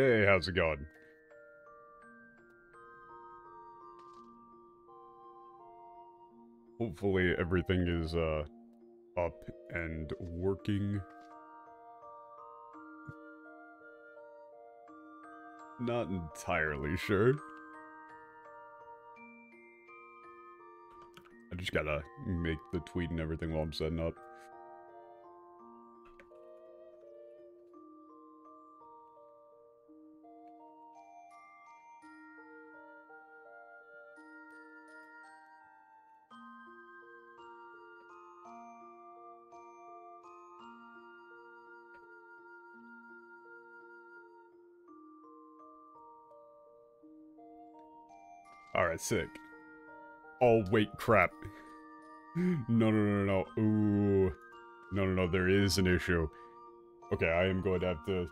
Hey, how's it going? Hopefully everything is, up and working. Not entirely sure. I just gotta make the tweet and everything while I'm setting up. Alright, sick. Oh, wait, crap. No. Ooh. No, there is an issue. Okay, I am going to have to...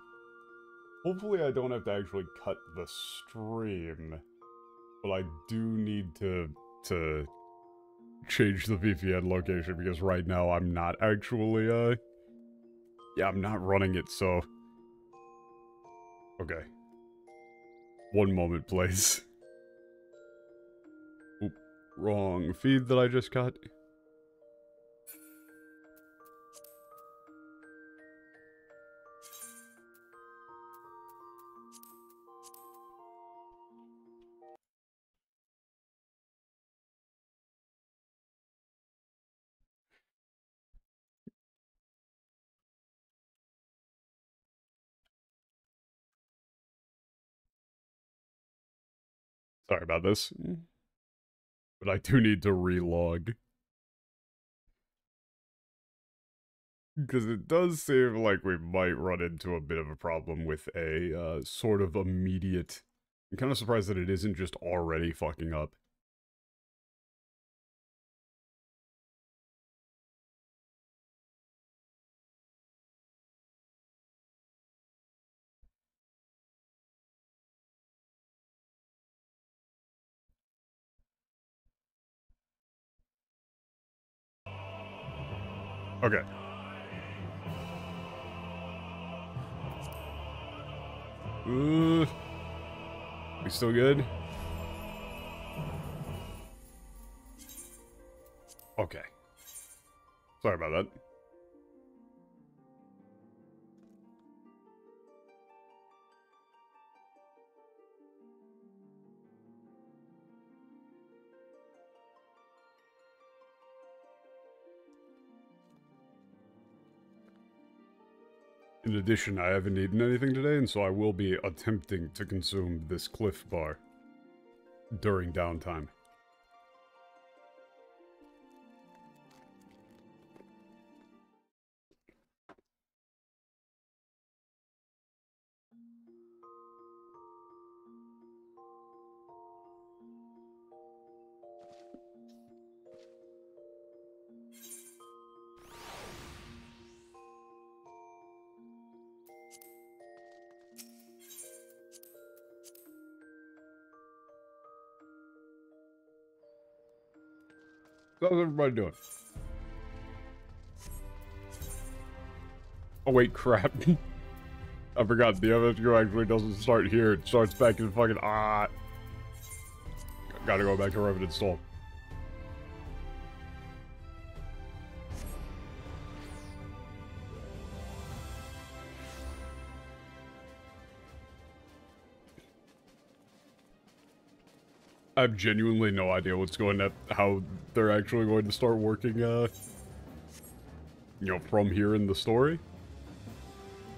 Hopefully I don't have to actually cut the stream. But I do need to change the VPN location because right now I'm not actually, yeah, I'm not running it, so... Okay. One moment, please. Oop, wrong feed that I just got. Sorry about this. But I do need to relog. Because it does seem like we might run into a bit of a problem with a, sort of immediate... I'm kind of surprised that it isn't just already fucking up. Okay. We still good? Okay. Sorry about that. In addition, I haven't eaten anything today, and so I will be attempting to consume this Cliff Bar during downtime. How's everybody doing? Oh wait, crap. I forgot, the MSQ actually doesn't start here, it starts back in fucking, Gotta go back to Revenant Stall. I have genuinely no idea what's going to, how they're actually going to start working, you know, from here in the story.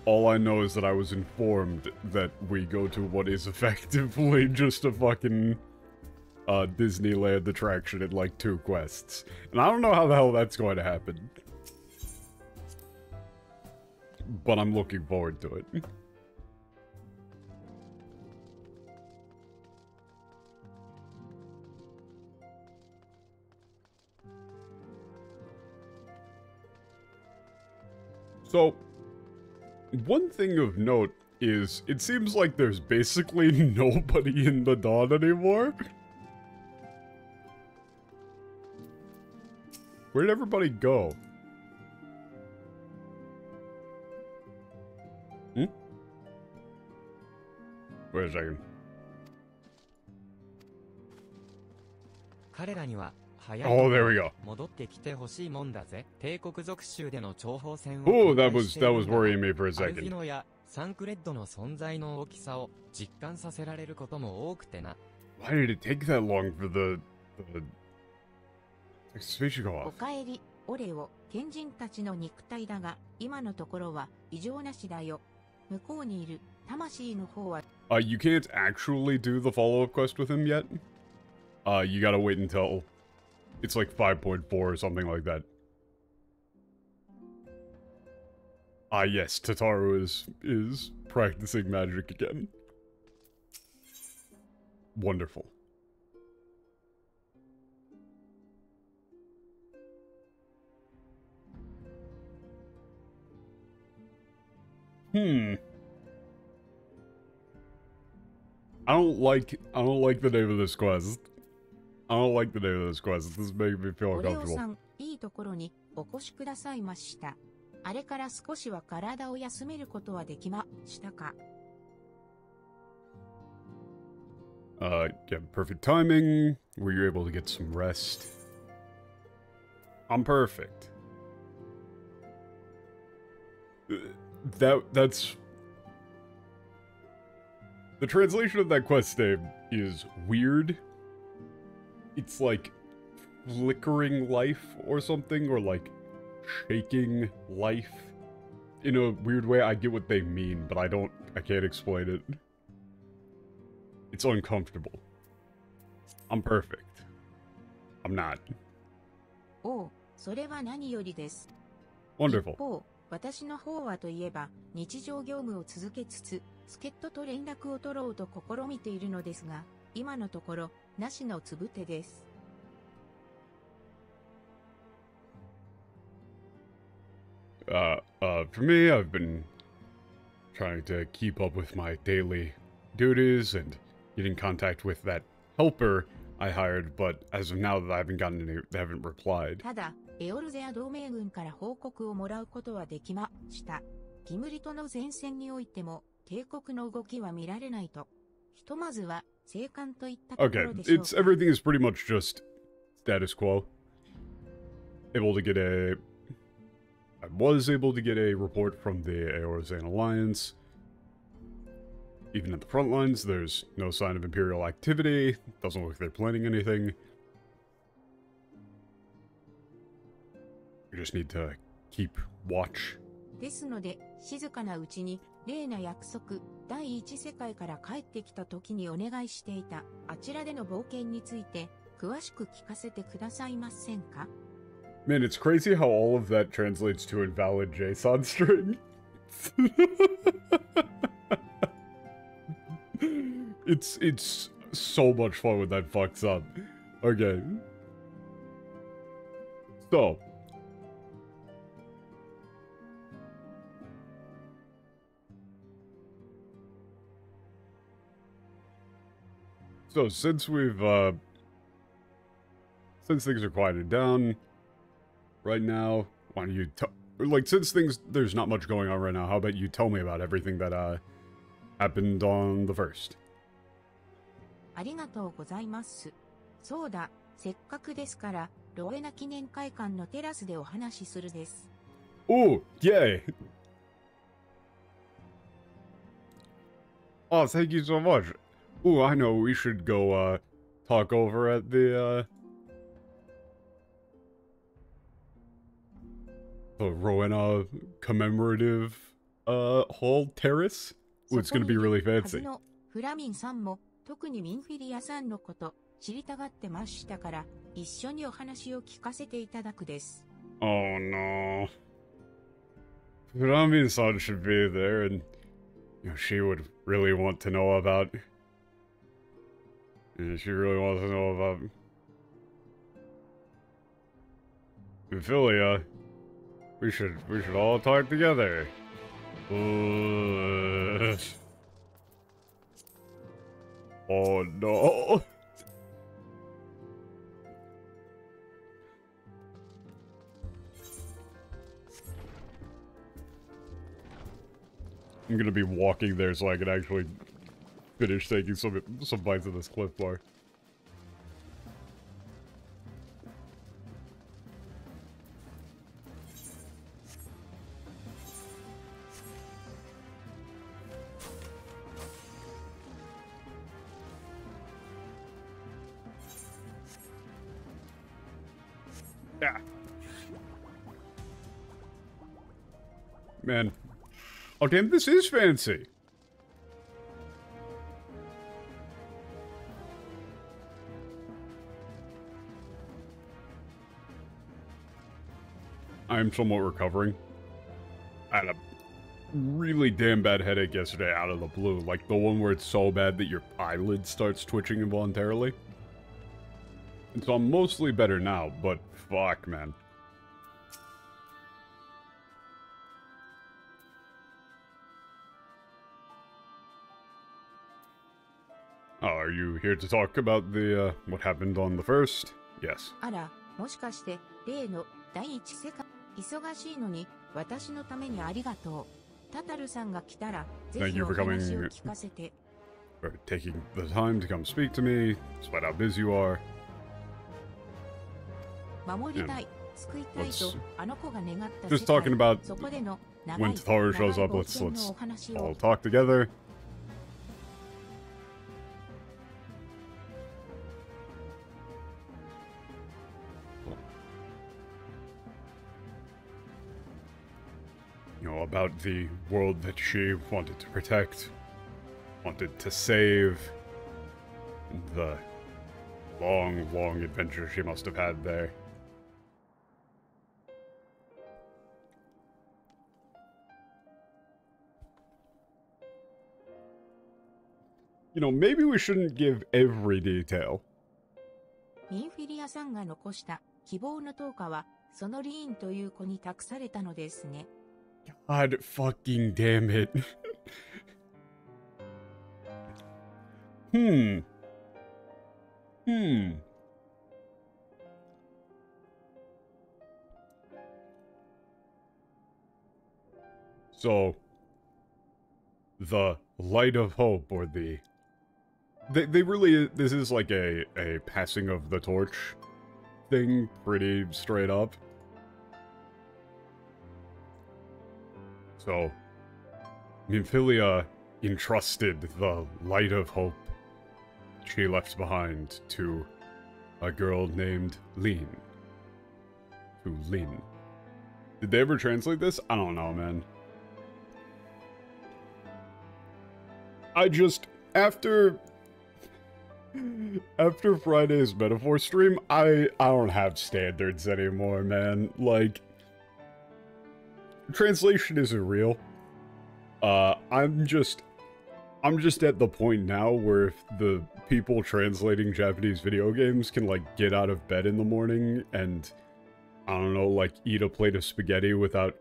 All I know is that I was informed that we go to what is effectively just a fucking, Disneyland attraction in, like, 2 quests. And I don't know how the hell that's going to happen. But I'm looking forward to it. So, one thing of note is, it seems like there's basically nobody in the Dawn anymore. Where'd everybody go? Hmm? Wait a second. 彼らには Oh, there we go. 戻ってきてほしいもんだぜ。帝国属州での諜報戦を Oh, that was worrying me for a アルフィ second. ノやサンクレッドの存在の大きさを実感させられることも多くてな。Why did it take that long for the space to go お off? かえり、オレオ、賢人たちの肉体だが、今のところは異常なしだよ。向こうにいる魂の方は。You can't actually do the follow-up quest with him yet. You gotta wait until it's like 5.4 or something like that. Yes, Tataru is practicing magic again. Wonderful. I don't like the name of this quest. I don't like the name of this quest. This is making me feel オレオ uncomfortable. さん、いいところにお越しくださいました。あれから少しは体を休めることはできましたか？ Yeah, perfect timing. Were you able to get some rest? I'm perfect. That's... The translation of that quest name is weird. It's like flickering life or something, or like shaking life. In a weird way, I get what they mean, but I can't explain it. It's uncomfortable. I'm perfect. I'm not. おう、それは何よりです。 Wonderful. 一方、私の方はといえば、日常業務を続けつつ、助っ人と連絡を取ろうと試みているのですが、今のところ、なしのつぶてです。For me, I've been trying to keep up with my daily duties and get in contact with that helper I hired, but as of now that I haven't gotten any, they haven't replied. ただ、エオルゼア同盟軍から報告をもらうことはできました。ギムリトの前線においても、帝国の動きは見られないと。ひとまずは、生還といったとこ Okay, ろでしょうか。everything is pretty much just status quo. I was able to get a report from the Eorzan Alliance. Even at the front lines, there's no sign of Imperial activity. Doesn't look like they're planning anything. We just need to keep watch. ですので、静かなうちに、例な約束、第一世界から帰ってきた時にお願いしていた、あちらでの冒険について、詳しく聞かせてくださいませんか？ Man, it's crazy how all of that translates to invalid JSON string. It's so much fun when that fucks up. Okay. So since things are quieted down right now, why don't you since there's not much going on right now, how about you tell me about everything that happened on the 1st? ありがとうございます。そうだ、せっかくですから、ロエナ記念会館のテラスでお話しするです。Oh, yay! Oh, thank you so much. Oh, I know, we should go, talk over at the Rowena commemorative, hall terrace? Oh, it's gonna be really fancy. フラミンさんも、特にミンフィリアさんのこと、知りたがってましたから、一緒にお話を聞かせていただくです。Oh no. Flamin-san should be there, and she would really want to know about. Yeah, she really wants to know about Ophelia. We should all talk together. Oh no. I'm gonna be walking there so I can actually finish taking some bites of this Cliff Bar. Yeah. Man. Oh, damn, this is fancy. I'm somewhat recovering. I had a really damn bad headache yesterday out of the blue. Like the one where it's so bad that your eyelid starts twitching involuntarily. And so I'm mostly better now, but fuck, man. Oh, are you here to talk about the, what happened on the first? Yes. あら、もしかして例の第一世界忙しいのに私のためにありがとう。タタルさんが来たらぜ Thank ひ you お for 話を coming 聞かせて。 for taking the time to come speak to me, despite how busy you are. 守りたい、救いたいとあの子が願った Just 世界 talking about そこでの長 when い Tataru 長い shows up, 冒 let's 険のお話 all を talk together. You know, about the world that she wanted to protect, wanted to save, the long, long adventure she must have had there. You know, maybe we shouldn't give every detail. ミンフィリアさんが残した希望の灯火はそのリーンという子に託されたのですね。 God fucking damn it. So, the light of hope, or the... They really... This is like a passing of the torch thing, pretty straight up. So, Nymphilia entrusted the light of hope she left behind to a girl named Lin. To Lin. Did they ever translate this? I don't know, man. I just... After Friday's metaphor stream, I don't have standards anymore, man. Like... Translation isn't real. I'm just at the point now where if the people translating Japanese video games can, like, get out of bed in the morning and, I don't know, like, eat a plate of spaghetti without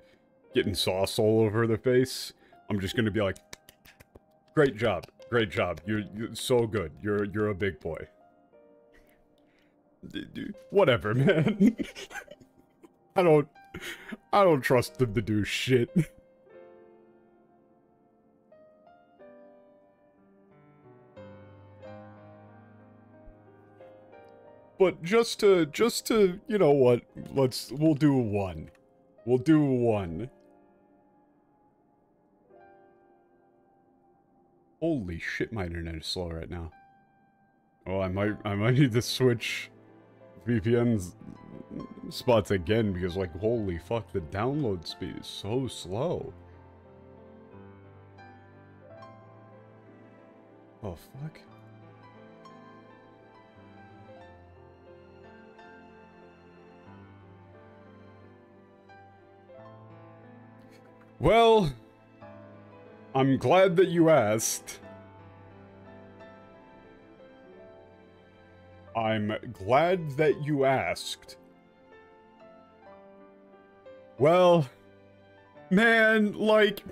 getting sauce all over their face, I'm just gonna be like, great job, you're so good, you're a big boy. Whatever, man. I don't trust them to do shit. But just to, you know what, we'll do one. We'll do one. Holy shit, my internet is slow right now. Oh, I might need to switch VPN's spots again, because, like, holy fuck, the download speed is so slow. Oh, fuck. Well, I'm glad that you asked. I'm glad that you asked. Well, man, like,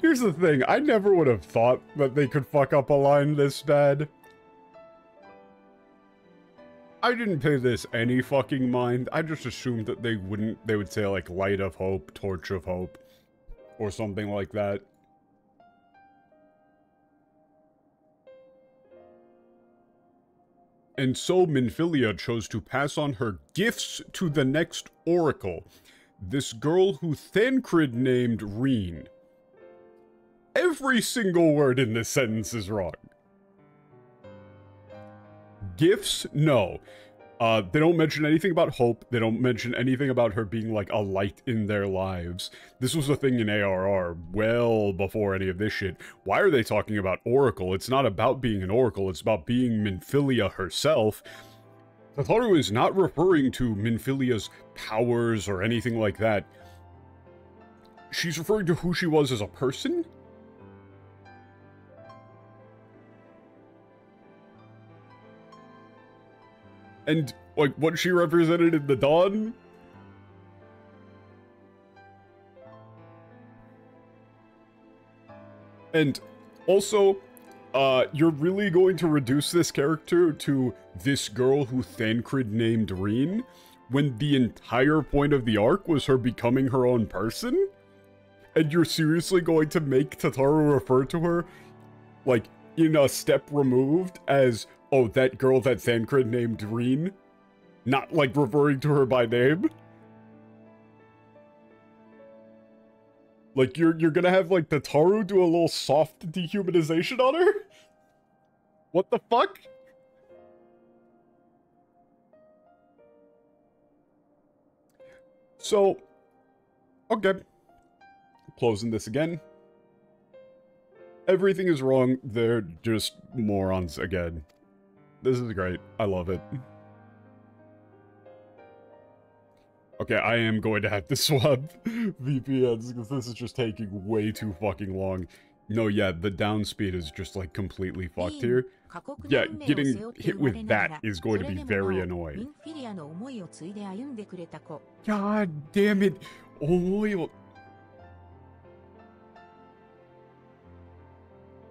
here's the thing. I never would have thought that they could fuck up a line this bad. I didn't pay this any fucking mind. I just assumed that they would say, like, light of hope, torch of hope, or something like that. And so Minfilia chose to pass on her gifts to the next oracle, this girl who Thancred named Reen. Every single word in this sentence is wrong. Gifts? No. They don't mention anything about hope. They don't mention anything about her being like a light in their lives. This was a thing in ARR well before any of this shit. Why are they talking about Oracle? It's not about being an Oracle. It's about being Minfilia herself. Tataru is not referring to Minfilia's powers or anything like that. She's referring to who she was as a person? And, like, what she represented in the Dawn? And, also, you're really going to reduce this character to this girl who Thancred named Reen, when the entire point of the arc was her becoming her own person? And you're seriously going to make Tataru refer to her, like, in a step removed as, oh, that girl that Thancred named Reen? Not, like, referring to her by name? Like, you're gonna have, like, Tataru do a little soft dehumanization on her? What the fuck? So, okay. Closing this again. Everything is wrong. They're just morons again. This is great. I love it. Okay, I am going to have to swap VPNs because this is just taking way too fucking long. No, yeah, the down speed is just like completely fucked here. Yeah, getting hit with that is going to be very annoying. God damn it.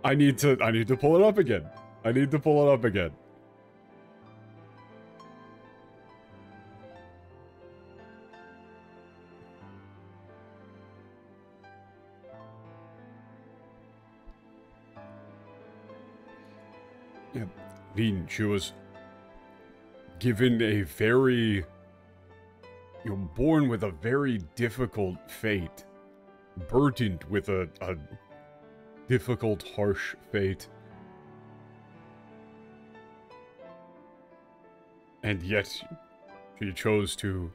I need to pull it up again. I need to pull it up again. Yeah, Reen, she was given a very, born with a very difficult fate, burdened with a difficult, harsh fate. And yet, she chose to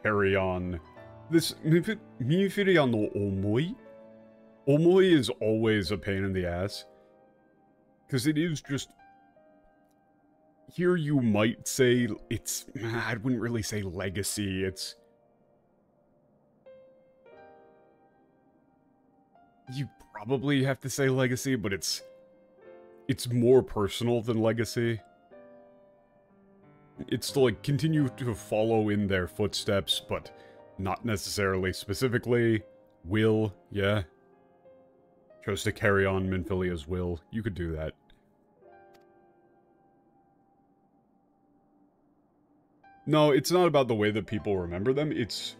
carry on this Minfiria no omoi? Omoi is always a pain in the ass. Because it is just... Here you might say it's... I wouldn't really say legacy, it's... You probably have to say legacy, but it's more personal than legacy. It's to, like, continue to follow in their footsteps, but not necessarily specifically. Will, yeah. Chose to carry on Minfilia's will. You could do that. No, it's not about the way that people remember them, it's...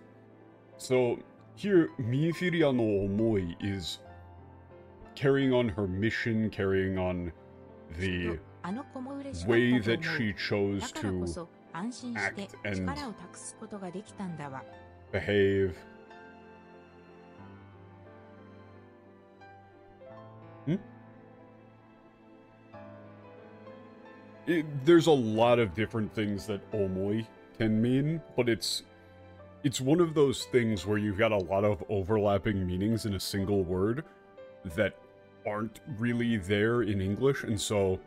So, here, Minfiria no omoi is carrying on her mission, carrying on the way that she chose to act and behave. There's a lot of different things that omoi can mean, but it's one of those things where you've got a lot of overlapping meanings in a single word that aren't really there in English, and so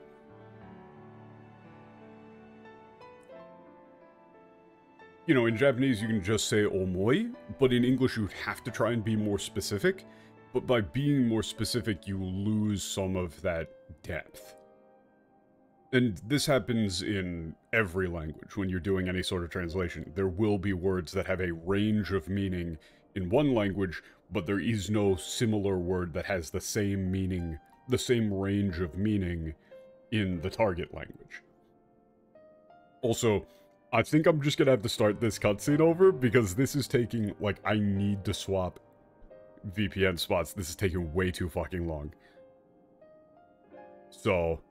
in Japanese you can just say omoi, but in English you'd have to try and be more specific, but by being more specific you lose some of that depth. And this happens in every language when you're doing any sort of translation. There will be words that have a range of meaning in one language, but there is no similar word that has the same meaning, the same range of meaning in the target language. Also, I think I'm just gonna have to start this cutscene over because this is taking, like, I need to swap VPN spots. This is taking way too fucking long. So...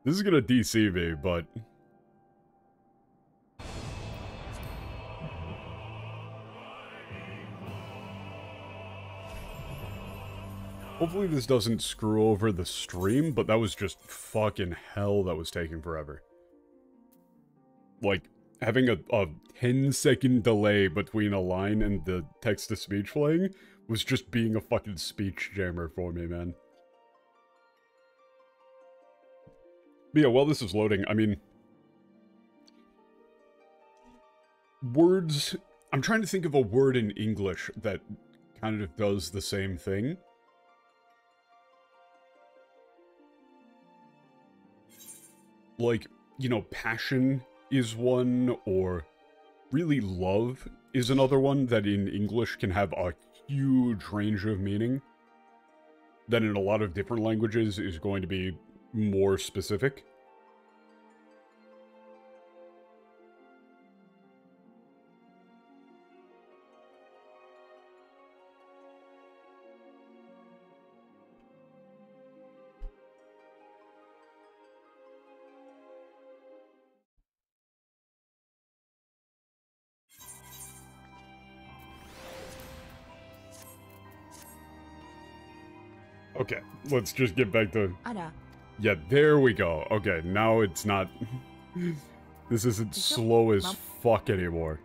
This is gonna DC me, but Hopefully this doesn't screw over the stream, but that was just fucking hell that was taking forever. Like, having a 10-second delay between a line and the text-to-speech playing was just being a fucking speech jammer for me, man. But yeah, while this is loading, I mean... words... I'm trying to think of a word in English that kind of does the same thing. Like, you know, passion is one, or really love is another one that in English can have a huge range of meaning. That in a lot of different languages is going to be more specific. Okay, let's just get back to... Yeah, there we go. Okay, now it's not... This isn't slow as fuck anymore.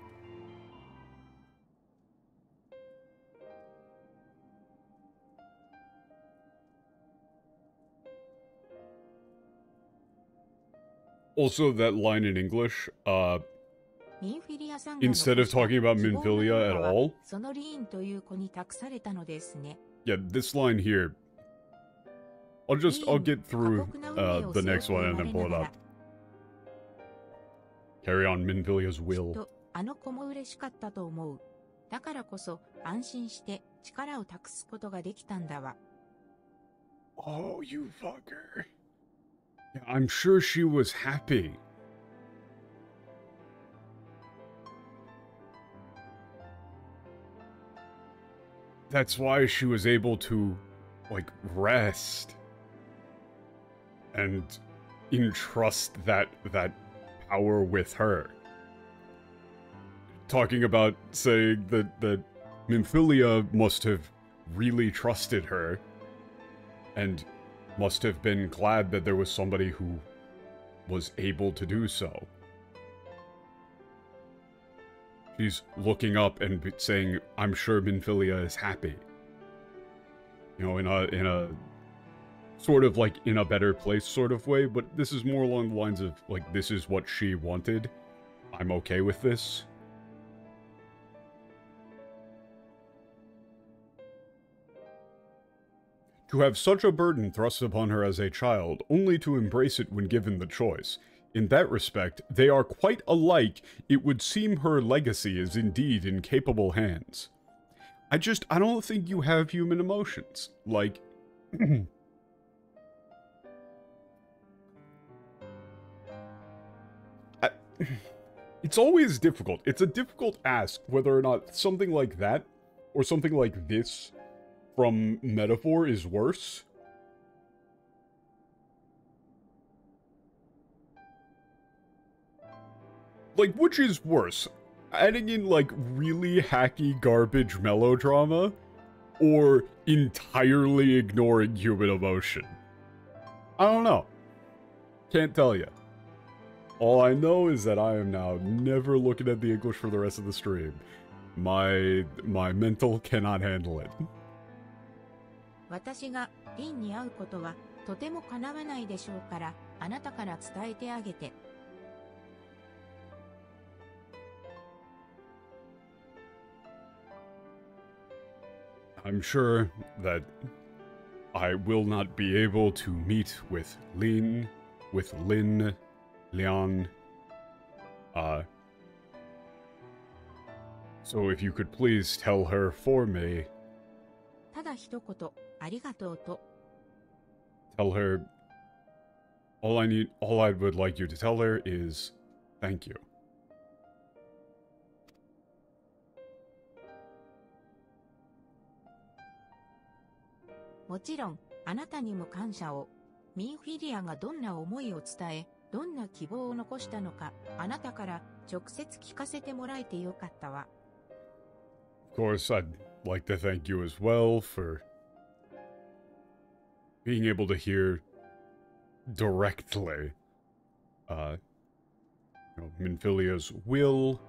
Also, that line in English, instead of talking about Minfilia at all... Yeah, this line here... I'll get through the next one and then pull it up. Carry on Minfilia's will. Oh, you fucker. Yeah, I'm sure she was happy. That's why she was able to, like, rest. And entrust that power with her. Talking about saying that Minfilia must have really trusted her, and must have been glad that there was somebody who was able to do so. She's looking up and saying, I'm sure Minfilia is happy. You know, in a sort of like in a better place sort of way, but this is more along the lines of, like, this is what she wanted. I'm okay with this. To have such a burden thrust upon her as a child, only to embrace it when given the choice. In that respect, they are quite alike. It would seem her legacy is indeed in capable hands. I don't think you have human emotions. Like... It's always difficult. It's a difficult ask whether or not something like that, or something like this, from Metaphor is worse. Like, which is worse? Adding in, like, really hacky garbage melodrama, or entirely ignoring human emotion? I don't know. Can't tell you. All I know is that I am now never looking at the English for the rest of the stream. My mental cannot handle it. I'm sure that I will not be able to meet with Lin, Leon, so if you could please tell her for me. Tell her, all I would like you to tell her is, thank you. Of course, I'd like to thank you as well for being able to hear directly, Minfilia's will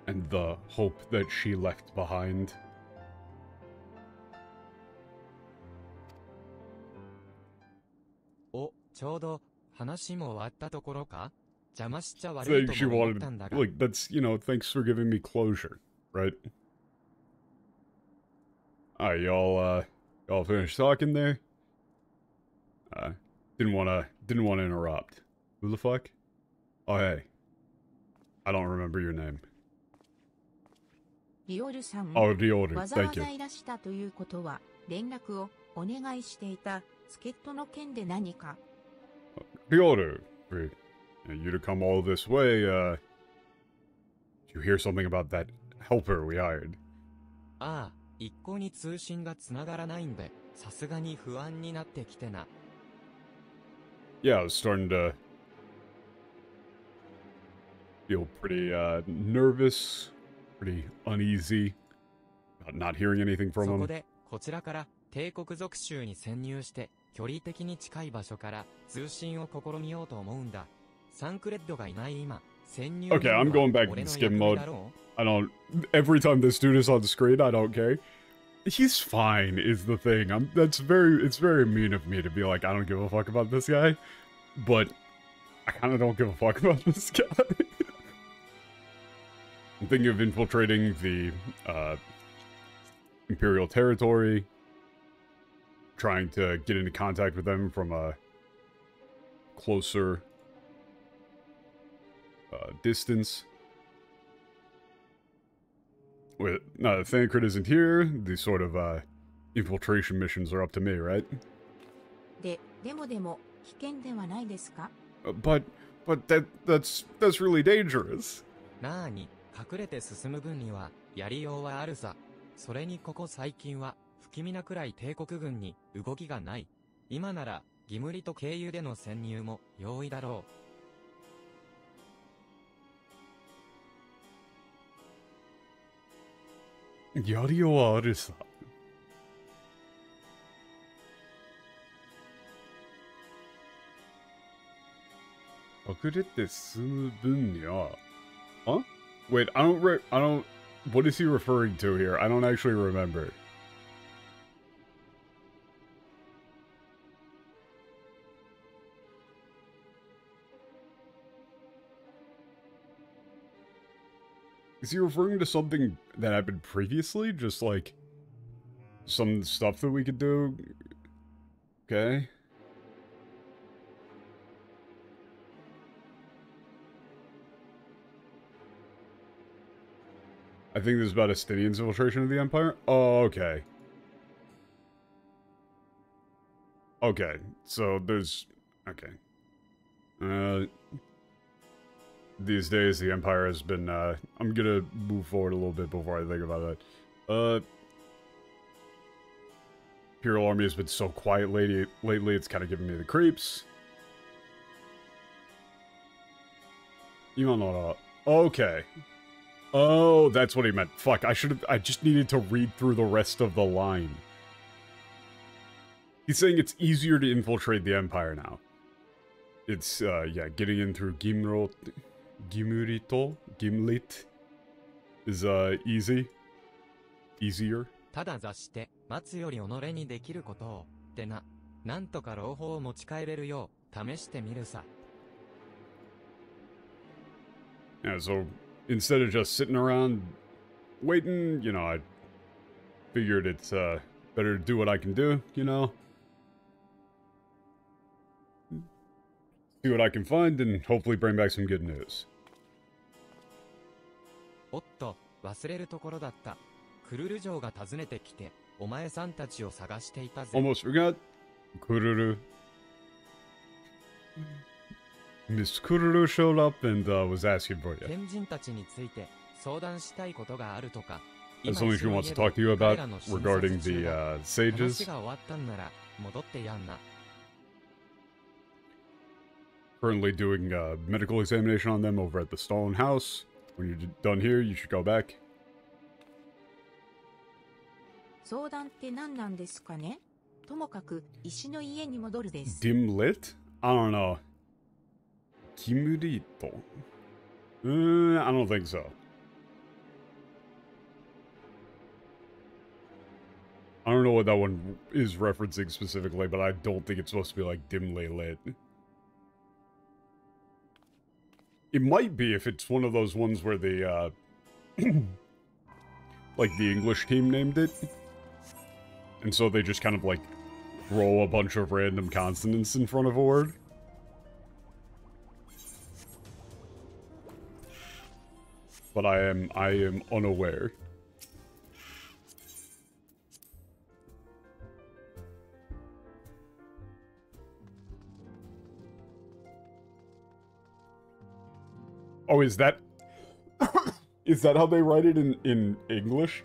and the hope that she left behind. Oh, ちょうど話も終わったところか？邪魔しちゃ悪い Saying と she も思っ wanted, たんだが。 like, that's, thanks for giving me closure, right? Alright, y'all finished talking there? Didn't wanna interrupt. Who the fuck? Oh, hey. I don't remember your name. リオルさん、 Oh, Ryoru, わざわ thank you. ざいらしたということは、連絡をお願いしていた助っ人の件で何か。Ryoru, for you to come all this way, did you hear something about that helper we hired? ああ、一向に通信がつながらないんで、さすがに不安になってきてな。Yeah, I was starting to feel pretty, nervous, pretty uneasy about not hearing anything そ from こ him. で、こちらから帝国属州に潜入して、距離的に近い場所から通信を試みようと思うんだ。サンクレッドがいない今、潜入 Okay, I'm going back to 俺 the の skim 役目 mode. だろう。 I don't, every time this dude is on the screen, I don't care. He's fine, is the thing. It's very mean of me to be like, I don't give a fuck about this guy. But, I kinda don't give a fuck about this guy. I'm thinking of infiltrating the, Imperial territory. Trying to get into contact with them from a closer, distance. Now that Thancred isn't here, these sort of, infiltration missions are up to me, right? でも危険ではないですか？ But that's really dangerous. なあに、隠れて進む分には、やりようはあるさ。それにここ最近は、不気味なくらい帝国軍に動きがない。今なら、ギムリと経由での潜入も容易だろう。やりようはあるさ。隠れて進む分には... Huh? Wait, I don't... What is he referring to here? I don't actually remember. Is he referring to something that happened previously? Just like... some stuff that we could do? Okay. I think this is about Estinian's infiltration of the Empire? Oh, okay. Okay, so there's... Okay. These days, the Empire has been, I'm gonna move forward a little bit before I think about that. Imperial Army has been so quiet lately, it's kind of giving me the creeps. Okay. Oh, that's what he meant. Fuck, I just needed to read through the rest of the line. He's saying it's easier to infiltrate the Empire now. It's, yeah, getting in through Gimlit is, easy. Easier. ただ座して待つより己にできることをってな。なんとか朗報を持ち帰れるよう試してみるさ。Yeah, so instead of just sitting around waiting, I figured it's better to do what I can do, See what I can find and hopefully bring back some good news. おっと、忘れるところだった。クルル城が訪ねてきて、お前さんたちを探していたぜ。 Almost forgot. Kururu. Miss Kururu showed up and was asking for you. 賢人たちについて相談したいことがあるとか。 That's something she wants to talk to you about regarding the sages. 話が終わったんなら戻ってやんな。 Currently doing a medical examination on them over at the Stalin house. When you're done here, you should go back. 相談って何なんですかね？ともかく、石の家に戻るです。Dim lit? I don't know. Kimurito? I don't think so. I don't know what that one is referencing specifically, but I don't think it's supposed to be like dimly lit. It might be if it's one of those ones where the, like the English team named it. And so they just kind of like throw a bunch of random consonants in front of a word. But I am unaware. Oh, is that is that how they write it in English?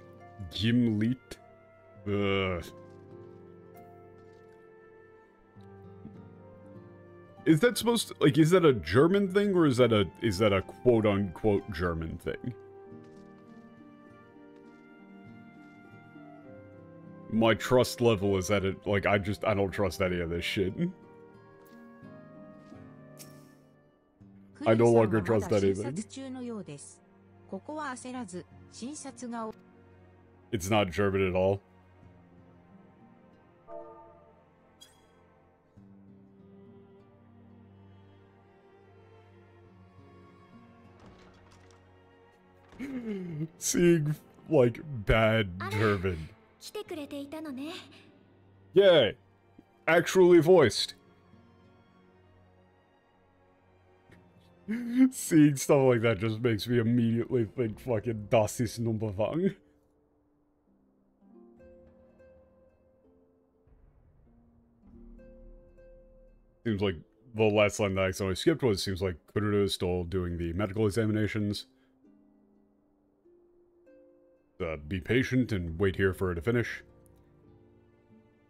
Gimlit. Is that supposed to, like, is that a German thing or is that a quote unquote German thing? My trust level is at it, like, I don't trust any of this shit. I no longer trust anything. It's not German at all. Seeing, like, bad German. Yay! Actually voiced. Seeing stuff like that just makes me immediately think fucking Das ist Nummerwang. Seems like the last line that I accidentally skipped was, seems like Kuruda is still doing the medical examinations. Be patient and wait here for her to finish.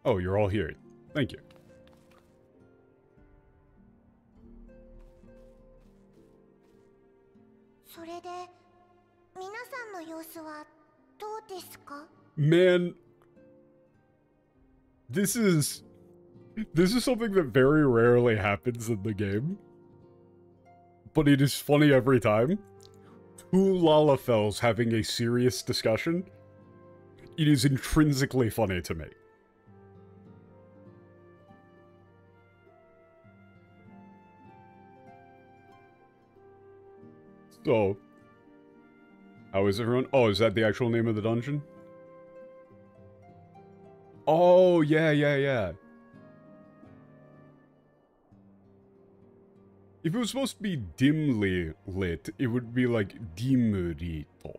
Oh, you're all here. Thank you. Man, this is something that very rarely happens in the game. But it is funny every time. Two Lalafels having a serious discussion. It is intrinsically funny to me. So, how is everyone? Oh, is that the actual name of the dungeon? Oh, yeah. If it was supposed to be dimly lit, it would be like dimurito.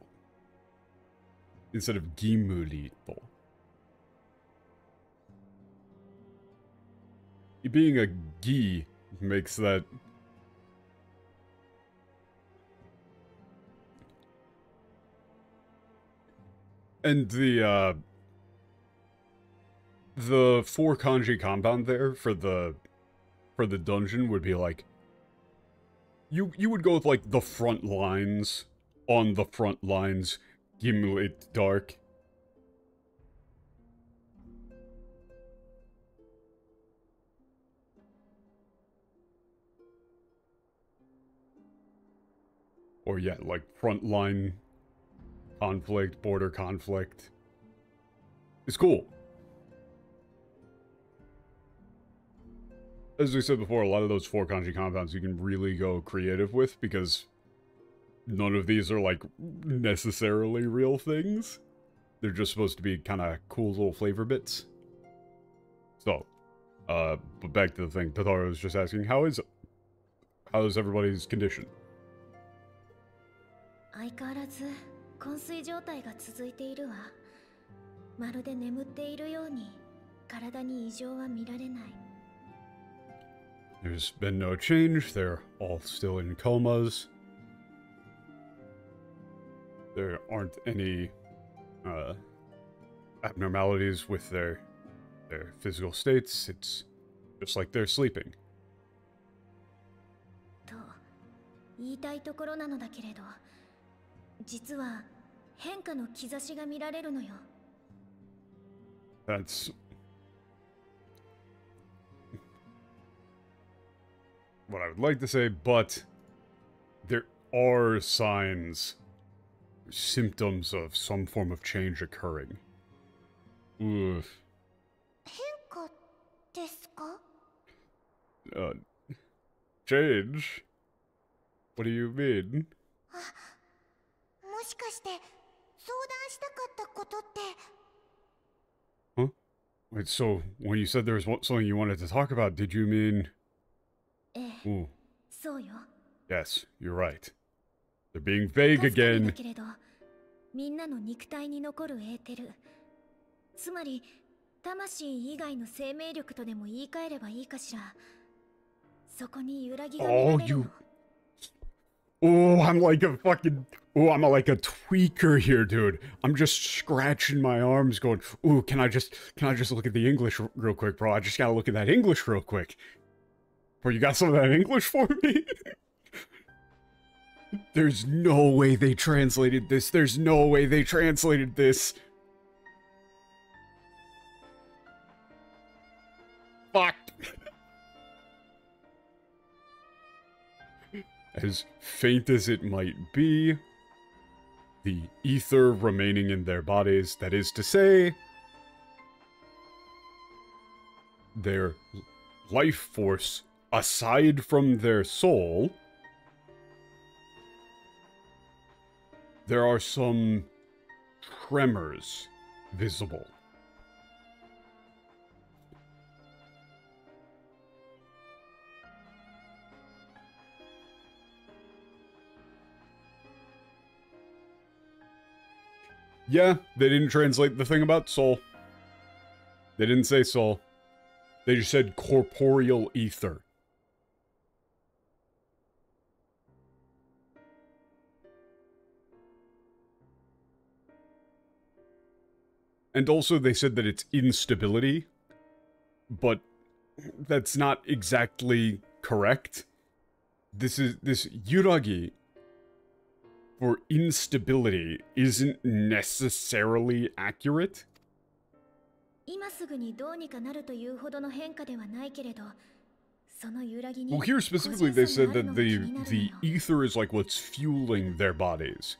Instead of gimurito. It being a gi makes that... And the 4 kanji compound there for the dungeon would be like... You would go with, like, the front lines, on the front lines, gimlit dark. Or, yeah, like, front line conflict, border conflict. It's cool. As we said before, a lot of those 4 kanji compounds you can really go creative with, because none of these are, like, necessarily real things. They're just supposed to be kind of cool little flavor bits. So, but back to the thing. Totaro was just asking, how is everybody's condition? There's been no change. They're all still in comas. There aren't any abnormalities with their physical states. It's just like they're sleeping. what I would like to say, but there are signs, symptoms of some form of change occurring. Ugh. 変化ですか? Change? What do you mean? もしかして相談したかったことって Huh? Wait, so when you said there was something you wanted to talk about, did you mean... ええ、 Ooh. そうよ。 Yes, you're right. They're being vague かすかに again. だけれど、みんなの肉体に残るエーテル、つまり魂以外の生命力とでも言い換えればいいかしら。そこに揺らぎが見られるの。Oh, I'm like a fucking... Oh, I'm like a tweaker here, dude. I'm just scratching my arms going, ooh, can I just look at the English real quick, bro? I just gotta look at that English real quick. Bro, you got some of that English for me? There's no way they translated this. There's no way they translated this. Fuck. As faint as it might be, the ether remaining in their bodies, that is to say, their life force, aside from their soul, there are some tremors visible. Yeah, they didn't translate the thing about soul. They didn't say soul. They just said corporeal ether. And also they said that it's instability, but that's not exactly correct. This Yuragi for instability isn't necessarily accurate. 今すぐにどうにかなるというほどの変化ではないけれど、その揺らぎに Well, here specifically they said that the ether is like what's fueling their bodies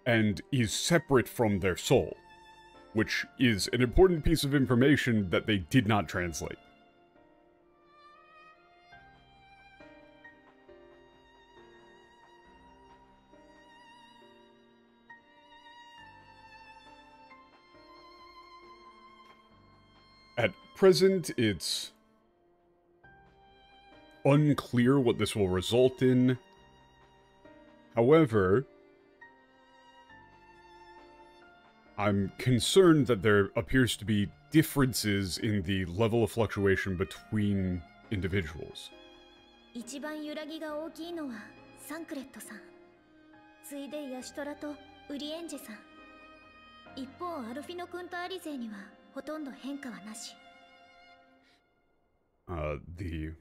and is separate from their soul, which is an important piece of information that they did not translate. At present, it's unclear what this will result in. However, I'm concerned that there appears to be differences in the level of fluctuation between individuals. 一番揺らぎが大きいのはサンクレットさん。ついでヤシトラとウリエンジェさん。一方、アルフィノ君とアリゼにはほとんど変化はなし。The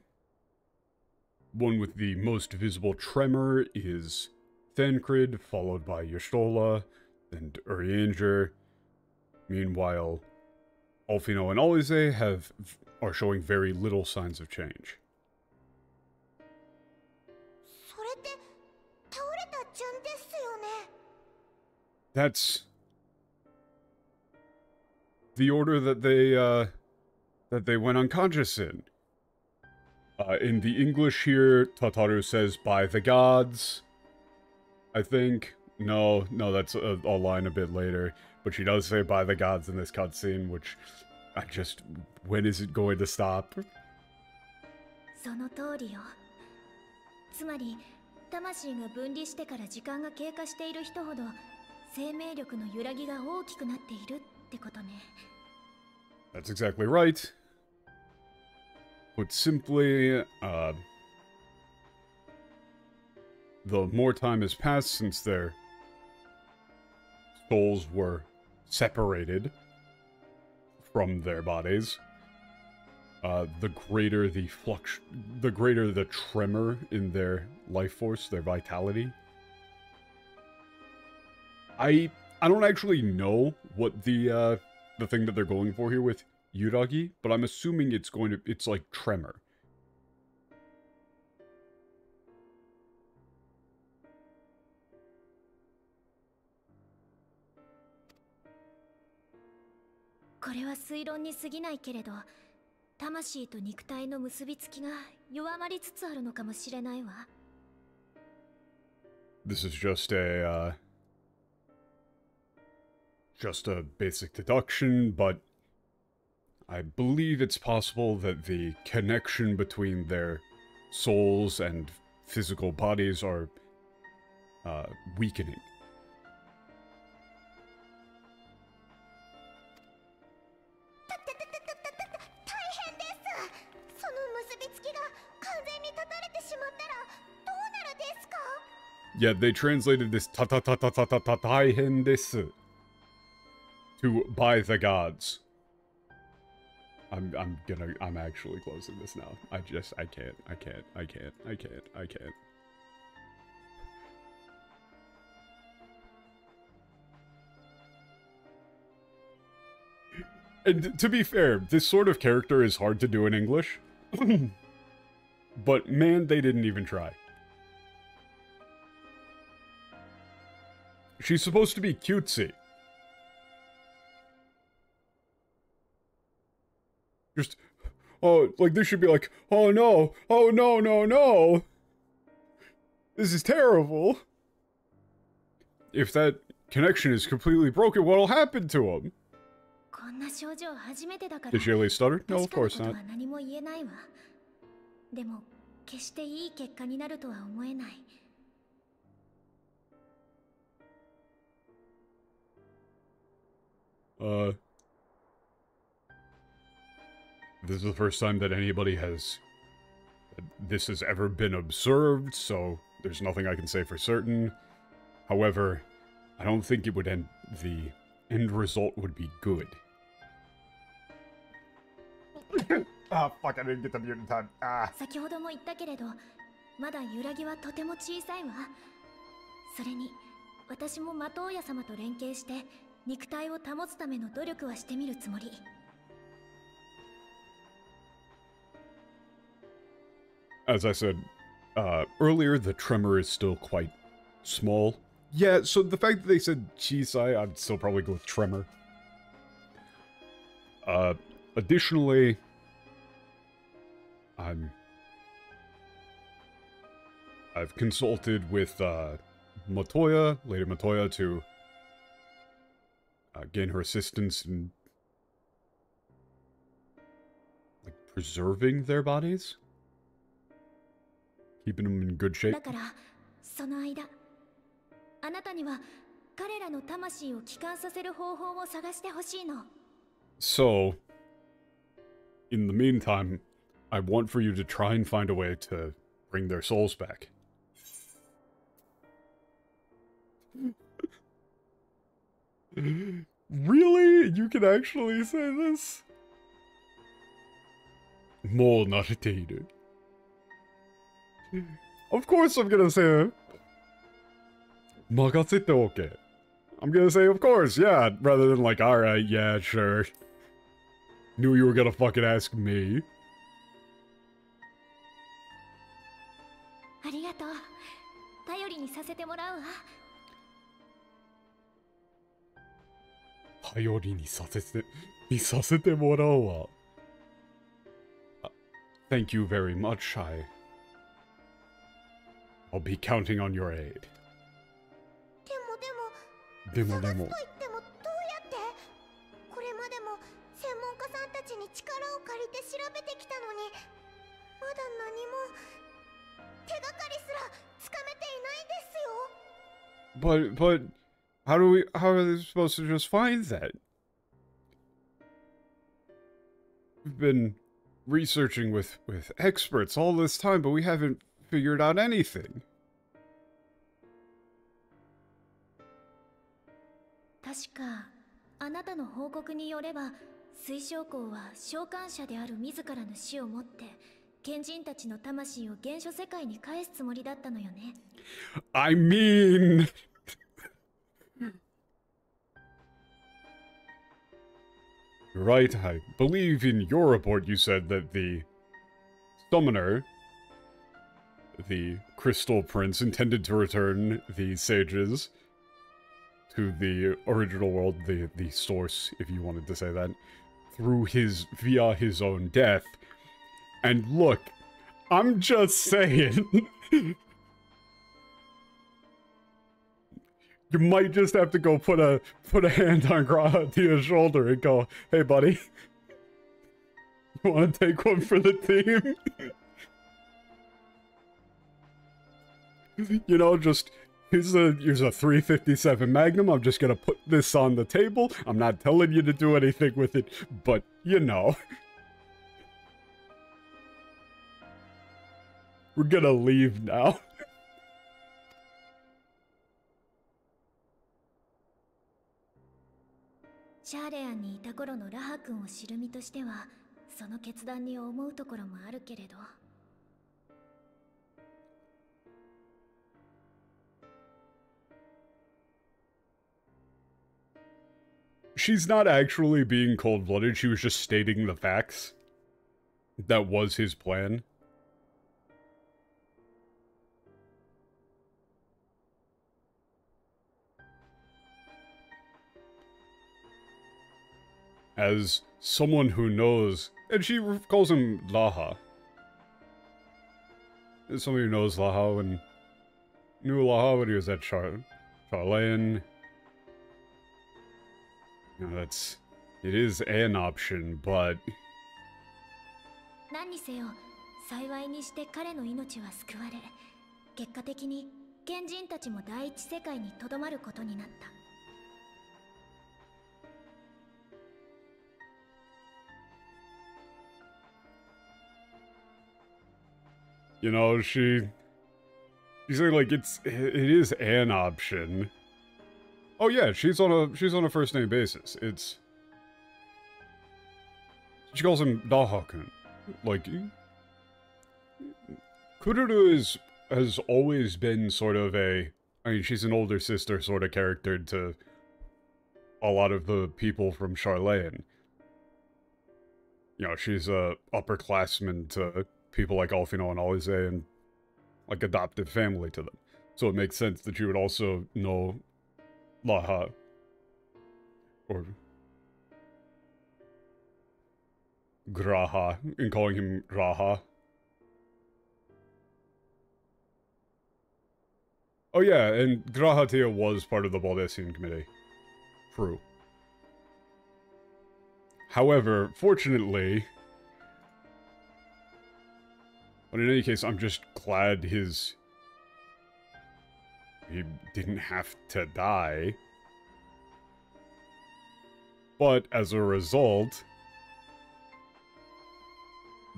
one with the most visible tremor is Thancred, followed by Y'shtola, and Urianger. Meanwhile, Alphinaud and Alisaie are showing very little signs of change. それって倒れた順ですよね。 That's the order that they went unconscious in. In the English here, Tataru says, by the gods, I think. No, that's a line a bit later. But she does say by the gods in this cutscene, which when is it going to stop? その通りよ。つまり、魂が分離してから時間が経過している人ほど、生命力の揺らぎが大きくなっているってことね。That's exactly right. Put simply, the more time has passed since their souls were separated from their bodies, the greater the tremor in their life force, their vitality. I don't actually know what the thing that they're going for here with Yuragi, but I'm assuming it's like tremor. これは推論に過ぎないけれど、魂と肉体の結びつきが弱まりつつあるのかもしれないわ。This is just a basic deduction, but I believe it's possible that the connection between their souls and physical bodies are weakening. 大変です。その結びつきが完全に断たれてしまったらどうなるですか? Yeah, they translated this taihen desu to by the gods. I'm actually closing this now. I can't. And to be fair, this sort of character is hard to do in English. But man, they didn't even try. She's supposed to be cutesy. Just, oh, like this should be like, oh no, no. This is terrible. If that connection is completely broken, what'll happen to him? Did she at least stutter? No, of course not. This is the first time that this has ever been observed, so there's nothing I can say for certain. However, I don't think the end result would be good. Ah, fuck, I didn't get the mute in time. Ah. 先ほども言ったけれど、まだ揺らぎはとても小さいわ。それに、私も的親様と連携して肉体を保つための努力はしてみるつもり。As I said earlier, the tremor is still quite small. Yeah, so the fact that they said chisai, I'd still probably go with tremor. Additionally, I've consulted with Matoya, Lady Matoya, to gain her assistance in like preserving their bodies, keeping them in good shape. だからその間、あなたには彼らの魂を帰還させる方法を探してほしいの。So, in the meantime, I want for you to try and find a way to bring their souls back. Really? You can actually say this? More narrated. Of course I'm gonna say Magasete okay. I'm gonna say of course, yeah, rather than like, alright, yeah, sure. Knew you were gonna fucking ask me. ありがとう。頼りにさせてもらうわ。頼りにさせてもらうわ。Thank you very much. I'll be counting on your aid. でも。探すと言ってもどうやって？これまでも専門家さんたちに力を借りて調べてきたのに、まだ何も手がかりすらつかめていないんですよ。But how are they supposed to just find that? We've been researching with experts all this time, but we haven't figured out anything. 確かあなたの報告によれば、水晶校は召喚者である自らの死をもって賢人たちの魂を原初世界に返すつもりだったのよね。I mean, right, I believe in your report you said that the summoner, the Crystal Prince, intended to return the sages to the original world, the source, if you wanted to say that, via his own death. And look, I'm just saying, you might just have to go put a hand on Grahatia's shoulder and go, hey buddy, you want to take one for the team? You know, just, here's a 357 Magnum, I'm just gonna put this on the table. I'm not telling you to do anything with it, but, you know. We're gonna leave now.シャーレアンにいた頃のラハ君を知る身としては、その決断に思うところもあるけれど。She's not actually being cold-blooded, she was just stating the facts. That was his plan. As someone who knows, and she calls him Laha. As someone who knows Laha and knew Laha when he was at Charlayan. You know, it is an option, but... 何にせよ、幸いにして彼の命は救われ、結果的に賢人たちも第一世界にとどまることになった。You know, she's saying like it is an option. Oh yeah, she's on a first name basis. She calls him Dahakun. Like Kururu has always been sort of I mean, she's an older sister sort of character to a lot of the people from Charlayan. You know, she's a upperclassman to people like Alphinaud and Alisaie and like adoptive family to them. So it makes sense that you would also know Laha. Or Graha, and calling him Raha. Oh yeah, and Grahatia was part of the Baldessian Committee. True. However, fortunately... But in any case, I'm just glad he didn't have to die. But as a result,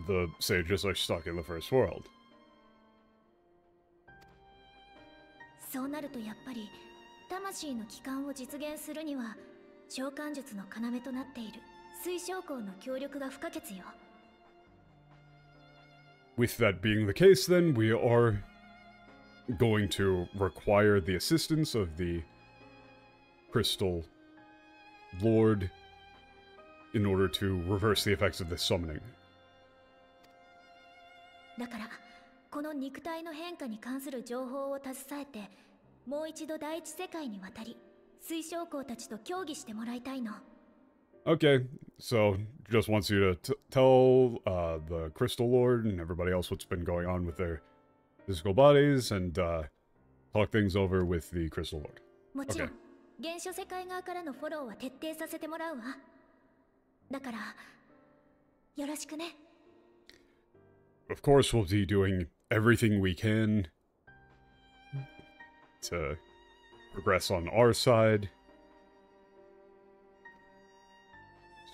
the sages are stuck in the first world. そうなるとやっぱり魂の帰還を実現するには召喚術の要となっている水晶光の協力が不可欠よ。With that being the case, then, we are going to require the assistance of the Crystal Lord in order to reverse the effects of this summoning. だから、この肉体の変化に関する情報を携えて、もう一度第一世界に渡り、水晶光たちと協議してもらいたいの。Okay, so just wants you to tell the Crystal Lord and everybody else what's been going on with their physical bodies and talk things over with the Crystal Lord. もちろん、原初世界側からのフォローは徹底させてもらうわ。だから、よろしくね。Of course, we'll be doing everything we can to progress on our side.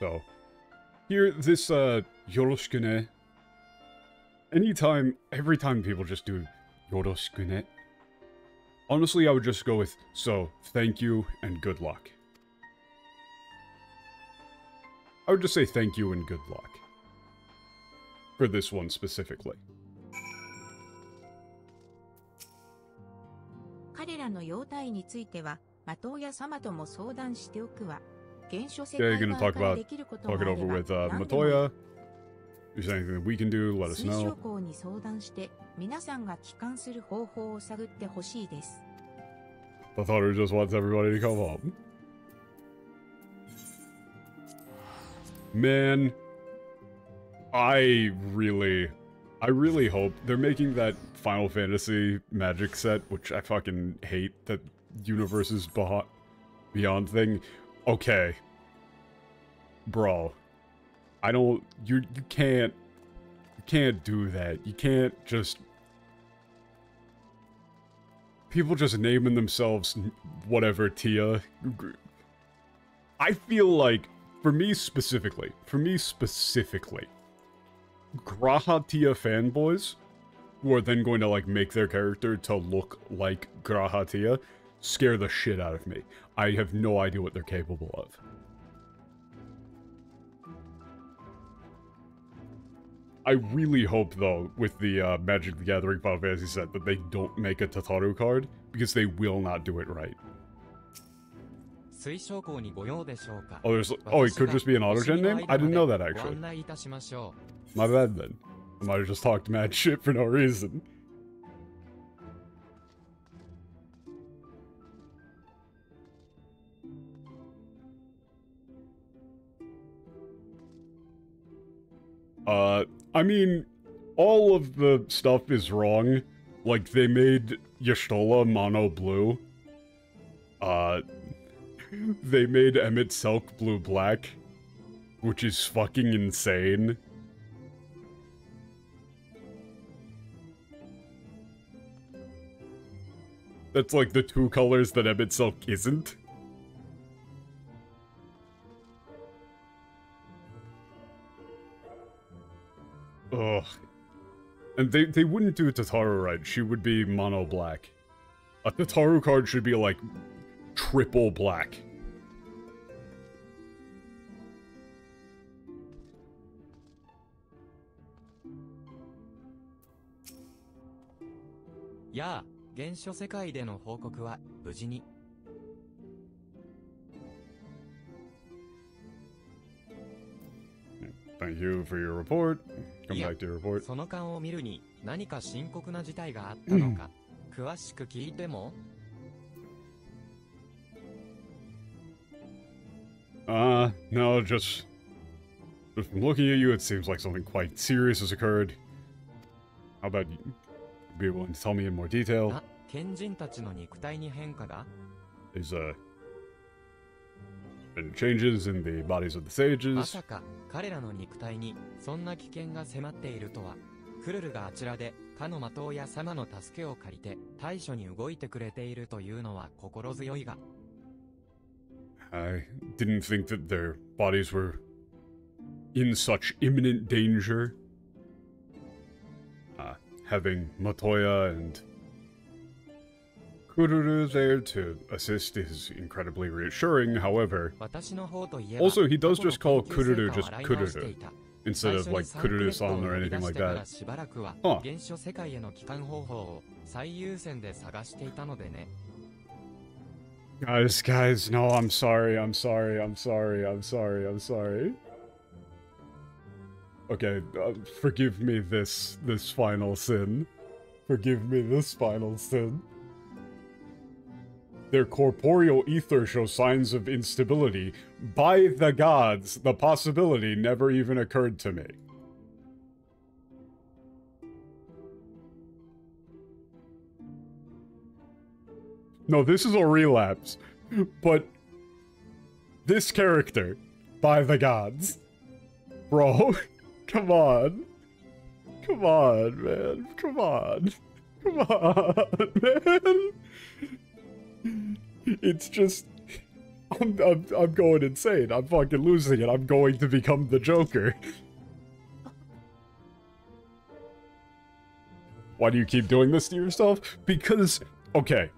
So, here, this, Yoroshikune. Every time people just do Yoroshikune, honestly, I would just go with, so, thank you and good luck. I would just say thank you and good luck. For this one specifically. 彼らの容態については、的親様とも相談しておくわ。原初世 Yeah, 界 you're gonna 側 talk からできる it ことがあれ over ば with 何でもいい。 Matoya. If there's anything that we can do, let us 水晶 know. 光に相談して、皆さんが帰還する方法を探ってほしいです。Tataru just wants everybody to come home. Man, I really hope they're making that Final Fantasy Magic set, which I fucking hate, that Universes Beyond thing. Okay. Bro. I don't, you can't do that. You can't just, people just naming themselves whatever Tia. I feel like, for me specifically, Graha Tia fanboys, who are then going to, like, make their character to look like Graha Tia, scare the shit out of me. I have no idea what they're capable of. I really hope, though, with the Magic the Gathering Final Fantasy set, that they don't make a Tataru card, because they will not do it right. Oh, it could just be an autogen name? I didn't know that, actually. My bad, then. I might have just talked mad shit for no reason. I mean, all of the stuff is wrong. Like, they made Y'shtola mono blue. They made Emmett Selk blue-black, which is fucking insane. That's like the two colors that Emmett Selk isn't. Ugh. And they wouldn't do Tataru right. She would be mono black. A Tataru card should be like triple black. Yeah, 原初世界での報告は無事に。Thank you for your report. Come back to your report. その間を見るに何か深刻な事態があったのか、詳しく聞いてもNo, just from looking at you, it seems like something quite serious has occurred. How about you be willing to tell me in more detail? 賢人たちの肉体に変化が There's, been changes in the bodies of the sages. まさか彼らの肉体にそんな危険が迫っているとは。クルルがあちらでかの的親様の助けを借りて対処に動いてくれているというのは心強いが。I didn't think that their bodies were in such imminent danger. Having Matoya and Kururu there to assist is incredibly reassuring, however, also he does just call Kururu just Kururu, instead of like Kururu-san or anything like that. Huh. Guys, no, I'm sorry. Okay, forgive me this final sin. Forgive me this final sin. Their corporeal ether shows signs of instability. By the gods, the possibility never even occurred to me. No, this is a relapse. But this character, by the gods. Bro, come on. Come on, man. Come on. Come on, man. It's just, I'm going insane. I'm fucking losing it. I'm going to become the Joker. Why do you keep doing this to yourself? Because, okay,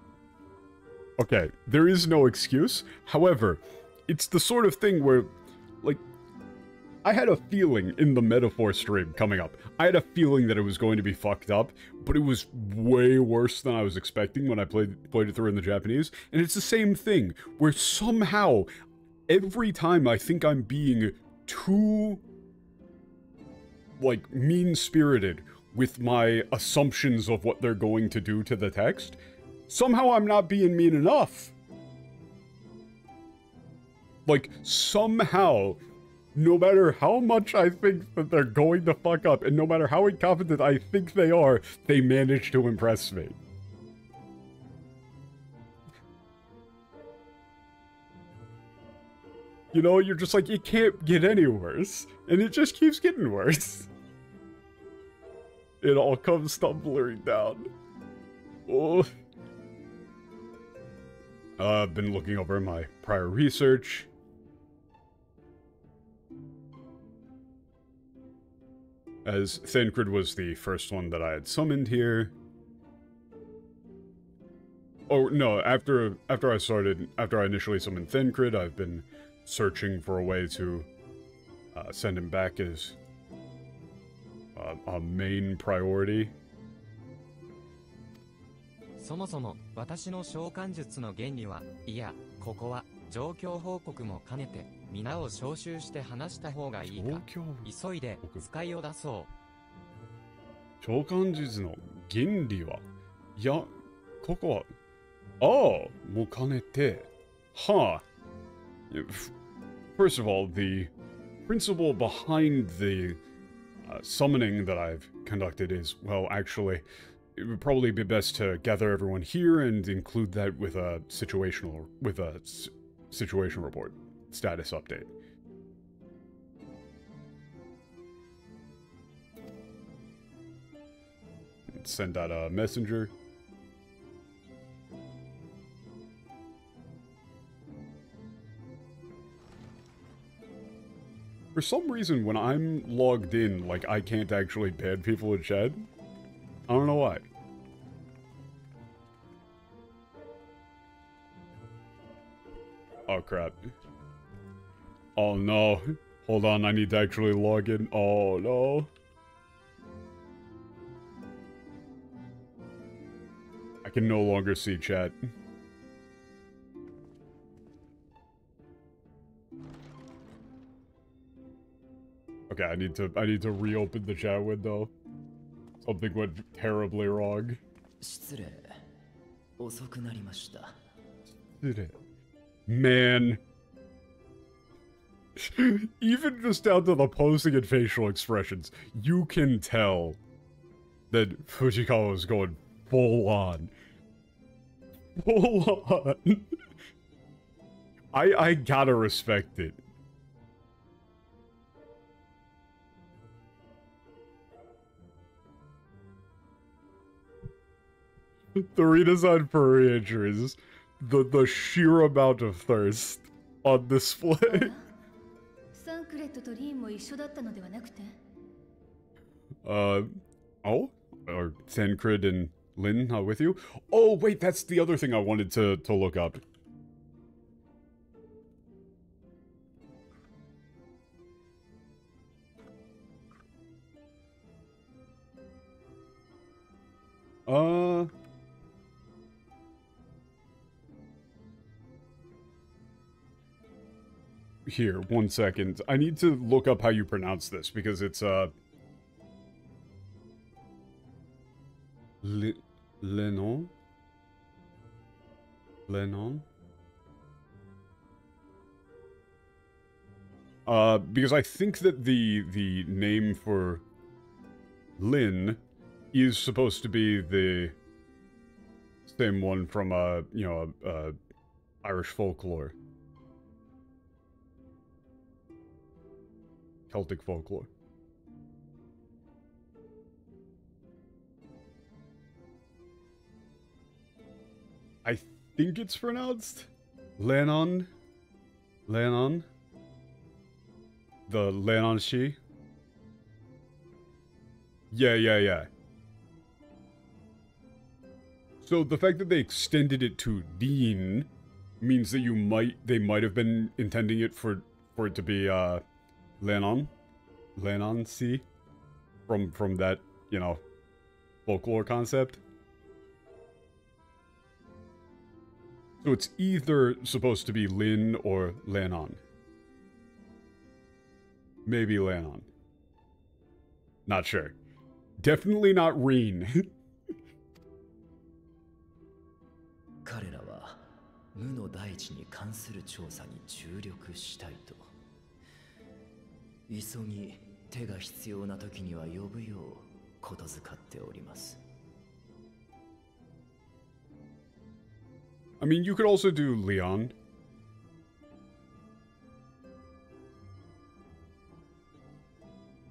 there is no excuse. However, it's the sort of thing where, like, I had a feeling in the metaphor stream coming up. I had a feeling that it was going to be fucked up, but it was way worse than I was expecting when I played it through in the Japanese. And it's the same thing, where somehow, every time I think I'm being too, like, mean-spirited with my assumptions of what they're going to do to the text, Somehow I'm not being mean enough. Like, somehow, no matter how much I think that they're going to fuck up, and no matter how incompetent I think they are, they manage to impress me. You know, you're just like, it can't get any worse. And it just keeps getting worse. It all comes tumbling down. Oh. I've been looking over my prior research. As Thancred was the first one that I had summoned here. Oh, no, after I initially summoned Thancred, I've been searching for a way to send him back as a main priority. そもそも私の召喚術の原理は、いや、ここは状況報告も兼ねて皆を招集して話した方がいいか。急いで使いを出そう。召喚術の原理は、いや、ここは、ああ、も兼ねて、はあ。First of all, the principle behind the summoning that I've conducted is, well, actually, it would probably be best to gather everyone here and include that with a situation report, status update. Send out a messenger. For some reason, when I'm logged in, like, I can't actually ban people in chat. I don't know why. Oh, crap. Oh, no. Hold on, I need to actually log in. Oh, no. I can no longer see chat. Okay, I need to reopen the chat window. Something went terribly wrong. Man. Even just down to the posing and facial expressions, you can tell that Fujikawa is going full on. Full on. I gotta respect it. The redesign for re-entries, the sheer amount of thirst on display. Oh? Are Thancred and Lynn not with you? Oh, wait, that's the other thing I wanted to look up. Here, 1 second. I need to look up how you pronounce this, because it's, Lennon? Lennon? Because I think that the name for Lynn is supposed to be the same one from, you know, Irish folklore. Celtic folklore. I think it's pronounced Lennon. Lennon. The Lennon she. Yeah. So the fact that they extended it to Dean means that they might have been intending it for it to be Lennon C from that, you know, folklore concept. So it's either supposed to be Lynn or Lennon. Maybe Lennon. Not sure. Definitely not Reen. 無の大地に関する調査に注力したいと。急ぎ手が必要な時には呼ぶようことづかっております。I mean, you could also do Leon.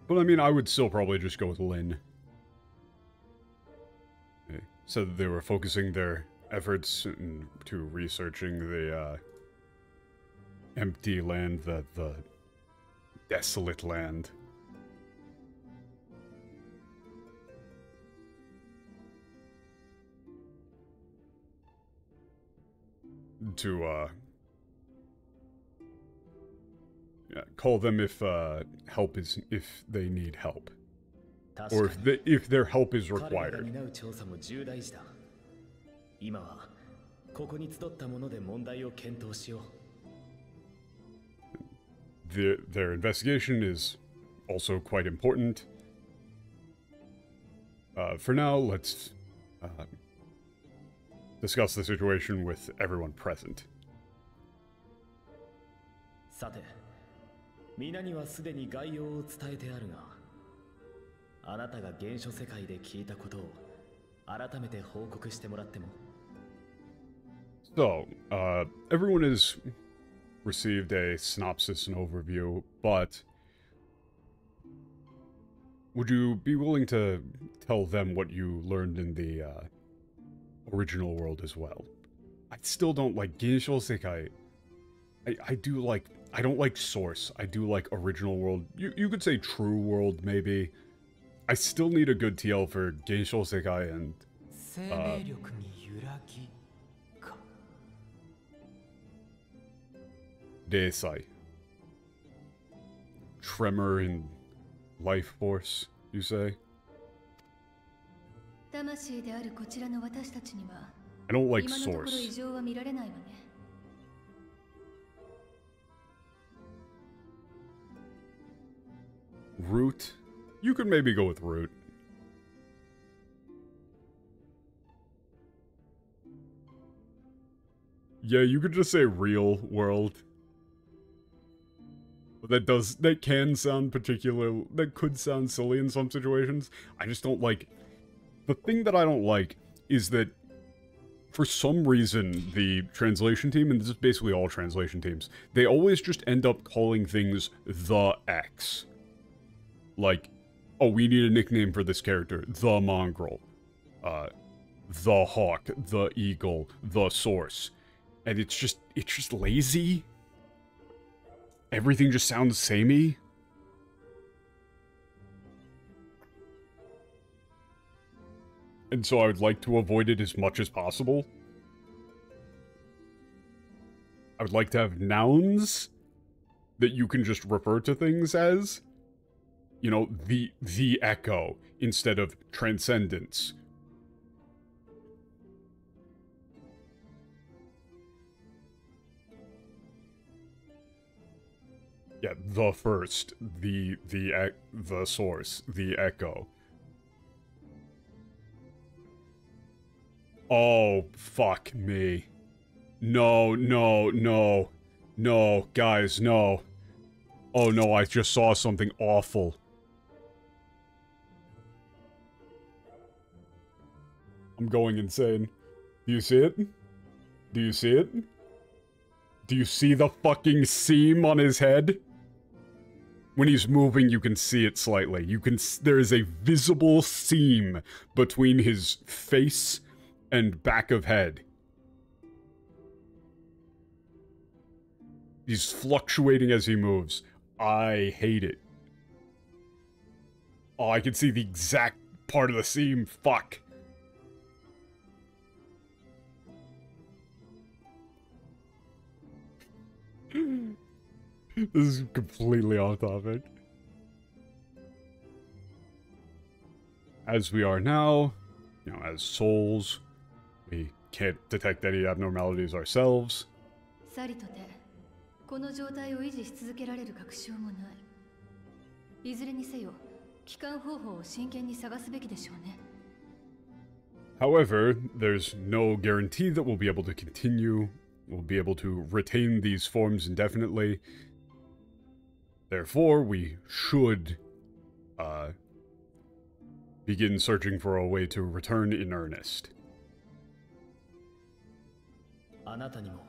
But I mean, I would still probably just go with Lin. They said that they were focusing their efforts into researching the empty land, the desolate land. To yeah, call them if help is if they need help, or if their help is required. Their investigation is also quite important. For now, let's discuss the situation with everyone present. さて、皆にはすでに概要を伝えてあるが、あなたが原初世界で聞いたことを改めて報告してもらっても。So, everyone has received a synopsis and overview, but would you be willing to tell them what you learned in the original world as well? I still don't like Gensho Sekai. I don't like Source. I do like original world. You could say true world, maybe. I still need a good TL for Gensho Sekai and Deisai. Tremor in life force, you say? I don't like Source. Root? You could maybe go with Root. Yeah, you could just say real world. But that can sound that could sound silly in some situations. I just don't like... The thing that I don't like is that for some reason the translation team, and this is basically all translation teams, they always just end up calling things the X. Like, oh, we need a nickname for this character. The Mongrel. The Hawk. The Eagle. The Source. And it's just lazy. Everything just sounds samey. And so I would like to avoid it as much as possible. I would like to have nouns that you can just refer to things as. You know, the Echo instead of Transcendence. Yeah, the first, the source, the Echo. Oh, fuck me. No, guys, no. Oh no, I just saw something awful. I'm going insane. Do you see it? Do you see it? Do you see the fucking seam on his head? When he's moving, you can see it slightly. There is a visible seam between his face and back of head. He's fluctuating as he moves. I hate it. Oh, I can see the exact part of the seam. Fuck. This is completely off topic. As we are now, you know, as souls, we can't detect any abnormalities ourselves. さりとて、この状態を維持し続けられる確証もない。いずれにせよ、帰還方法を真剣に探すべきでしょうね。However, there's no guarantee that we'll be able to continue we'll be able to retain these forms indefinitely. Therefore, we should begin searching for a way to return in earnest. あなたにも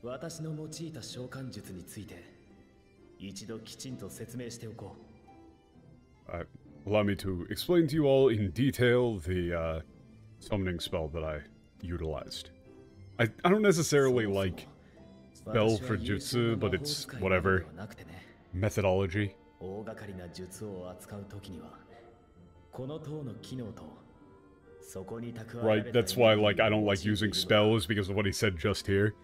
私の用いた召喚術について一度きちんと説明しておこう。Allow me to explain to you all in detail the summoning spell that I utilized. I don't necessarily like spell for jutsu, but it's whatever. Methodology. 大掛かりな術を扱うときにはこの塔の機能とそこに蓄えられ Right, た that's why like I don't like using spells because of what he said just here.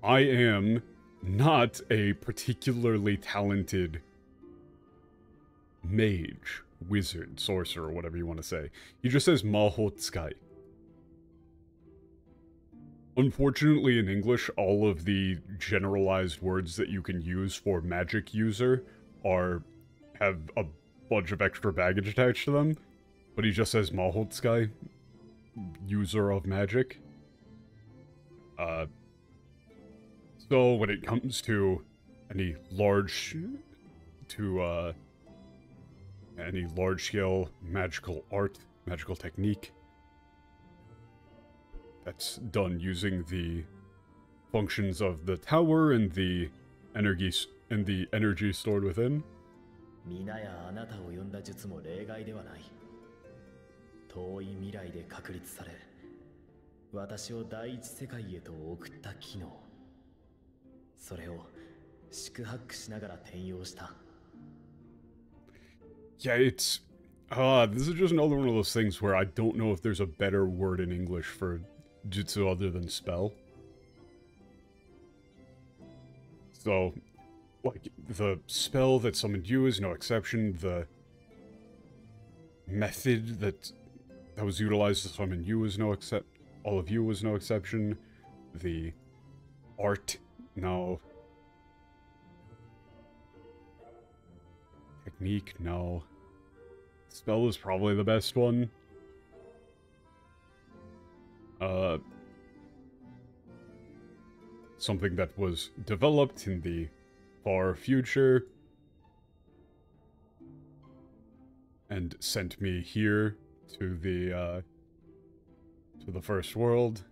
I am not a particularly talented mage, wizard, sorcerer, whatever you want to say. He just says Mahotsukai. Unfortunately, in English, all of the generalized words that you can use for magic user have a bunch of extra baggage attached to them, but he just says Mahotsukai, user of magic. So when it comes to any large-scale magical art, magical technique that's done using the functions of the tower and the energy stored within. 皆やあなたを呼んだ術も例外ではない。遠い未来で確立され、私を第一世界へと送った機能。それを四苦八苦しながら転用した。Yeah, it's this is just another one of those things where I don't know if there's a better word in English for jutsu other than spell. So, like, the spell that summoned you is no exception. The method that was utilized to summon you is no all of you was no exception. The art, no. Technique, no. Spell is probably the best one. Something that was developed in the far future and sent me here to the first world.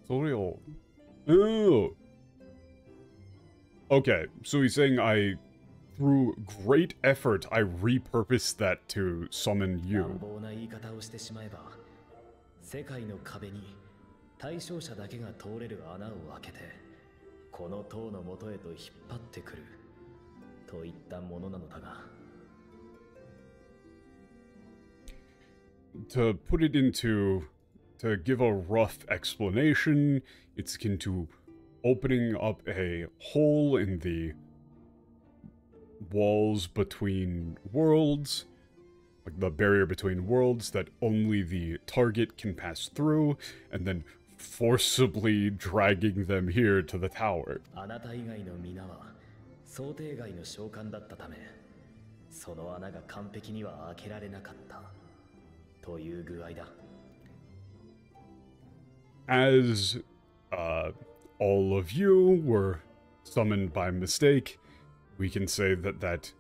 Tutorial. Ooh. Okay, so he's saying through great effort, I repurposed that to summon you. 乱暴な言い方をしてしまえば、世界の壁に対象者だけが通れる穴を開けて、この塔の元へと引っ張ってくるといったものなのだが。To put it into, to give a rough explanation, it's akin to opening up a hole in the walls between worlds, like the barrier between worlds that only the target can pass through, and then forcibly dragging them here to the tower. あなた以外の皆は想定外の召喚だったため、その穴が完璧には開けられなかったという具合だ。As all of you were summoned by mistake, we can say that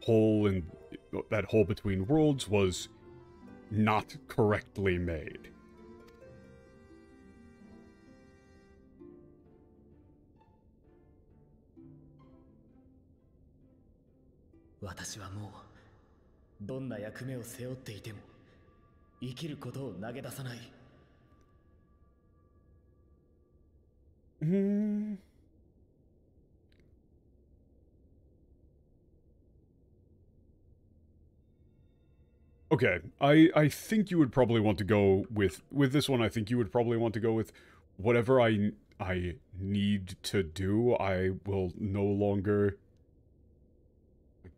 hole between worlds was not correctly made. 私はもうどんな役目を背負っていても生きることを投げ出さない。Okay, I think you would probably want to go with this one. I think you would probably want to go with whatever I need to do. I will no longer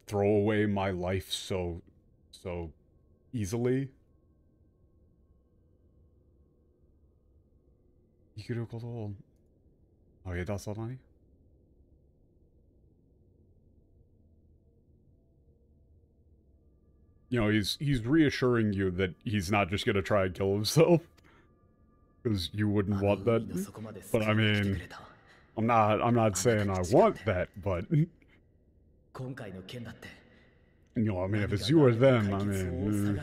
throw away my life so easily. きることを投げ出さない? You know, he's reassuring you that he's not just gonna try and kill himself. Because you wouldn't want that. But I mean, I'm not saying I want that, but you know, I mean, if it's you or them, I mean,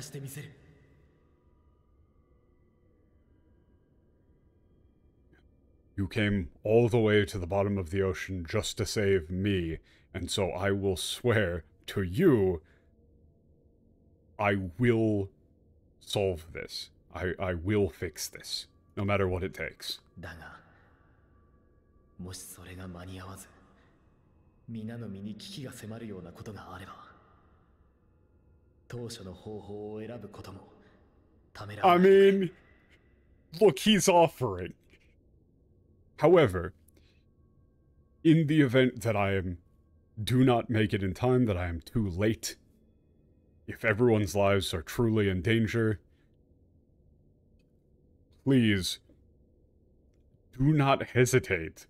you came all the way to the bottom of the ocean just to save me, and so I will swear to you, I will solve this. I will fix this, no matter what it takes. だが、もしそれが間に合わず、皆の身に危機が迫るようなことがあれば、当初の方法を選ぶこともためらわない。I mean, look, he's offering. However, in the event that do not make it in time, that I am too late, if everyone's lives are truly in danger, please do not hesitate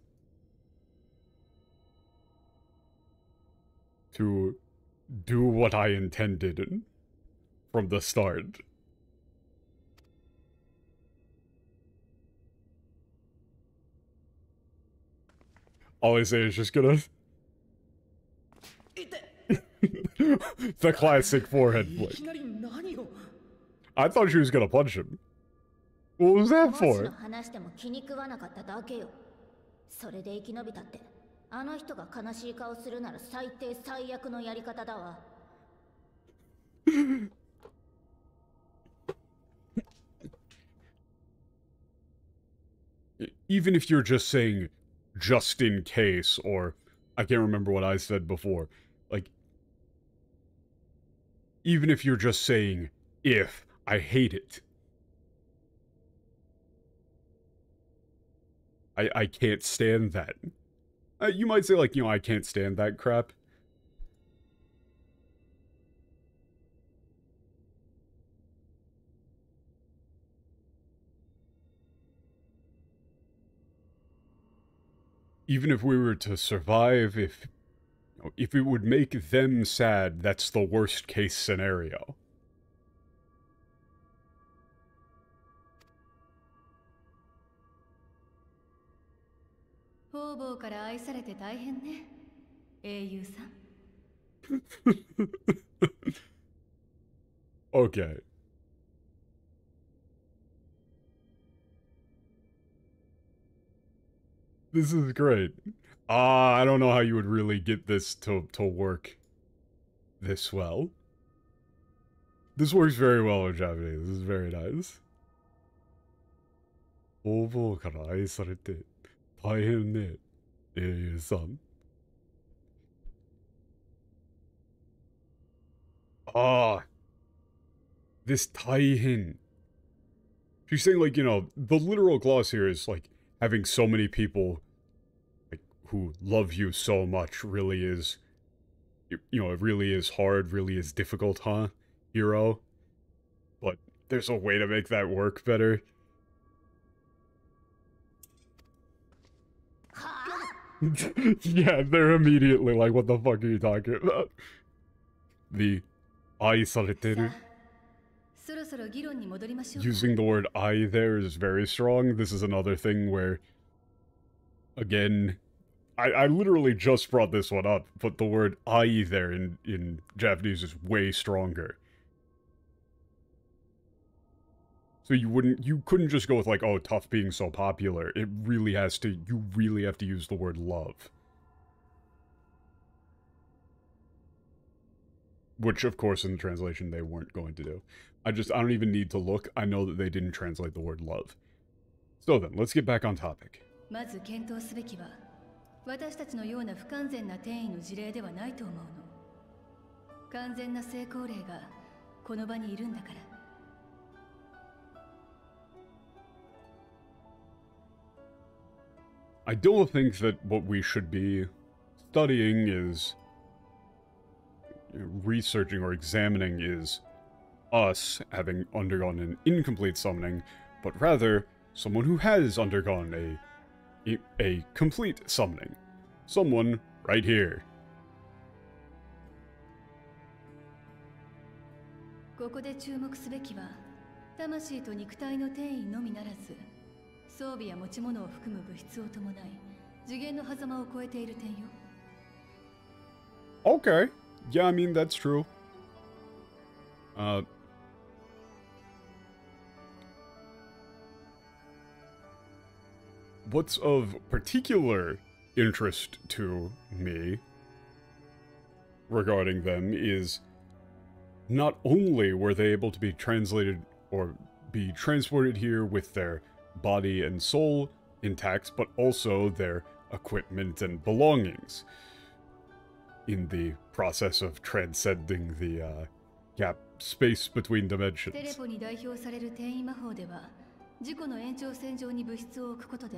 to do what I intended from the start. Alisaie is just gonna... the classic forehead flick. I thought she was gonna punch him. What was that for? それで生き延びたって、あの人が悲しい顔するなら最低最悪のやり方だわ。Even if you're just saying, just in case, or I can't remember what I said before, like, even if you're just saying, if, I hate it. I can't stand that. You might say, like, you know, I can't stand that crap. Even if we were to survive, if it would make them sad, that's the worst case scenario. 方々から愛されて大変ね、英雄さん。Okay. This is great. I don't know how you would really get this to work this well. This works very well in Japanese. This is very nice. 方々から愛されて大変ね、英雄さん。This 大変. She's saying, like, you know, the literal gloss here is, like, having so many people, like, who love you so much really is, you know, it really is hard, really is difficult, huh, hero? But there's a way to make that work better. Yeah, they're immediately like, what the fuck are you talking about? The 愛されてる. Using the word I there is very strong. This is another thing where, again, I literally just brought this one up, but the word I there in Japanese is way stronger. So you couldn't just go with like, oh, tough being so popular. It really has to, you really have to use the word love. Which, of course, in the translation, they weren't going to do. I don't even need to look. I know that they didn't translate the word love. So then, let's get back on topic. まず検討すべきは、私たちのような不完全な転移の事例ではないと思うの。完全な成功例がこの場にいるんだから。I don't think that what we should be studying is researching or examining is us having undergone an incomplete summoning, but rather Someone who has undergone a complete summoning. Someone right here. ここで注目すべきは、魂と肉体の転移のみならず、装備や持ち物を含む物質を伴い、次元の狭間を超えている点よ。Okay. Yeah, I mean, that's true. What's of particular interest to me regarding them is not only were they able to be translated or be transported here with their body and soul intact, but also their equipment and belongings in the process of transcending the gap space between テレ dimensions. ポに代表される転移魔法では、自己の延長線上に物質を置くことで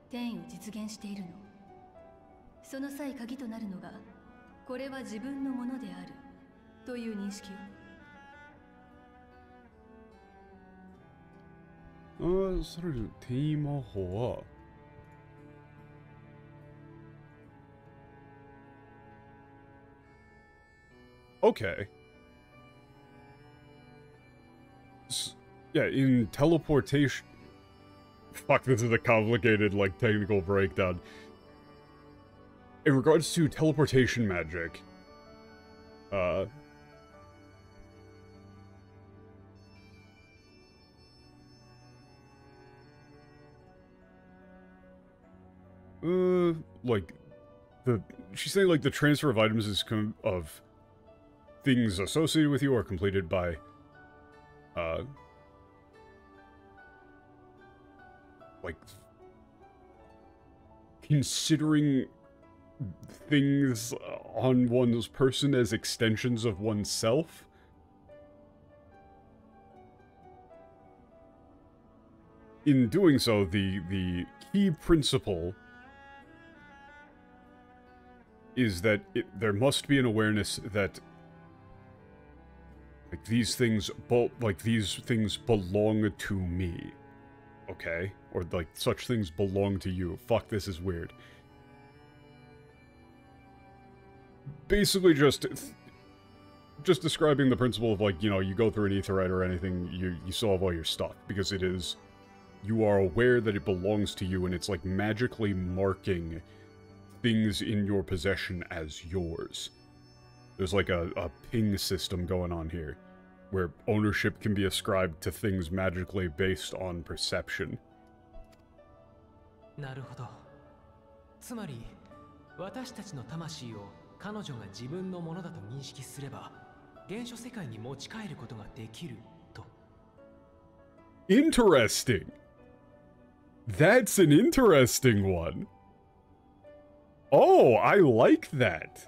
転移を実現しているの。その際鍵となるのが、これは自分のものであるという認識よ。それテーマ法はOkay. Yeah, in teleportation... Fuck, this is a complicated, like, technical breakdown. In regards to teleportation magic, like, she's saying, like, the transfer of items is of things associated with you are completed by, like, considering things on one's person as extensions of oneself. In doing so, the key principle is that there must be an awareness that these things belong to me. Okay? Or like such things belong to you. Fuck, this is weird. Basically just describing the principle of, like, you know, you go through an aetherite or anything, you still have all your stuff, because it is, you are aware that it belongs to you, and it's like magically marking things in your possession as yours. There's like a ping system going on here, where ownership can be ascribed to things magically based on perception. なるほど。つまり、私たちの魂を彼女が自分のものだと認識すれば、現象世界に持ち帰ることができると。Interesting! That's an interesting one. Oh, I like that.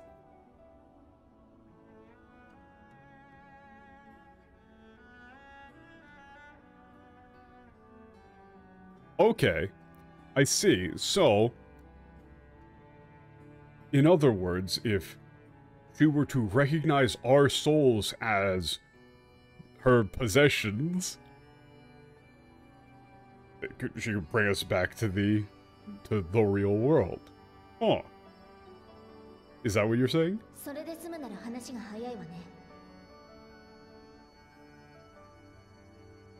Okay, I see. So, in other words, if she were to recognize our souls as her possessions, she could bring us back to the real world. Huh. Is that what you're saying? それで済むなら話が早いわね。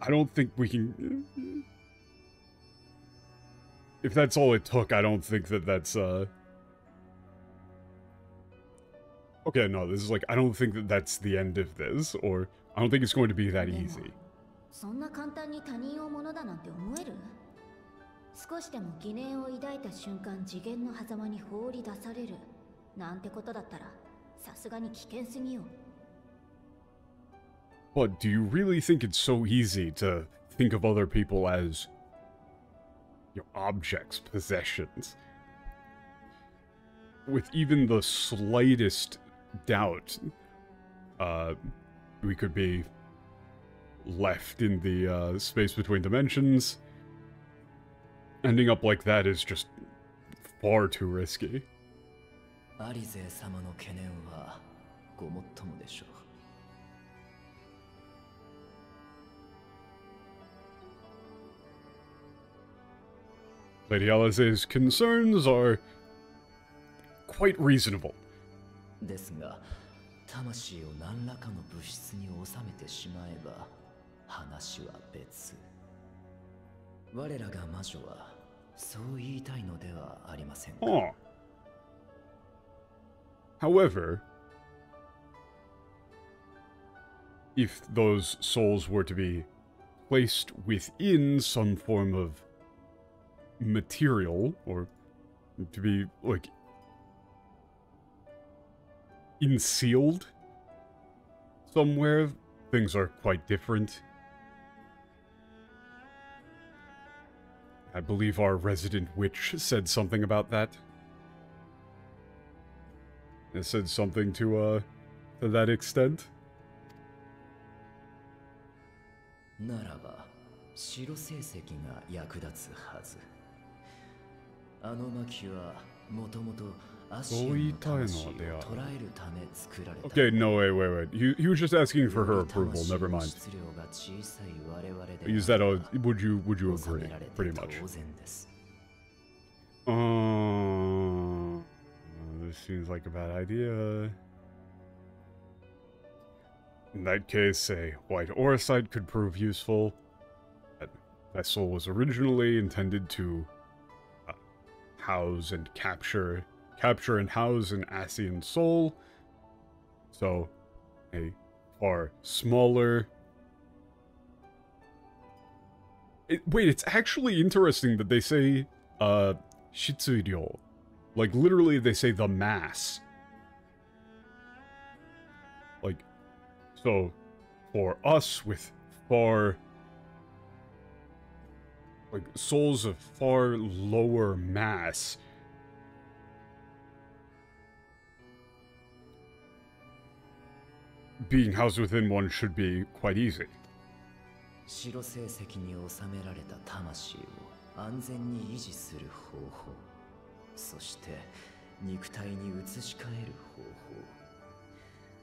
I don't think we can... If that's all it took, I don't think that's, Okay, no, this is like, I don't think that's the end of this, or I don't think it's going to be that easy. そんな簡単に他人をものだなんて思える？少しでも疑念を抱いた瞬間、次元の狭間に放り出されるなんてことだったら、さすがに危険すぎよ。But do you really think it's so easy to think of other people as your objects, possessions? With even the slightest doubt, we could be left in the space between dimensions. Ending up like that is just far too risky. アリゼ様の懸念はごもっともでしょう。Lady Alisaie's concerns are quite reasonable. ですが、魂を何らかの物質に収めてしまえば話は別。我らが魔女はそう言いたいのではありませんか。However, if those souls were to be placed within some form of material, or to be, like, ensealed somewhere, things are quite different. I believe our resident witch said something about that. It said something to that extent. ならば、白成績が役立つはず。あの巻はもともと足の魂を捉えるため作られた。Okay, no, wait. He was just asking for her approval. Never mind. Use that. Would you agree? Pretty much. This seems like a bad idea. In that case, a white orosite could prove useful. That vessel was originally intended to house and capture and house an Asian soul. So, a far smaller... Wait, it's actually interesting that they say, Shitsuryo. Like, literally, they say the mass. Like, so, for us with far... like, souls of far lower mass... being housed within one should be quite easy. 白成績に収められた魂を安全に維持する方法、そして肉体に移し替える方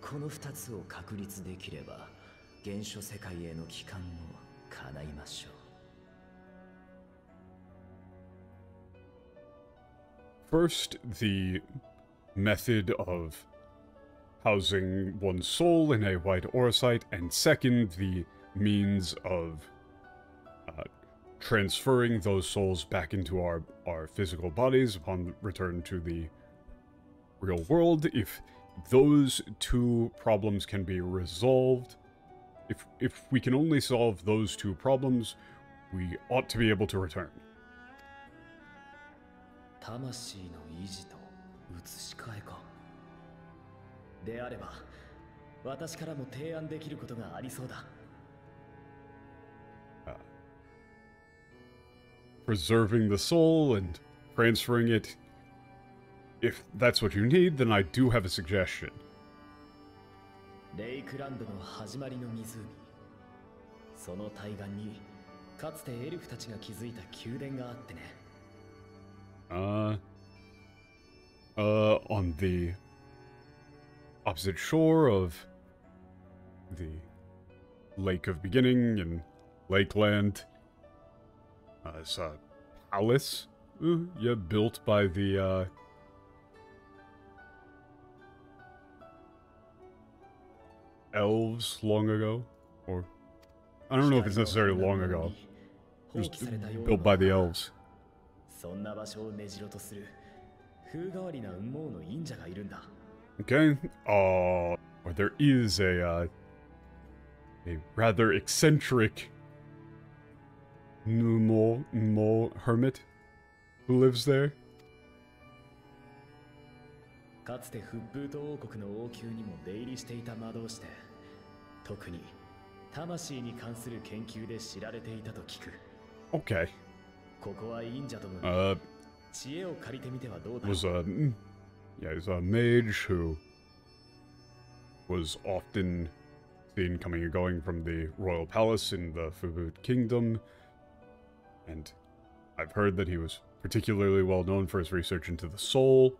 法、この2つを確立できれば原初世界への帰還も叶いましょう。First, the method of housing one's soul in a white orosite, and second, the means of transferring those souls back into our physical bodies upon return to the real world. If those two problems can be resolved, if we can only solve those two problems, we ought to be able to return. 魂の維持と移し替えか。であれば、私からも提案できることがありそうだ。Preserving the soul and transferring it. If that's what you need, then I do have a suggestion. レイクランドの始まりの湖。その対岸にかつてエルフたちが築いた宮殿があってね。On the opposite shore of the Lake of Beginning and Lakeland. It's a palace, built by the, elves long ago, or, I don't know if it's necessarily long ago. It was built by the elves. そんな場所を根城とする風変わりな雲母の忍者がいるんだ。Okay, there is a rather eccentric Numo hermit who lives there. かつてフップート王国の王宮にも出入りしていた魔導士で、特に魂に関する研究で知られていたと聞く。Okay. ここは忍者との知恵を借りてみてはどうだろう。He's a mage who was often seen coming and going from the royal palace in the Fubut kingdom, and I've heard that he was particularly well known for his research into the soul.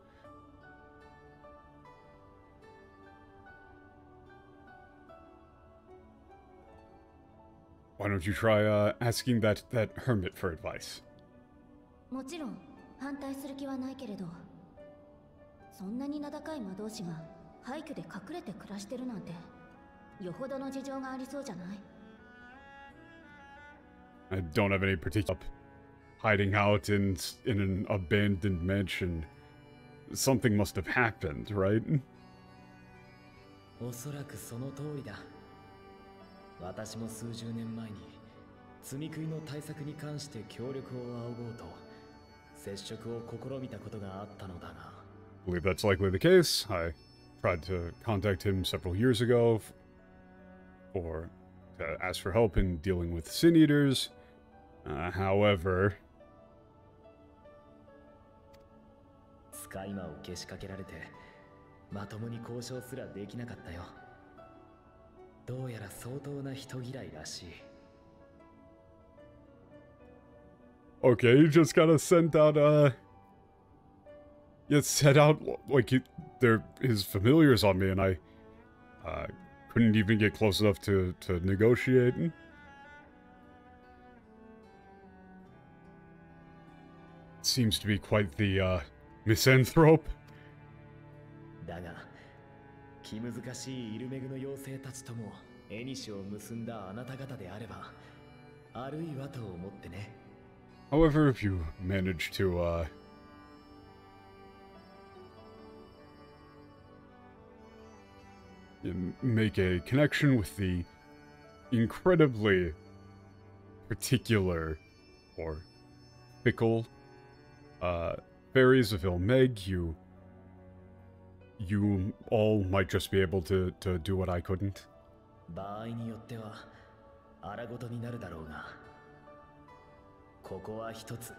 Why don't you try asking that hermit for advice? もちろん反対する気はないけれど、そんなに名高い魔導士が廃墟で隠れて暮らしてるなんて、よほどの事情がありそうじゃない？ I don't have any particular hiding out in an abandoned mansion. Something must have happened, right? おそらくその通りだ。私も数十年前に積み食いの対策に関して協力を仰ごうと接触を試みたことがあったのだが。I believe that's likely the case. I tried to contact him several years ago to ask for help in dealing with sin eaters. However, 使い魔をけしかけられてまともに交渉すらできなかったよ。どうやら相当な人嫌いらしい。okay, you just gotta send out, set out, like, they're his familiars on me, and I, couldn't even get close enough to negotiate. Seems to be quite the, misanthrope. だが、気難しいイルメグの妖精たちとも縁を結んだあなた方であれば、あるいはと思ってね。However, if you manage to, make a connection with the incredibly particular or fickle, fairies of Ilmeg, you all might just be able to do what I couldn't. 場合によっては、あらごとになるだろうが。ここは一つ。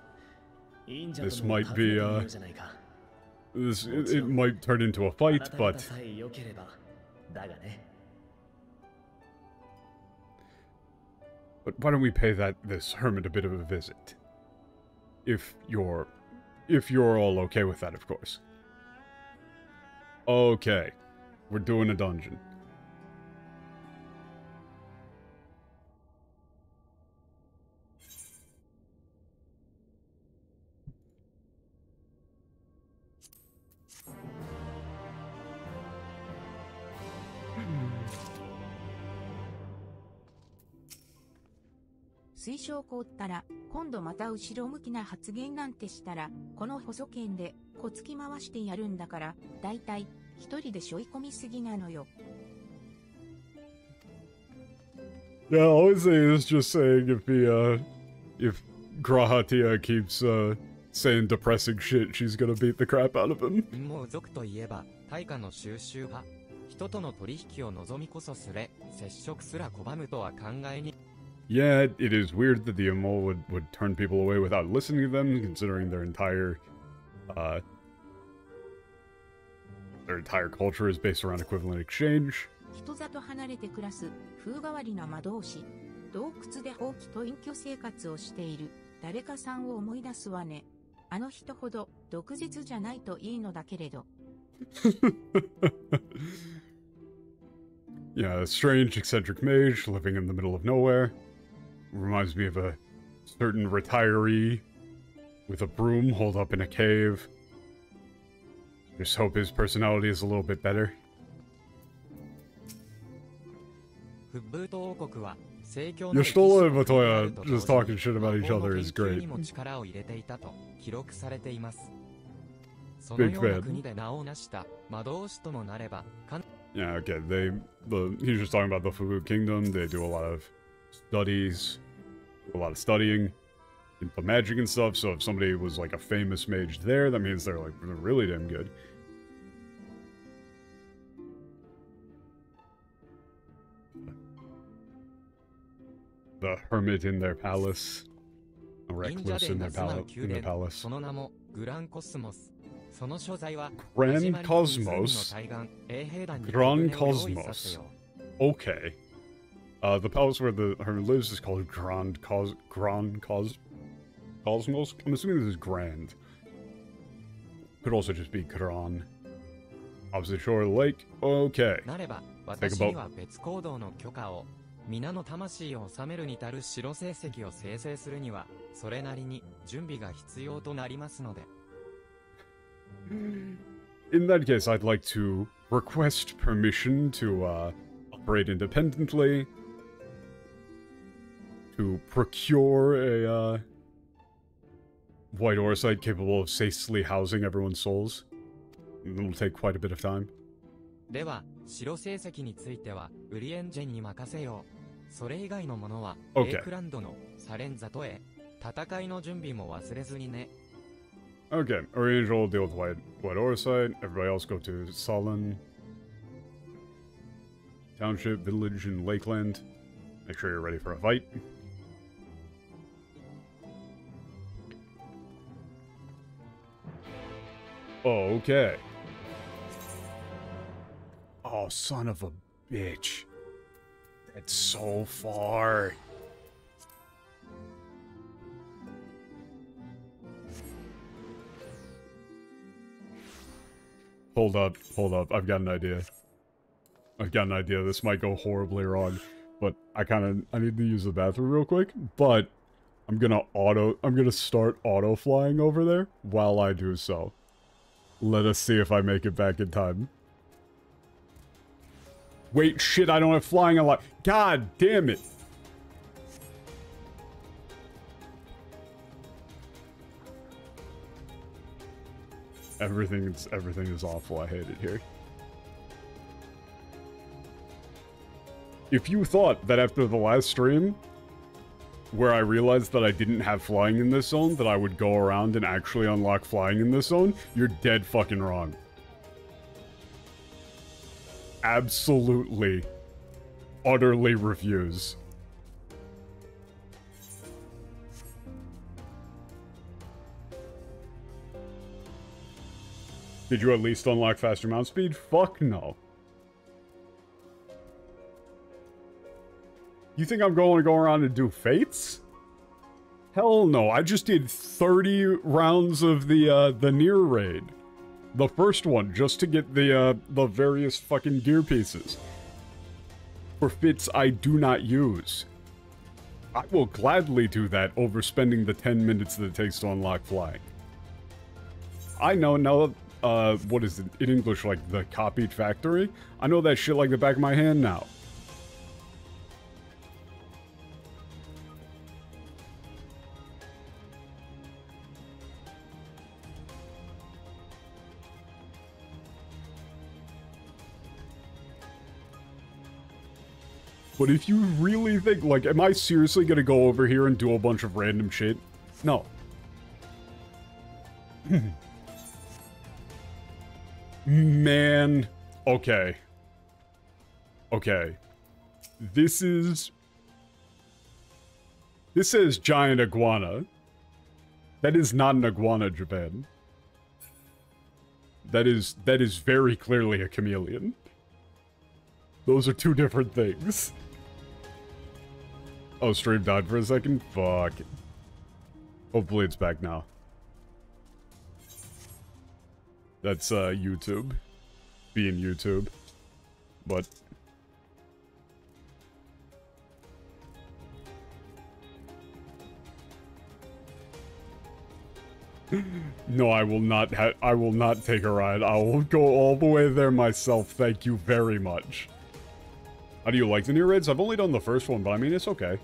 This might be, it might turn into a fight, but... But why don't we pay this hermit a bit of a visit? If you're all okay with that, of course. Okay. We're doing a dungeon. "水晶凍ったら、今度また後ろ向きな発言なんてしたら、この細剣で、こつき回してやるんだから、だいたい、一人で背負い込みすぎなのよ。Yeah, Alisaie is just saying if Grahatia keeps, saying depressing shit, she's gonna beat the crap out of him. 陰謀族といえば、対価の収集派。人との取引を望みこそすれ、接触すら拒むとは考えに。Yeah, it is weird that the Imol would turn people away without listening to them, considering their entire culture is based around equivalent exchange. 人里離れて暮らす風変わりな魔導士。洞窟で放棄と隠居生活をしている誰かさんを思い出すわね。あの人ほど毒舌じゃないといいのだけれど。Yeah, a strange, eccentric mage living in the middle of nowhere. Reminds me of a certain retiree with a broom holed up in a cave. Just hope his personality is a little bit better. フッブート王国は盛況 Y'shtola and Matoya just talking shit about each other is great. にも力を入れていたと記録されています。その Big ような fan. 国で名を成した魔導士ともなれば、Yeah, okay, he's just talking about the Fubu Kingdom. They do a lot of studies, a lot of studying into magic and stuff, so if somebody was like a famous mage there, that means they're like really damn good. The hermit in their palace. A recluse in their palace. その名もグランコスモス。その所在は Grand Cosmos. Grand Cosmos. Okay. The palace where the hermit lives is called Cosmos? I'm assuming this is Grand. Could also just be Gran. Opposite shore of the lake. Okay. なれば私には別行動の許可を皆の魂を収めるに足る白成績を生成するには、それなりに準備が必要となりますので。In that case, I'd like to request permission to operate independently, to procure a white ore site capable of safely housing everyone's souls. It'll take quite a bit of time. では、白成績については、ウリエンジェンに任せよう。それ以外のものは、エークランドのサレンザとへ、戦いの準備も忘れずにね。Okay, Oriangel will deal with white ore site. Everybody else go to Solon Township, Village, and Lakeland. Make sure you're ready for a fight. Okay. Oh, son of a bitch. That's so far. Hold up. I've got an idea. This might go horribly wrong, but I need to use the bathroom real quick, but I'm gonna start auto flying over there while I do so. Let us see if I make it back in time. Wait, shit, I don't have flying a lot. God damn it. Everything is awful. I hate it here. If you thought that after the last stream, where I realized that I didn't have flying in this zone, that I would go around and actually unlock flying in this zone, you're dead fucking wrong. Absolutely, utterly refuse. Did you at least unlock faster mount speed? Fuck no. You think I'm going to go around and do fates? Hell no, I just did 30 rounds of the near raid. The first one, just to get the various fucking gear pieces. For fits I do not use. I will gladly do that over spending the 10 minutes that it takes to unlock flying. I know now, what is it, in English, like, the copied factory? I know that shit like the back of my hand now. But if you really think, like, am I seriously gonna go over here and do a bunch of random shit? No. Man. Okay. Okay. This says giant iguana. That is not an iguana, Japan. That is very clearly a chameleon. Those are two different things. Oh, stream died for a second? Fuck. Hopefully it's back now. That's, YouTube. Being YouTube. But... No, I will not take a ride. I will go all the way there myself, thank you very much. How do you like the new raids? I've only done the first one, but I mean, it's okay.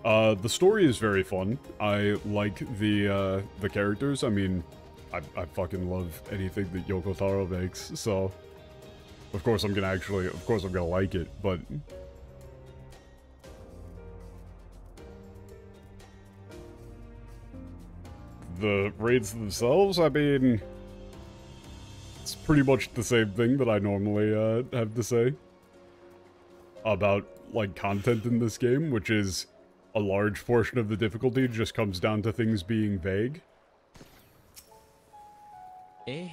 The story is very fun. I like the characters. I mean, I fucking love anything that Yoko Taro makes, so... Of course I'm gonna like it, but... The raids themselves, I mean... It's pretty much the same thing that I normally have to say about, like, content in this game, which is a large portion of the difficulty just comes down to things being vague. Okay,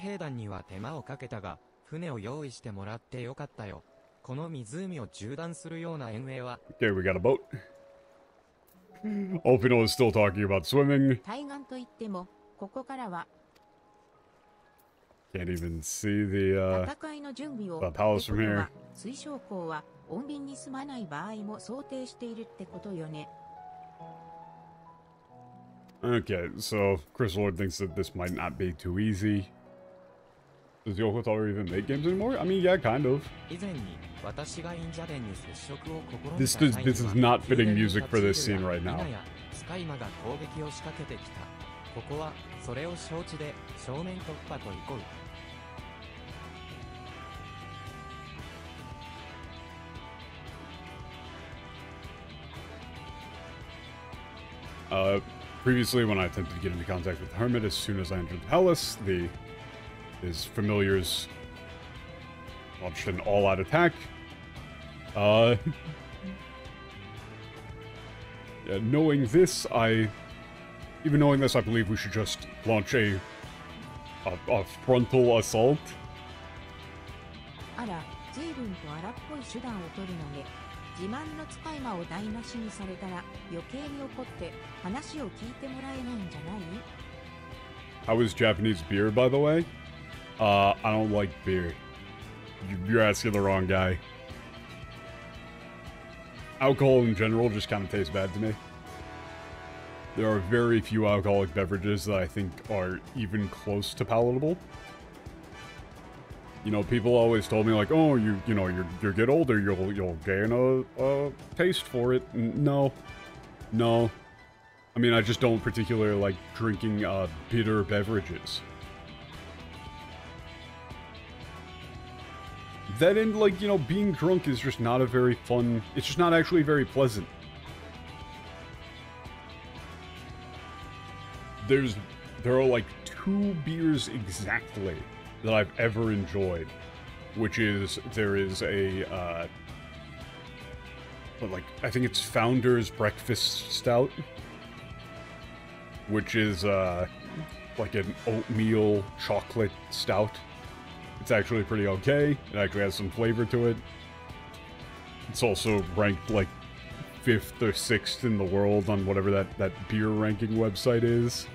we got a boat. Alphinaud is still talking about swimming. Can't even see the palace from here. 水晶港は穏便に済まない場合も想定しているってことよね。 Okay, so Chris Lord thinks that this might not be too easy. Does Yoko Taro even make games anymore? I mean, yeah, kind of. This is not fitting music for this scene right now. Previously, when I attempted to get into contact with the Hermit, as soon as I entered the palace, his familiars launched an all-out attack. Yeah, knowing this, even knowing this, I believe we should just launch a frontal assault. あら、随分と荒っぽい手段を取るのね。 自慢の使い魔を台無しにされたら余計に怒って話を聞いてもらえないんじゃない？ How is Japanese beer, by the way? I don't like beer. You're asking the wrong guy. Alcohol in general just kind of tastes bad to me. There are very few alcoholic beverages that I think are even close to palatable. You know, people always told me like, oh, you get older, you'll gain a taste for it. No. I mean, I just don't particularly like drinking bitter beverages. That and like, you know, being drunk is just not a very fun. It's just not actually very pleasant. There are like 2 beers exactly that I've ever enjoyed, which is, there is a, I think it's Founder's Breakfast Stout, which is, like an oatmeal chocolate stout. It's actually pretty okay. It actually has some flavor to it. It's also ranked, like, 5th or 6th in the world on whatever that beer ranking website is.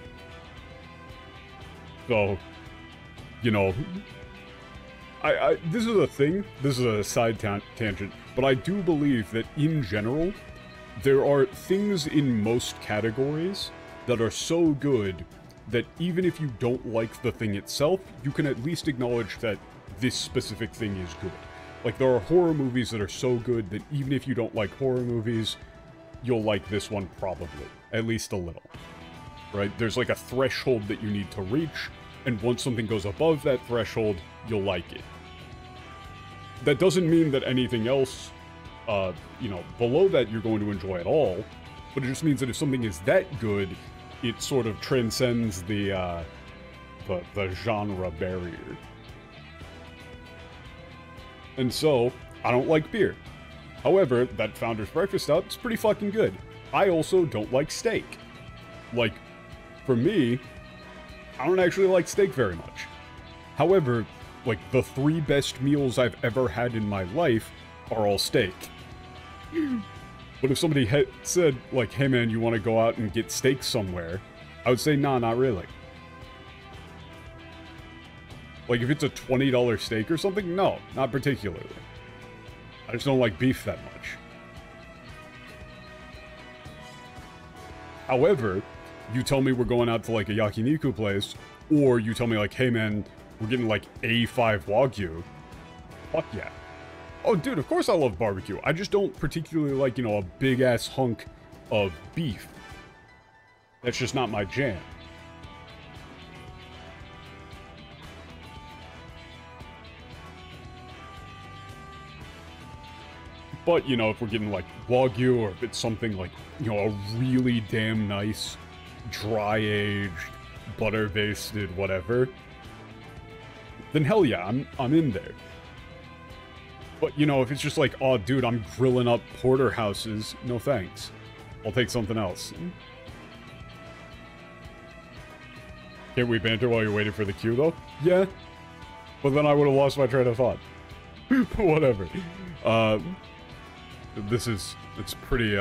So, you know, this is a thing, this is a side tangent, but I do believe that in general, there are things in most categories that are so good that even if you don't like the thing itself, you can at least acknowledge that this specific thing is good. Like, there are horror movies that are so good that even if you don't like horror movies, you'll like this one probably, at least a little. Right? There's like a threshold that you need to reach, and once something goes above that threshold, you'll like it. That doesn't mean that anything else, you know, below that you're going to enjoy at all, but it just means that if something is that good, it sort of transcends the genre barrier. And so, I don't like beer. However, that Founder's Breakfast Stout is pretty fucking good. I also don't like steak. Like, for me, I don't actually like steak very much. However, like, the 3 best meals I've ever had in my life are all steak. But if somebody had said, like, hey man, you want to go out and get steak somewhere, I would say, nah, not really. Like, if it's a $20 steak or something, no, not particularly. I just don't like beef that much. However, you tell me we're going out to, like, a yakiniku place, or you tell me, like, hey man, we're getting, like, A5 Wagyu. Fuck yeah. Oh, dude, of course I love barbecue. I just don't particularly like, you know, a big-ass hunk of beef. That's just not my jam. But, you know, if we're getting, like, Wagyu, or if it's something like, you know, a really damn nice, dry-aged, butter-basted whatever, then hell yeah, I'm in there. But, you know, if it's just like, oh, dude, I'm grilling up porterhouses, no thanks. I'll take something else. Can't we banter while you're waiting for the queue, though? Yeah. But then I would have lost my train of thought. Whatever. It's pretty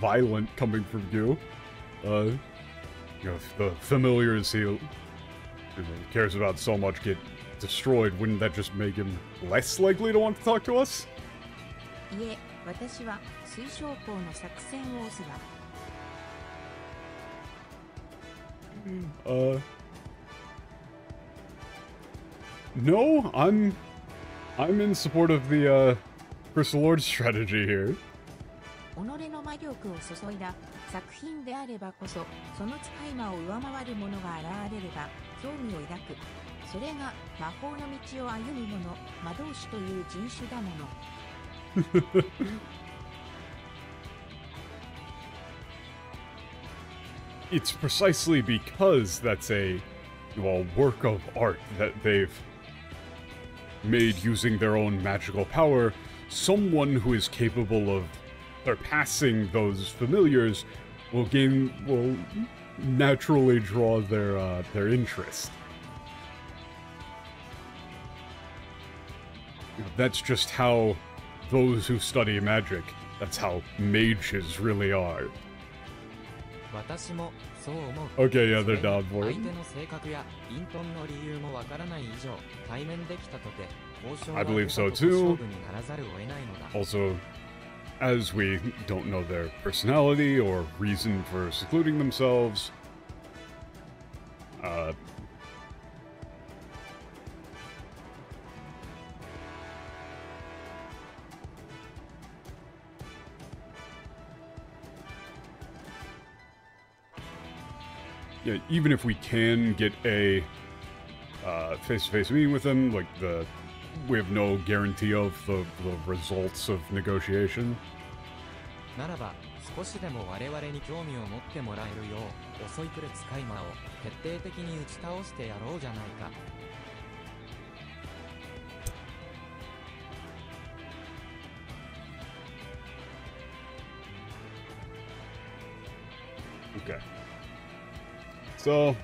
violent coming from you. You know, the familiars cares about so much get destroyed, wouldn't that just make him less likely to want to talk to us? いえ、私は水晶港の作戦を押すわ。No, I'm in support of the Crystal Lord strategy here. 己の魔力を注いだ作品であればこそ、その使い魔を上回る者が現れれば興味を抱く。それが魔法の道を歩む者、魔導士という人種だもの。It's precisely because that's a work of art that they've made using their own magical power. Someone who is capable of surpassing those familiars will naturally draw their interest. That's just how those who study magic, that's how mages really are. 私もそう思う。 Okay, yeah, they're down for 相 it. 手の性格や隠遁の理由もわからない以上、対面できたとて交渉は I believe so 勝 too. 負にならざるを得ないのだ。 Also, as we don't know their personality or reason for secluding themselves, yeah, even if we can get a face-to-face meeting with them, like we have no guarantee of the results of negotiation. ならば、少しでも我々に興味を持ってもらえるよう、襲い来る使い魔を徹底的に打ち倒してやろうじゃないか。Okay. So,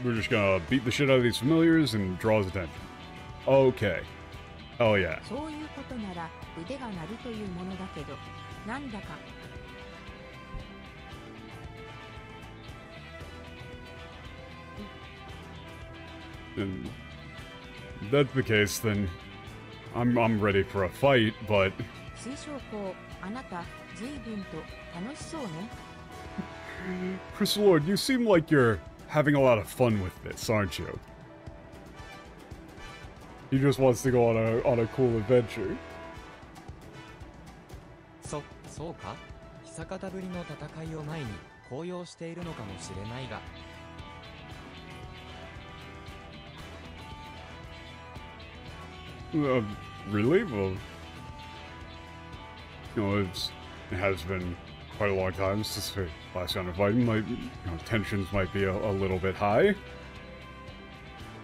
we're just gonna beat the shit out of these familiars and draw his attention. Okay. Oh yeah. そういうことなら腕が鳴るというものだけど、なんだか。And if that's the case, then I'm ready for a fight, but 水晶港、あなた随分と楽しそうね。Crystal Lord, you seem like you're having a lot of fun with this, aren't you? He just wants to go on a cool adventure. そうか？久方ぶりの戦いを前に高揚しているのかもしれないが。Really? Well, it has been quite a long time since the last round of fighting. Tensions might be a little bit high.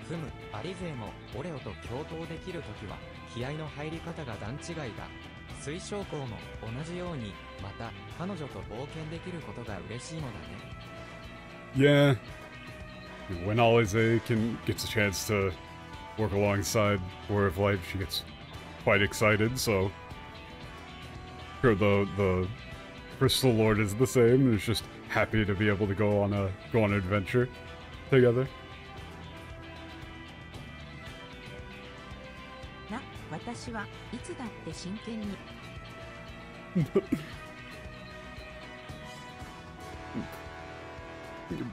ふむ、アリゼーもオレオと共闘できるときは気合の入り方が段違いだ。水晶港も同じようにまた彼女と冒険できることが嬉しいのだね。Yeah. When Alisaie gets a chance to work alongside Warrior of Light, she gets quite excited, so sure the Crystal Lord is the same. Is just happy to be able to go on an adventure together. な、私はいつだって真剣に。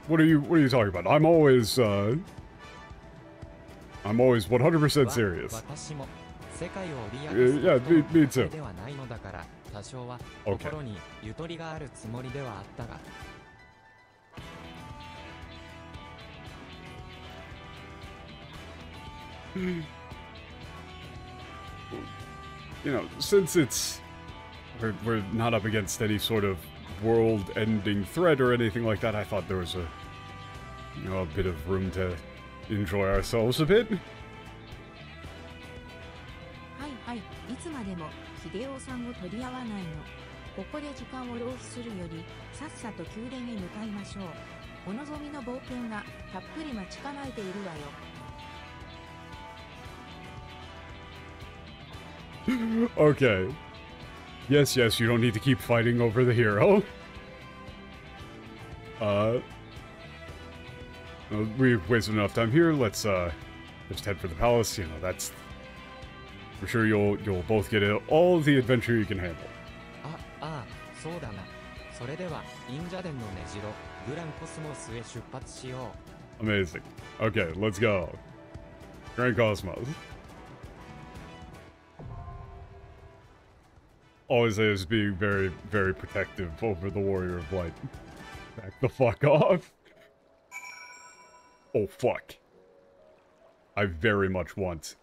What are you talking about? I'm always 100% serious. 私も世界を脅かす Yeah, me too. ではないのだから多少は心にゆとりがあるつもりではあったが。Since we're not up against any sort of world-ending threat or anything like that, I thought there was a bit of room to enjoy ourselves a bit. はいはい、いつまでも秀夫さんを取り合わないの。ここで時間を浪費するより、さっさと宮殿へ向かいましょう。お望みの冒険がたっぷり待ち構えているわよ。Okay. Yes, you don't need to keep fighting over the hero. We've wasted enough time here. Let's just head for the palace. You know, that's... I'm sure you'll both get all the adventure you can handle. ああ、そうだな。それでは、忍者伝の根城、グランコスモスへ出発しよう。 Amazing. Okay, let's go. Grand Cosmos. Always is being very, very protective over the Warrior of Light. Back the fuck off. Oh, fuck. I very much want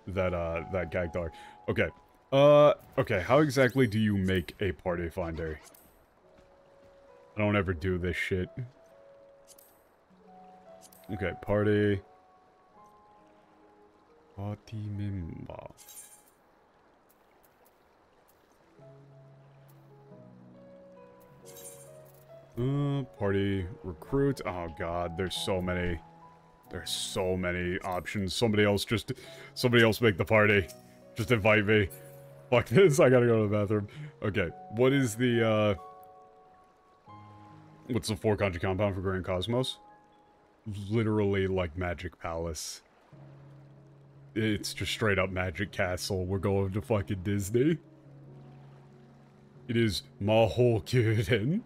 that, that gag dog. Okay. Okay, how exactly do you make a party finder? I don't ever do this shit. Okay, party. Party member. Party recruit. Oh god, there's so many. There's so many options. Somebody else make the party. Just invite me. Fuck this, I gotta go to the bathroom. Okay, what is the, what's the 4 kanji compound for Grand Cosmos? Literally like Magic Palace. It's just straight up Magic Castle. We're going to fucking Disney. It is Mahou Kyuden,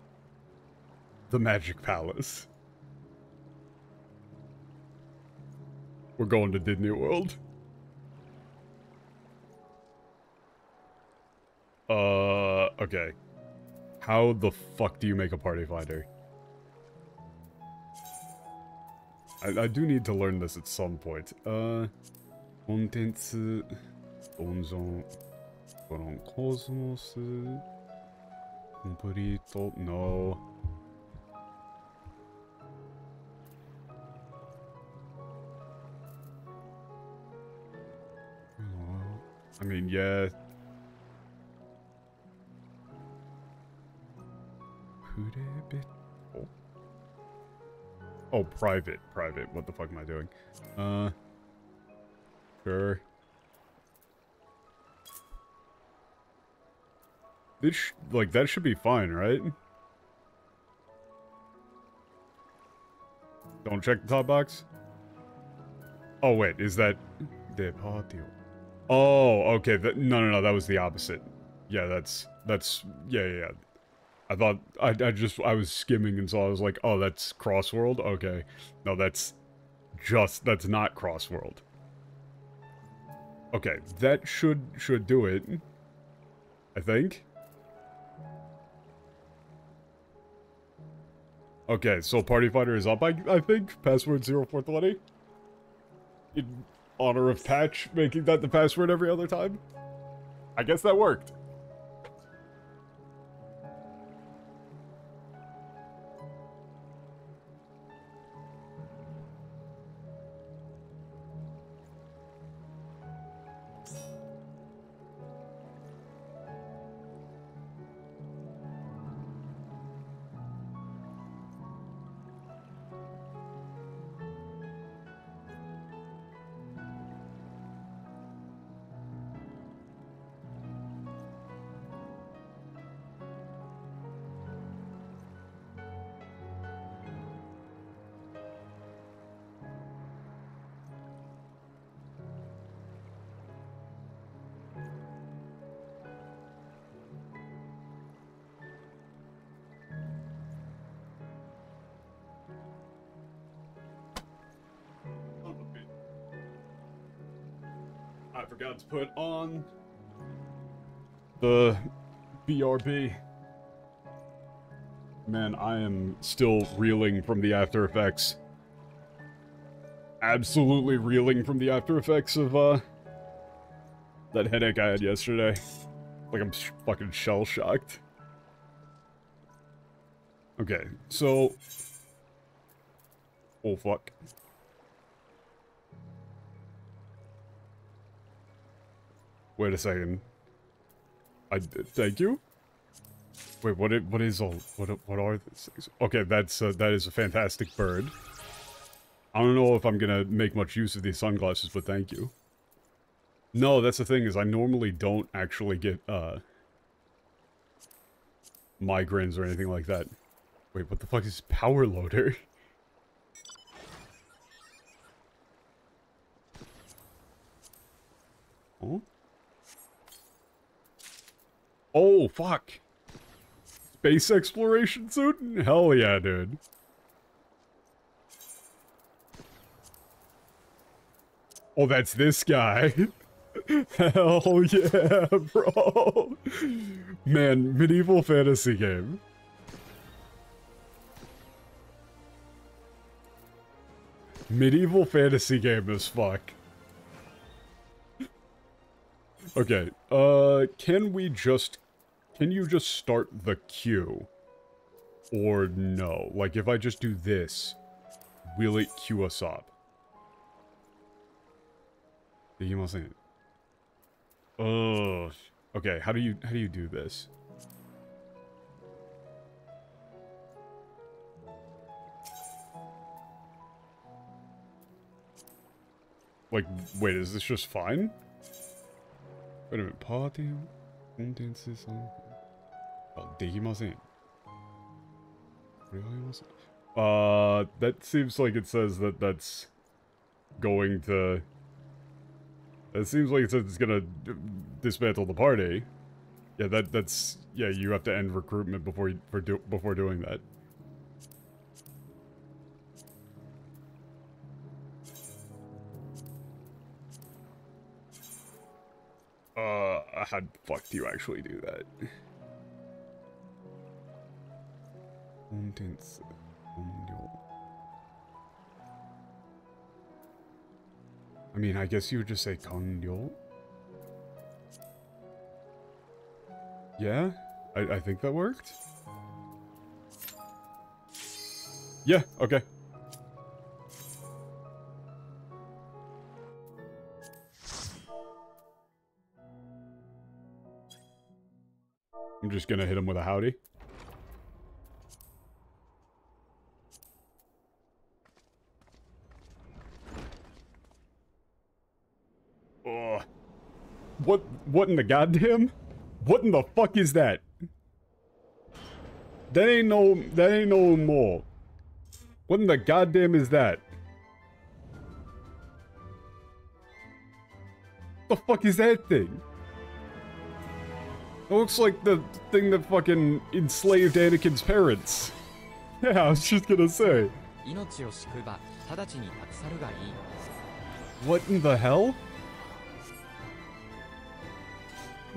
the Magic Palace. We're going to Disney World. Okay. How the fuck do you make a party finder? I do need to learn this at some point. Contents... Donjon... Grand Cosmos... Complete... No... I mean, yeah... Oh, private. What the fuck am I doing? Sure. This, like, that should be fine, right? Don't check the top box? Oh, wait, is that... De patio. Oh, okay, no, that was the opposite. Yeah, that's, yeah. I thought, I was skimming and saw, I was like, oh, that's Crossworld? Okay. No, that's not Crossworld. Okay, that should do it. I think. Okay, so Party Finder is up, I think. Password 0420. In honor of Patch making that the password every other time. I guess that worked. I forgot to put on the BRB. Man, I am still reeling from the after effects. Absolutely reeling from the after effects of, that headache I had yesterday. Like, I'm fucking shell-shocked. Okay, so... Oh, fuck. Wait a second. Thank you? Wait, what are these things? Okay, that is a fantastic bird. I don't know if I'm gonna make much use of these sunglasses, but thank you. No, that's the thing, is I normally don't actually get, migraines or anything like that. Wait, what the fuck is power loader? Huh? Oh, fuck. Space exploration suit? Hell yeah, dude. Oh, that's this guy. Hell yeah, bro. Man, medieval fantasy game. Medieval fantasy game as fuck. Okay, can you just start the queue? Or no? Like, if I just do this, will it queue us up? Oh, okay, how do you do this? Like, wait, is this just fine? Wait a minute, party condenses on... Oh, できません. That seems like it says that that's going to... It seems like it says it's gonna dismantle the party. Yeah, that's... Yeah, you have to end recruitment before doing that. How the fuck do you actually do that? I mean, I guess you would just say kanryo. Yeah, I think that worked. Yeah, okay. I'm just gonna hit him with a howdy. Ugh. What in the goddamn? What in the fuck is that? That ain't no more. What in the goddamn is that? The fuck is that thing? It looks like the thing that fucking enslaved Anakin's parents. Yeah, I was just gonna say. What in the hell?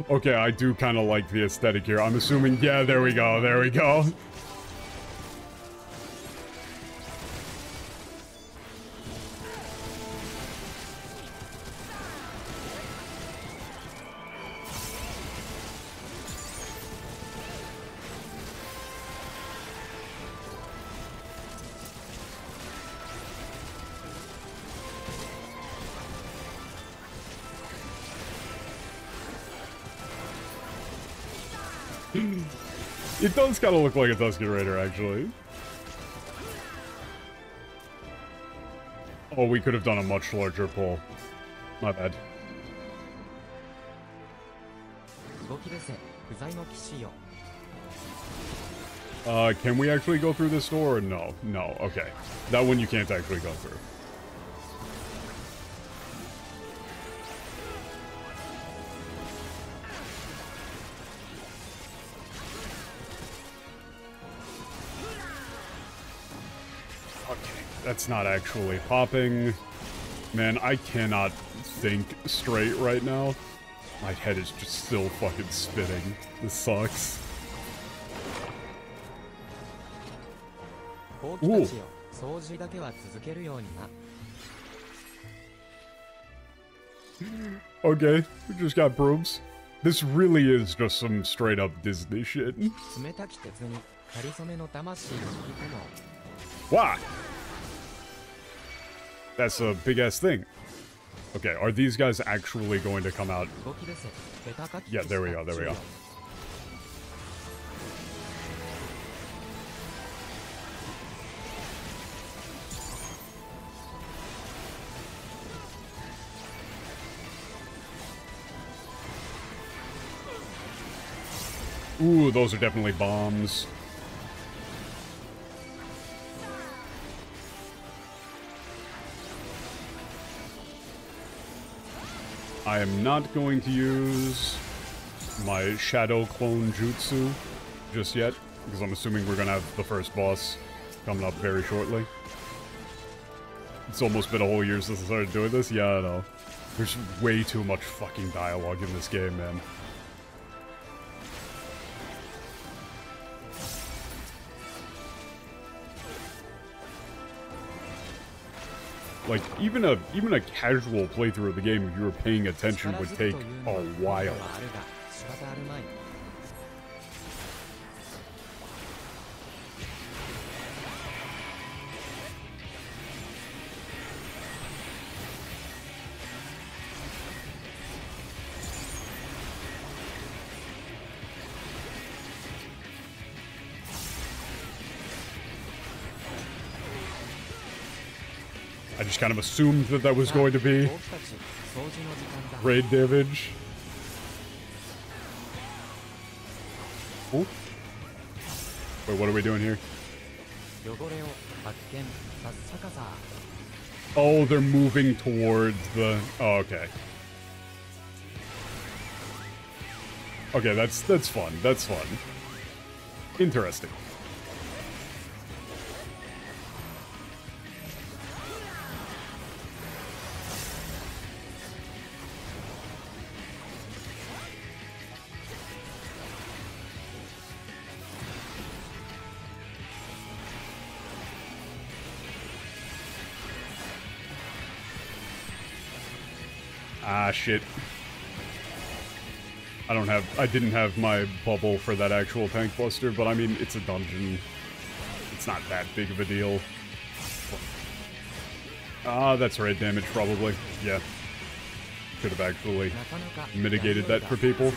Okay, I do kind of like the aesthetic here. I'm assuming, yeah, there we go, there we go. It does kind of look like a Tusken Raider, actually. Oh, we could have done a much larger pull. My bad. Can we actually go through this door? No. No, okay. That one you can't actually go through. That's not actually popping. Man, I cannot think straight right now. My head is just still fucking spinning. This sucks. Ooh. Okay, we just got brooms. This really is just some straight up Disney shit. Wow! That's a big-ass thing. Okay, are these guys actually going to come out? Yeah, there we go, there we go. Ooh, those are definitely bombs. I am not going to use my Shadow Clone Jutsu just yet, because I'm assuming we're gonna have the first boss coming up very shortly. It's almost been a whole year since I started doing this. Yeah, I know. There's way too much fucking dialogue in this game, man. Like, even a casual playthrough of the game, if you were paying attention, would take a while. I just kind of assumed that that was going to be raid damage. Oh. Wait, what are we doing here? Oh, they're moving towards the... Oh, okay. Okay, that's fun. That's fun. Interesting. Ah, shit. I didn't have my bubble for that actual tank buster, but I mean, it's a dungeon. It's not that big of a deal. Ah, that's raid damage, probably. Yeah. Could have actually mitigated that for people.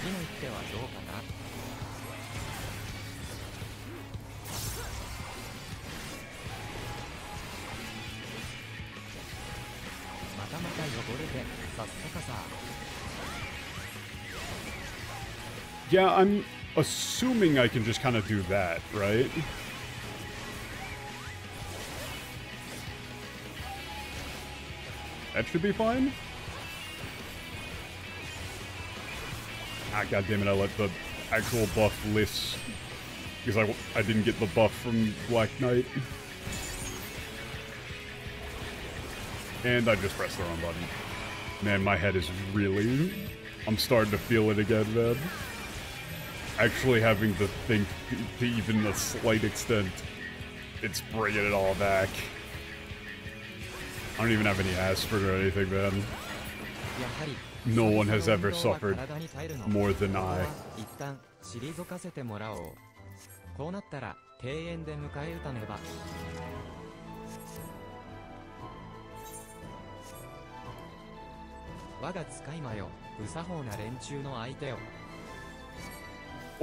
Yeah, I'm assuming I can just kind of do that, right? That should be fine. Ah, goddammit, I let the actual buff list because I didn't get the buff from Black Knight. And I just pressed the wrong button. Man, my head is really... I'm starting to feel it again, man. Actually having to think to even a slight extent, it's bringing it all back. I don't even have any aspirin or anything, man. No one has ever suffered more than I.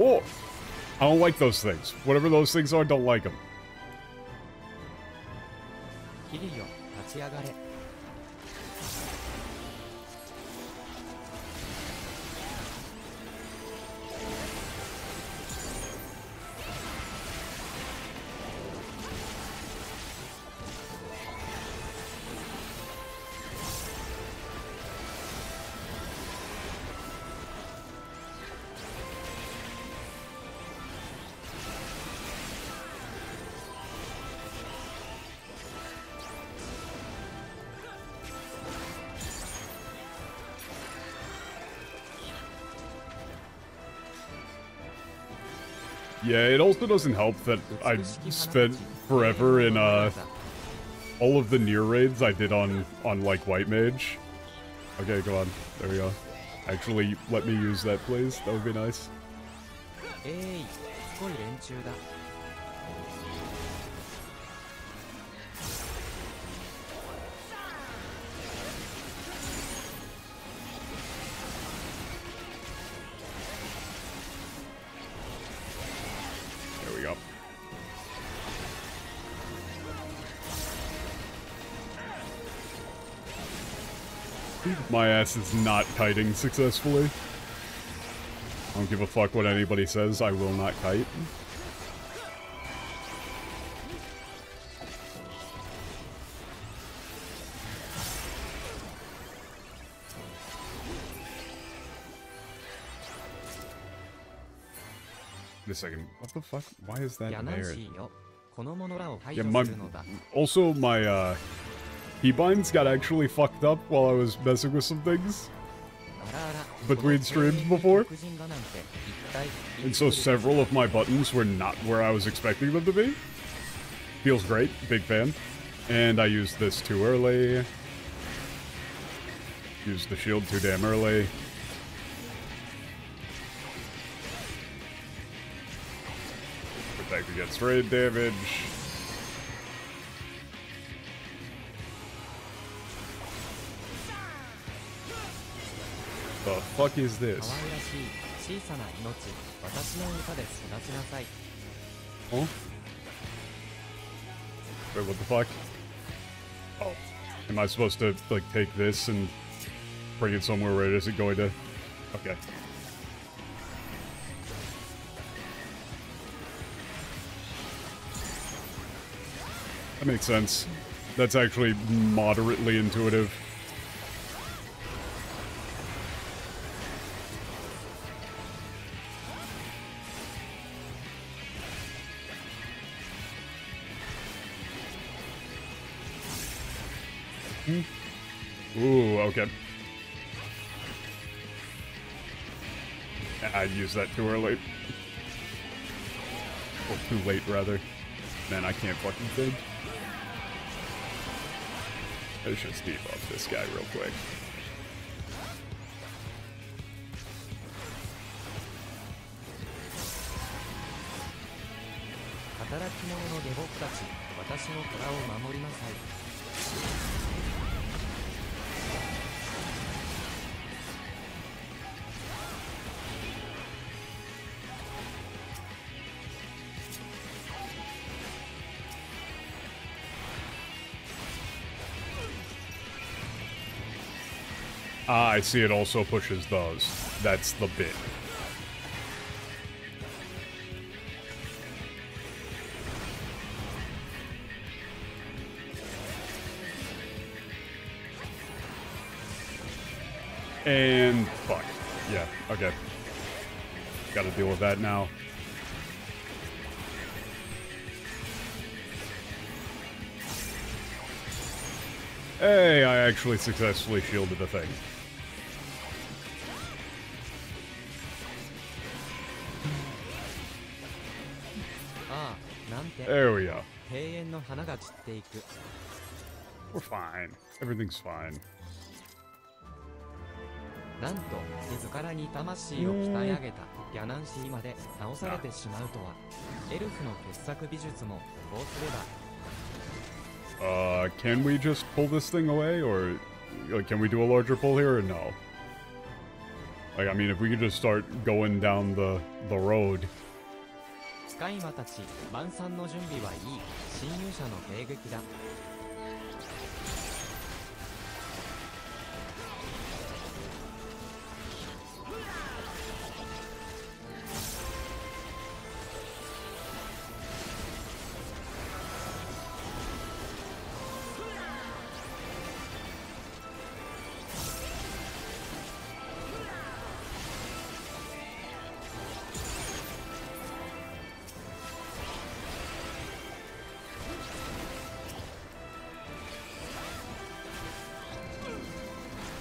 Oh! I don't like those things. Whatever those things are, don't like them. Yeah, it also doesn't help that I spent forever in all of the near raids I did on like White Mage. Okay, go on. There we go. Actually, let me use that, please. That would be nice. My ass is not kiting successfully. I don't give a fuck what anybody says, I will not kite. Wait a second. What the fuck? Why is that there? Yeah, also my keybinds got actually fucked up while I was messing with some things between streams before. And so several of my buttons were not where I was expecting them to be. Feels great. Big fan. And I used this too early. Used the shield too damn early. Protect against raid damage. The fuck is this? Huh? Wait, what the fuck? Oh. Am I supposed to, like, take this and bring it somewhere where it isn't going to... Okay. That makes sense. That's actually moderately intuitive. Ooh, okay. I used that too early. Or too late, rather. Man, I can't fucking think. Let's just debuff this guy real quick. Ah, I see it also pushes those. That's the bit. And fuck. Yeah, okay. Gotta deal with that now. Hey, I actually successfully shielded the thing. There we go. We're fine. Everything's fine. Can we just pull this thing away, or like, can we do a larger pull here, or no? Like, I mean, if we could just start going down the road.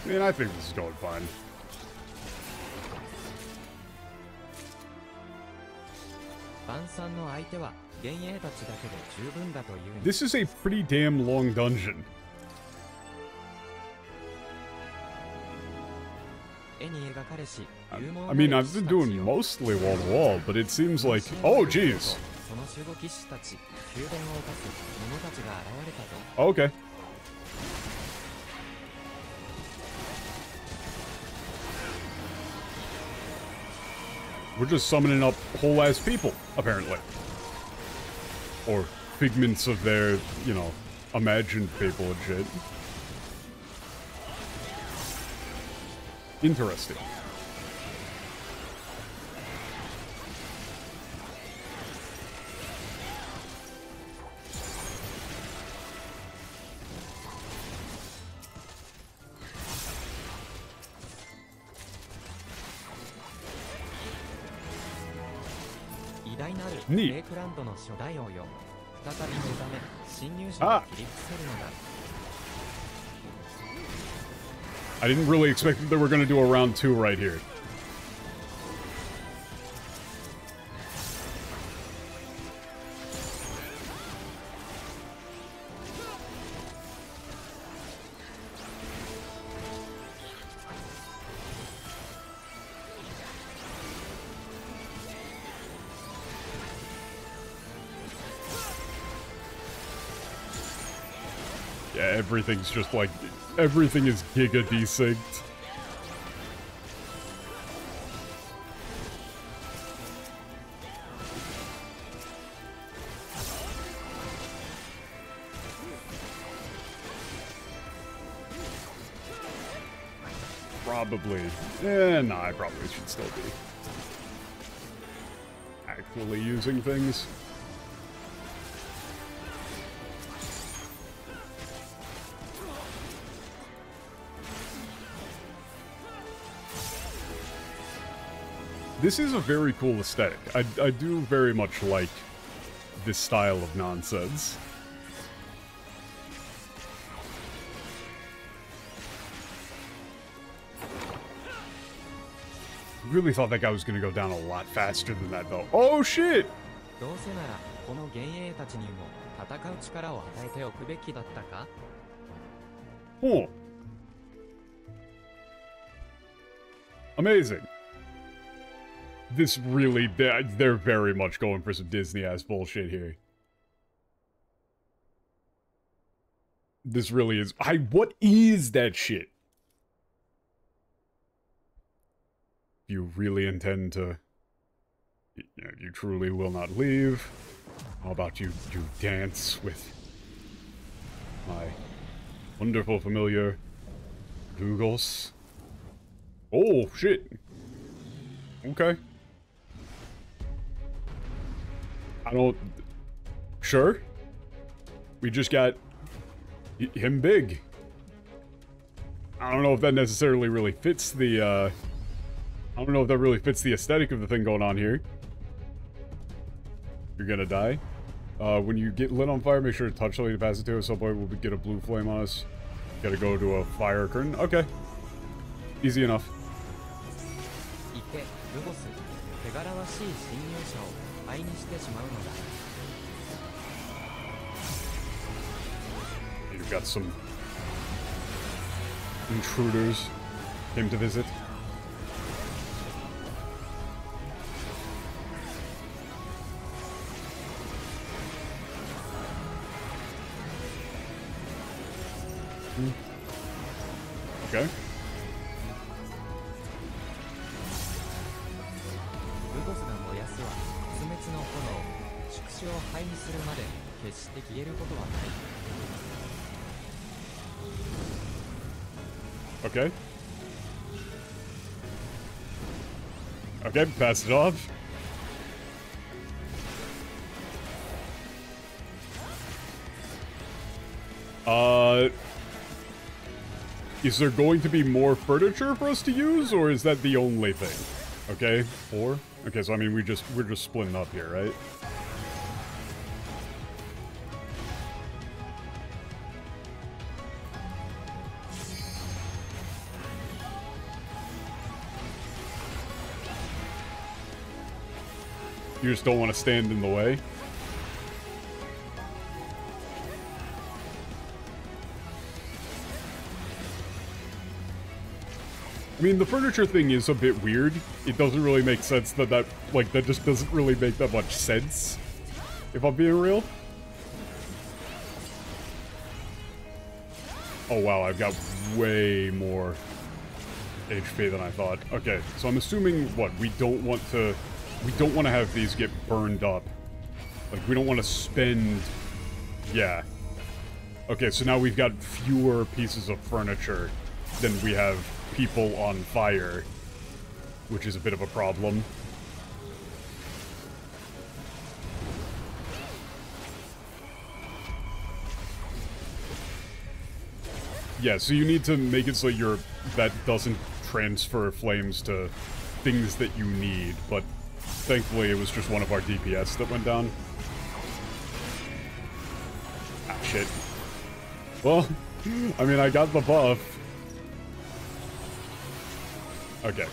I mean, I think this is going fine. This is a pretty damn long dungeon. I mean, I've been doing mostly wall-to-wall, but it seems like... Oh, jeez! Okay. We're just summoning up whole-ass people, apparently. Or figments of their, you know, imagined people and shit. Interesting. なる Neat. レイクランドの初代王よ。再び目覚め、侵入者を切り伏せるのだ。I didn't really expect that they were going to do a round 2 right here. Yeah, everything's just like, everything is giga desynced. Probably. Nah, I probably should still be actually using things. This is a very cool aesthetic. I do very much like this style of nonsense. Really thought that guy was gonna go down a lot faster than that though. Oh shit! どうせならこの幻影たちにも戦う力を与えておくべきだったか? Oh. Amazing. This really, they're very much going for some Disney-ass bullshit here. This really is, what is that shit? You really intend to, you truly will not leave. How about you dance with my wonderful familiar Googles? Oh, shit. Okay. I don't... Sure. We just got him big. I don't know if that necessarily really fits the, I don't know if that really fits the aesthetic of the thing going on here. You're gonna die. When you get lit on fire, make sure to touch something to pass it to. At some point, we'll get a blue flame on us. Gotta go to a fire curtain. Okay. Easy enough. You've got some intruders came to visit. Okay. Okay. Okay, pass it off. Is there going to be more furniture for us to use, or is that the only thing? Okay, 4. Okay, so I mean we're just splitting up here, right? You just don't want to stand in the way? I mean, the furniture thing is a bit weird. It doesn't really make sense that that just doesn't really make that much sense, if I'm being real. Oh wow, I've got way more HP than I thought. Okay, so I'm assuming, what, we don't want to have these get burned up. Like, we don't want to spend... Yeah. Okay, so now we've got fewer pieces of furniture than we have people on fire, which is a bit of a problem. Yeah, so you need to make it so that doesn't transfer flames to things that you need, but Thankfully, it was just one of our DPS that went down. Ah, shit. Well, I mean, I got the buff. Okay.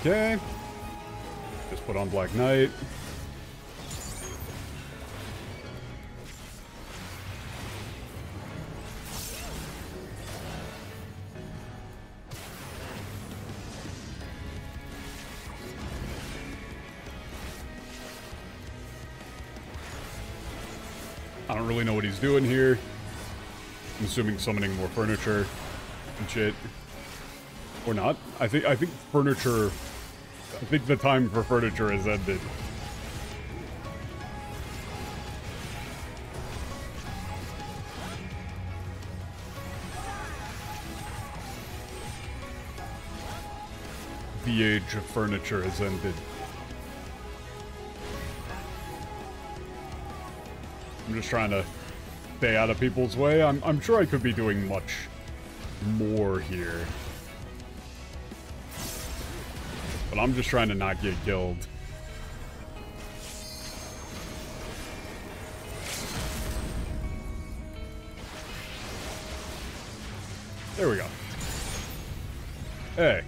Okay. Just put on Black Knight. I don't really know what he's doing here. I'm assuming summoning more furniture and shit. Or not. I think furniture... I think the time for furniture has ended. The age of furniture has ended. I'm just trying to stay out of people's way. I'm sure I could be doing much more here. But I'm just trying to not get killed. There we go. Hey.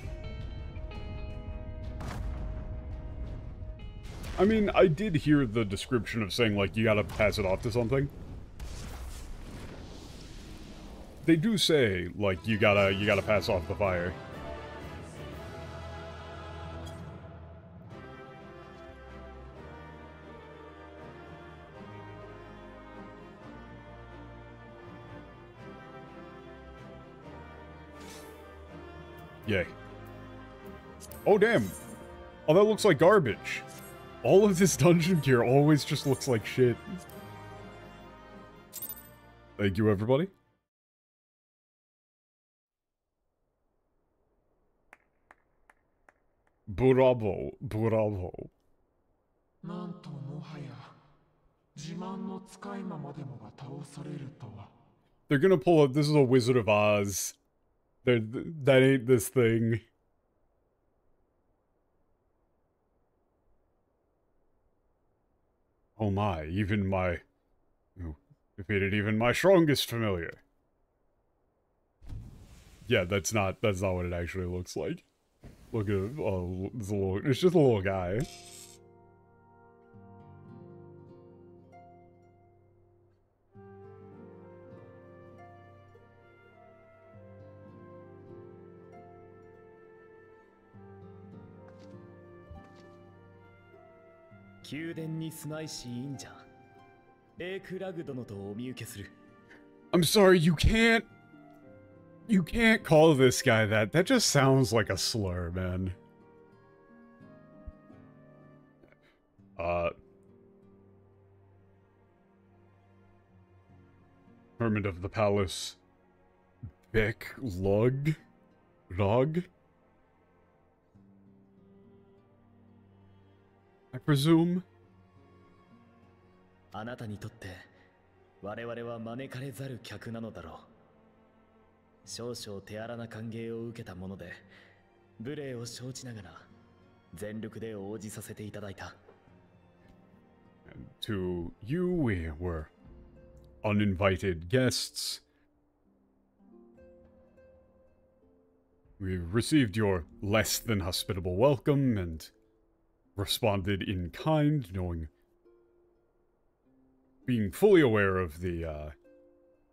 I mean, I did hear the description of saying, like, you gotta pass it off to something. They do say, like, you gotta pass off the fire. Yay. Oh, damn. Oh, that looks like garbage. All of this dungeon gear always just looks like shit. Thank you, everybody. Bravo. Bravo. They're gonna pull up. This is a Wizard of Oz. That ain't this thing. Oh my, even my... defeated even my strongest familiar. Yeah, that's not what it actually looks like. Look at it. Oh, it's just a little guy. I'm sorry, you can't call this guy that. That just sounds like a slur, man. Hermit of the Palace. Beck Log? I presume? あなたにとって我々は招かれざる客なのだろう。少々手荒な歓迎を受けたもので、無礼を承知ながら全力で応じさせていただいた。To you, we were uninvited guests. We received your less than hospitable welcome and responded in kind, being fully aware of the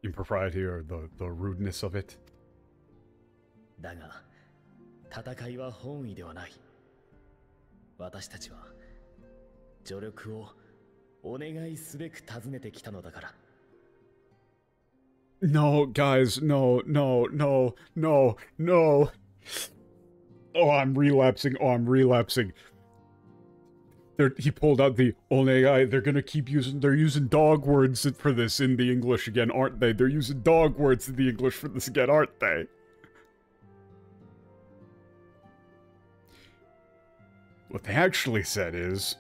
impropriety or the rudeness of it. だが、戦いは本意ではない。私たちは助力をお願いすべく訪ねてきたのだから。No, guys, no. Oh, I'm relapsing. he pulled out the onegai. They're using dog words for this in the English again, aren't they? They're using dog words in the English for this again, aren't they? What they actually said is,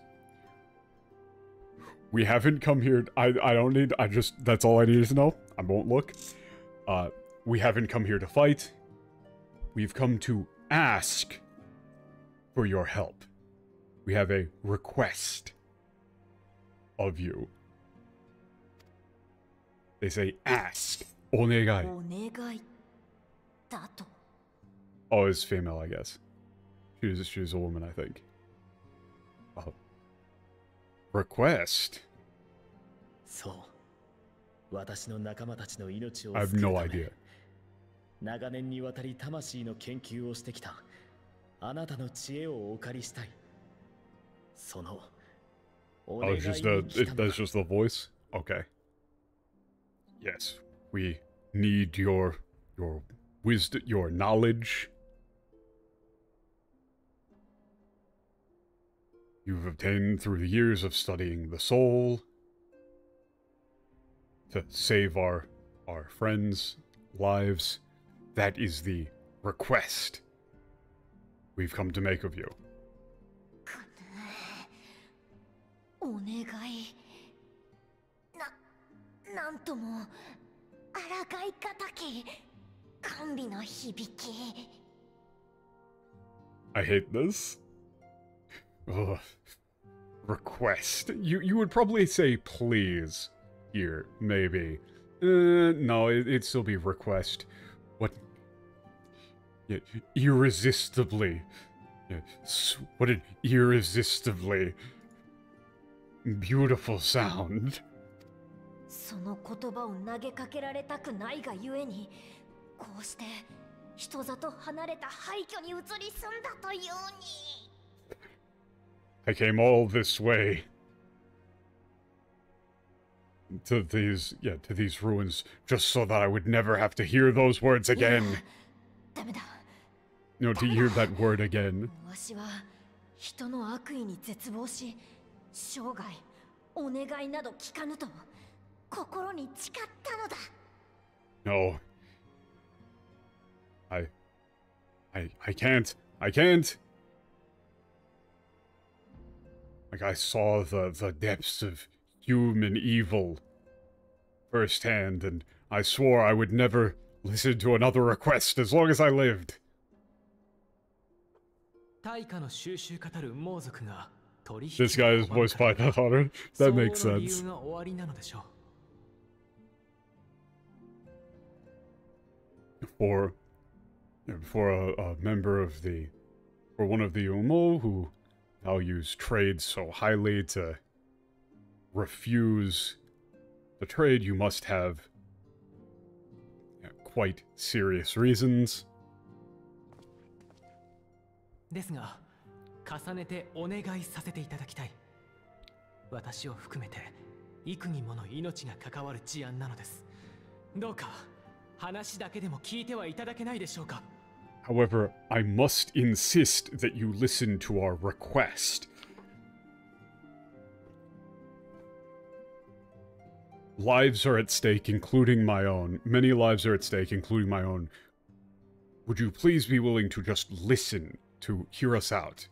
we haven't come here, that's all I needed to know. I won't look. We haven't come here to fight. We've come to ask for your help. We have a request of you. They say ask. Onegai. Oh, it's female, I guess. She's a woman, I think. Request? I have no idea. 長年にわたり魂の研究をしてきたあなたの知恵をお借りしたい。そのお願いに来たのだ。That's just the voice? Okay. Yes, we need your wisdom, your knowledge. You've obtained through the years of studying the soul to save our friends' lives. That is the request we've come to make of you. お願い。なんとも抗いがたき甘美な響き。I hate this. Ugh. Request. You would probably say please here, maybe. No, it'd still be request. What? Yeah, irresistibly. Yeah, what an irresistibly beautiful sound. その言葉を投げかけられたくないがゆえに、こうして人里離れた廃墟に移り住んだというに。I came all this way to these ruins just so that I would never have to hear those words again. No, to hear that word again. わしは人の悪意に絶望し、生涯お願いなど聞かぬと心に誓ったのだ。No. I can't. I can't. Like, I saw the depths of human evil firsthand, and I swore I would never listen to another request as long as I lived. 対価の収集語る猛族が取引 This guy is voiced by the hunter. That makes sense. が終わりなのでしょう。For a member of for one of the Umo who values trade so highly, to refuse the trade, you must have quite serious reasons. ですが、重ねてお願いさせていただきたい。私を含めて幾人もの命が関わる事案なのです。どうか話だけでも聞いてはいただけないでしょうか。However, I must insist that you listen to our request. Lives are at stake, including my own. Many lives are at stake, including my own. Would you please be willing to just listen to hear us out?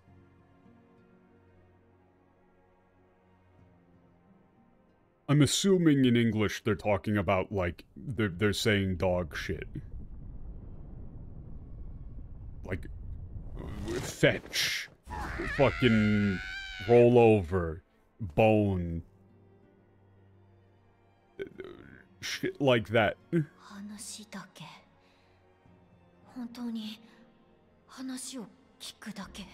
I'm assuming in English they're talking about, like, they're saying dog shit. Like, fetch, fucking roll over, bone, shit like that. 話だけ。本当に話を聞くだけ。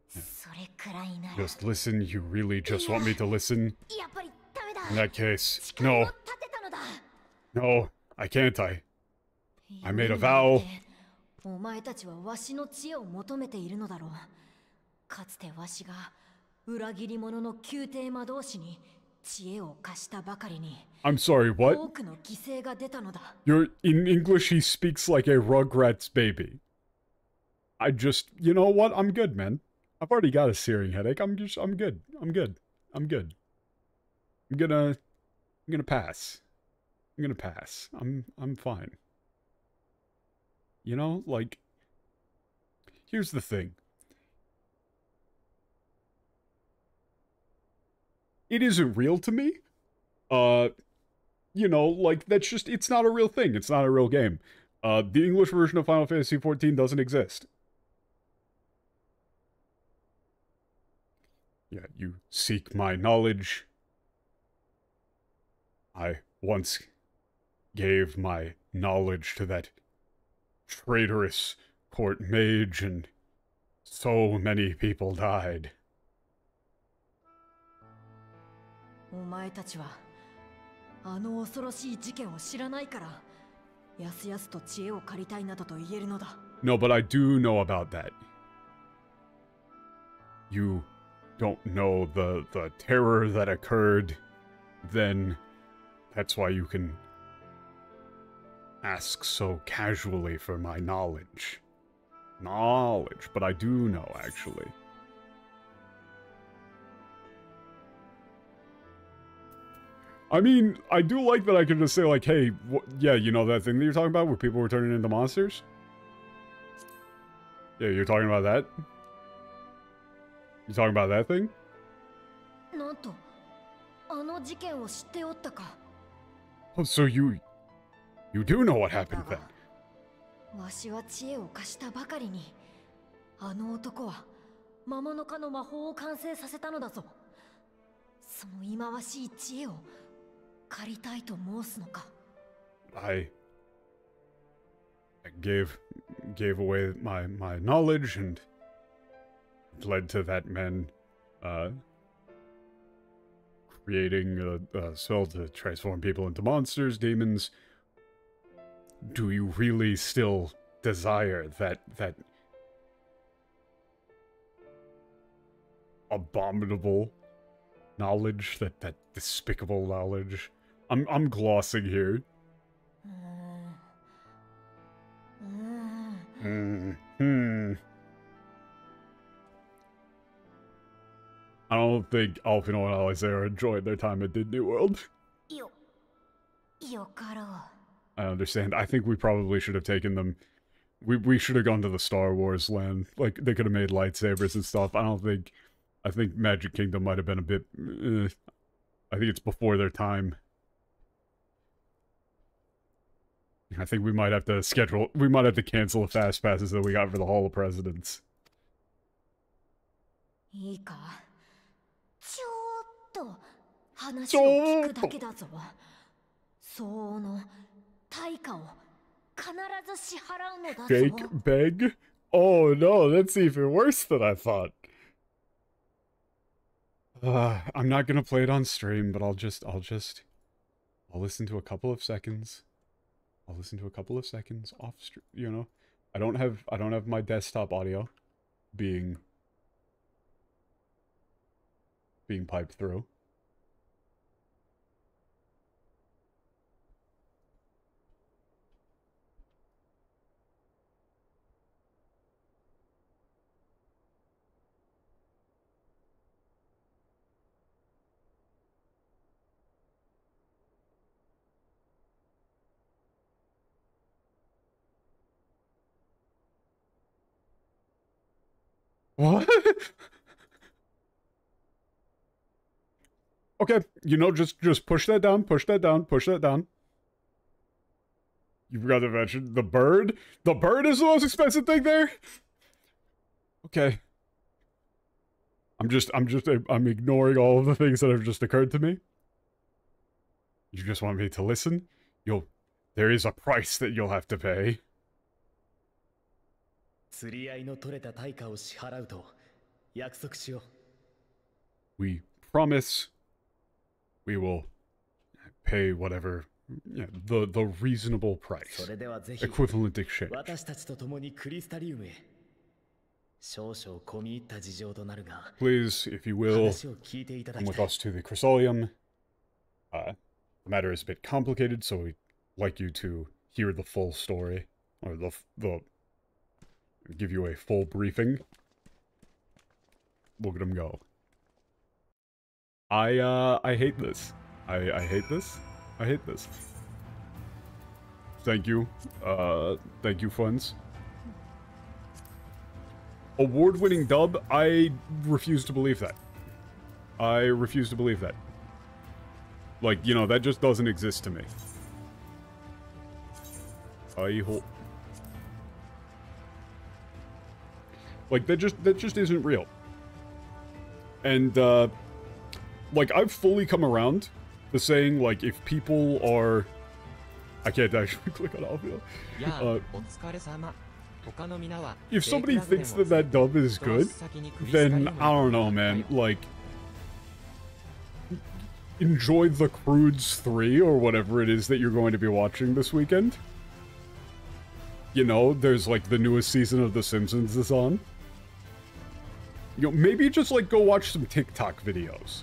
それくらいなら。Just listen, you really just want me to listen? やっぱりダメだ。 In that case, no. No, I can't, I made a vow. お前たちはわしの知恵を求めているのだろう。かつてわしが裏切り者の宮廷魔導士に知恵を貸したばかりに。I'm sorry, what? 多くの犠牲が出たのだ。In English, he speaks like a Rugrats baby. You know what? I'm good, man. I've already got a searing headache. I'm good. I'm good. I'm gonna pass. I'm gonna pass. I'm fine. You know, like, here's the thing. It isn't real to me. You know, like, that's just, it's not a real thing. It's not a real game. The English version of Final Fantasy XIV doesn't exist. Yeah, you seek my knowledge. I once gave my knowledge to that traitorous court mage, and so many people died. お前たちはあの恐ろしい事件を知らないからやすやすと知恵を借りたいなどと言えるのだ。 No, but I do know about that. You don't know the terror that occurred then. That's why you can ask so casually for my knowledge. Knowledge, but I do know, actually. I mean, I do like that I can just say, like, hey, yeah, you know that thing that you're talking about where people were turning into monsters? Yeah, you're talking about that? You talking about that thing? なんと、あの事件を知っておったか。 Oh, so you do know what happened then? わしは知恵を貸したばかりに、あの男は魔物化の魔法を完成させたのだぞ。その忌まわしい知恵を借りたいと申すのか。I gave away my knowledge, and it led to that man creating a spell to transform people into monsters, demons. Do you really still desire that abominable knowledge, that despicable knowledge? I'm glossing here. I don't think Alphinaud and Alisaie enjoyed their time at Disney World. I understand. I think we probably should have taken them. We should have gone to the Star Wars land. Like, they could have made lightsabers and stuff. I think Magic Kingdom might have been a bit... I think it's before their time. I think we might have to cancel the fast passes that we got for the Hall of Presidents. いいか、ちょっと話を聞くだけだぞ。相応の対価を必ず支払うのだぞ。Beg? Oh no, that's even worse than I thought. I'm not gonna play it on stream, but I'll listen to a couple of seconds. I'll listen to a couple of seconds off stream, you know. I don't have my desktop audio being piped through. What? Okay, you know, just push that down, push that down, push that down. You forgot to mention the bird? The bird is the most expensive thing there? Okay. I'm ignoring all of the things that have just occurred to me. You just want me to listen? There is a price that you'll have to pay. 釣り合いの取れた対価を支払うと約束しよう。We promise we will pay whatever, yeah, the reasonable price. それではぜひ Equivalent exchange. 私たちと共にクリスタリウムへ。少々込み入った事情となるが、 Please, if you will, 話を聞いていただ come き with たい。 us to the Chrysolium. The matter is a bit complicated, so we'd like you to hear the full story, or the give you a full briefing. Look at him go. I hate this. I hate this. I hate this. Thank you. Thank you, funds. Award-winning dub? I refuse to believe that. I refuse to believe that. Like, you know, that just doesn't exist to me. I hope... Like, that just isn't real. And, like, I've fully come around to saying, like, if people are... I can't actually click on Alphinaud. If somebody thinks that that dub is good, then, I don't know, man, like... Enjoy the Croods 3, or whatever it is that you're going to be watching this weekend. You know, there's, like, the newest season of The Simpsons is on. You know, maybe just, like, go watch some TikTok videos.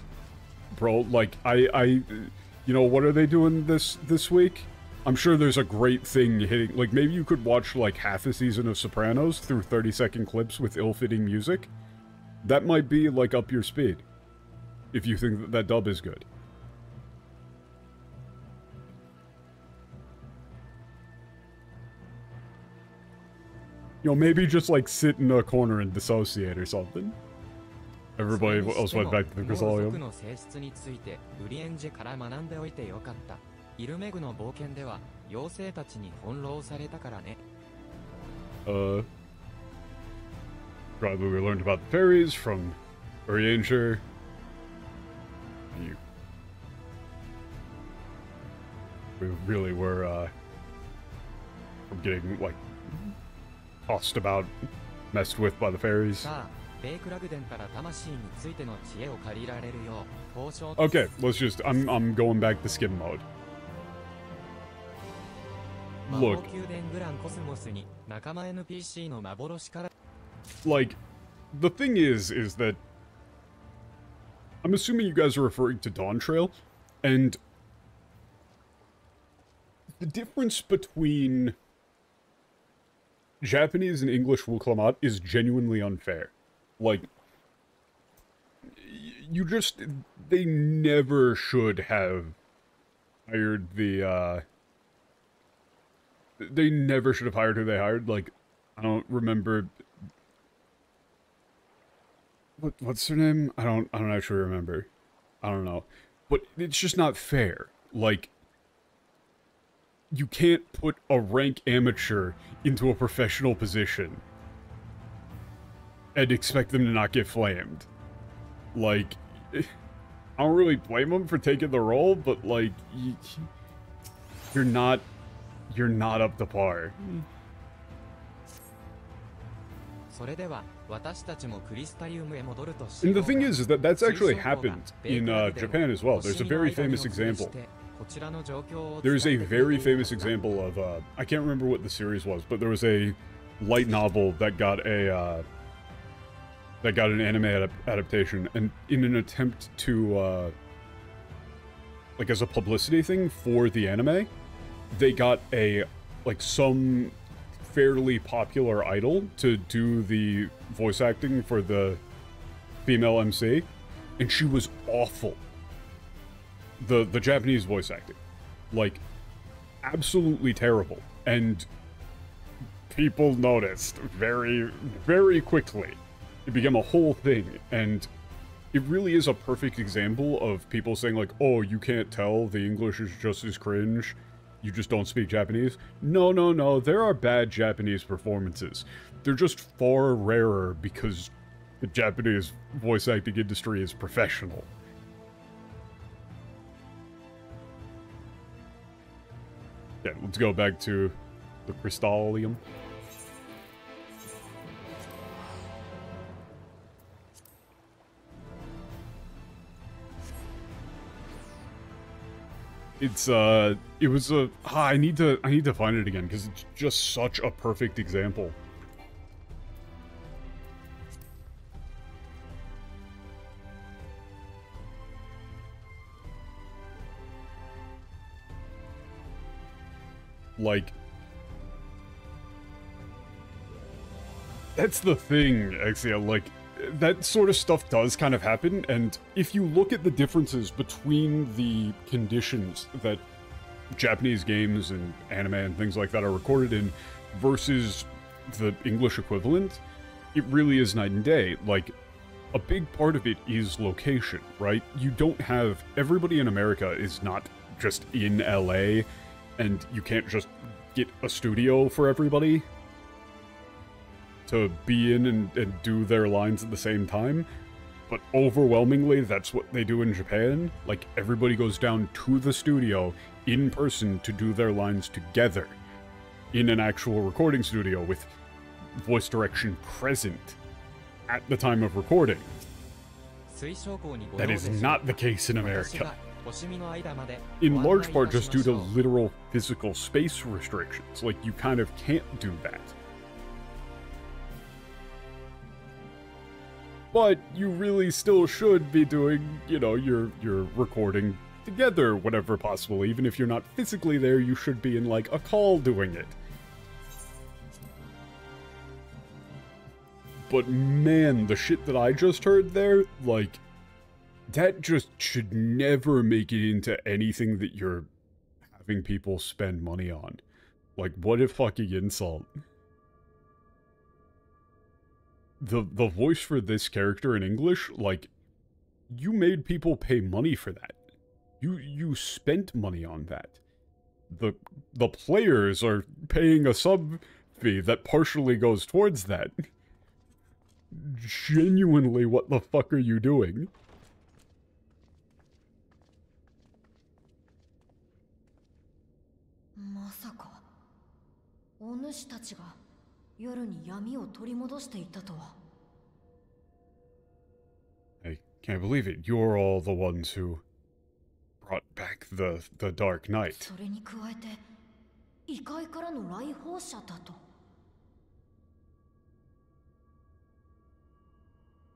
Bro, like, you know, what are they doing this week? I'm sure there's a great thing hitting, like, maybe you could watch, like, half a season of Sopranos through 30-second clips with ill-fitting music. That might be, like, up your speed. If you think that that dub is good. You know, maybe just, like, sit in a corner and dissociate or something. Everybody else went back to the Chrysalium. Probably we learned about the fairies from Urianger. We really were, from getting, like, tossed about, messed with by the fairies. Okay, let's just, I'm going back to skim mode. Look. Like, the thing is that I'm assuming you guys are referring to Dawn Trail, and the difference between Japanese and English Wuklamat is genuinely unfair. Like, you just, they never should have hired the, they never should have hired who they hired. Like, I don't remember, what's her name? I don't actually remember. I don't know. But it's just not fair. Like, you can't put a rank amateur into a professional position and expect them to not get flamed. Like, I don't really blame them for taking the role, but, like, you're not up to par. And the thing is that that's actually happened in Japan as well. There's a very famous example. There's a very famous example of, I can't remember what the series was, but there was a light novel that got a, that got an anime adaptation, and in an attempt to, like, as a publicity thing for the anime, they got a, like, some fairly popular idol to do the voice acting for the female MC, and she was awful. The Japanese voice acting. Like, absolutely terrible. And people noticed very, very quickly. It became a whole thing, and it really is a perfect example of people saying, like, oh, you can't tell, the English is just as cringe, you just don't speak Japanese. No, no, no, there are bad Japanese performances. They're just far rarer because the Japanese voice acting industry is professional. Yeah, let's go back to the Crystallium. It was a, I need to find it again, because it's just such a perfect example. Like, that's the thing, Exia, like, that sort of stuff does kind of happen, and if you look at the differences between the conditions that Japanese games and anime and things like that are recorded in versus the English equivalent, it really is night and day. Like, a big part of it is location, right? You don't have... Everybody in America is not just in LA, and you can't just get a studio for everybody to be in and do their lines at the same time. But overwhelmingly, that's what they do in Japan. Like, everybody goes down to the studio in person to do their lines together in an actual recording studio with voice direction present at the time of recording. That is not the case in America. In large part just due to literal physical space restrictions. Like, you kind of can't do that. But you really still should be doing, you know, your recording together whenever possible. Even if you're not physically there, you should be in, like, a call doing it. But man, the shit that I just heard there, like, that just should never make it into anything that you're having people spend money on. Like, what a fucking insult. The voice for this character in English, like, you made people pay money for that. You spent money on that. The players are paying a sub fee that partially goes towards that. Genuinely, what the fuck are you doing? I can't believe it. You're all the ones who brought back the Dark Knight.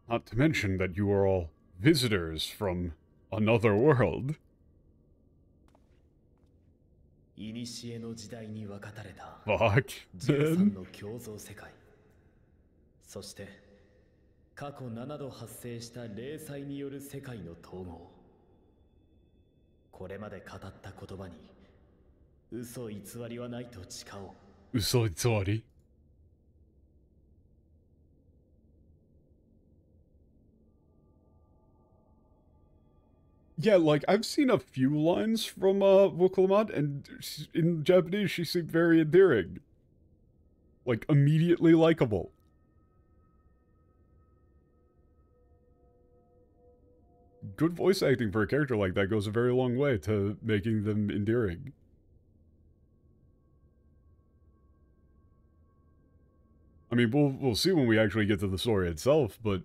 Not to mention that you are all visitors from another world. 古の時代に分かたれた Fuck, 13の共造世界。そして過去7度発生した霊災による世界の統合。これまで語った言葉に嘘偽りはないと誓おう。嘘偽り? Yeah, like, I've seen a few lines from, Wuklamad, and in Japanese she seemed very endearing. Like, immediately likable. Good voice acting for a character like that goes a very long way to making them endearing. I mean, we'll see when we actually get to the story itself, but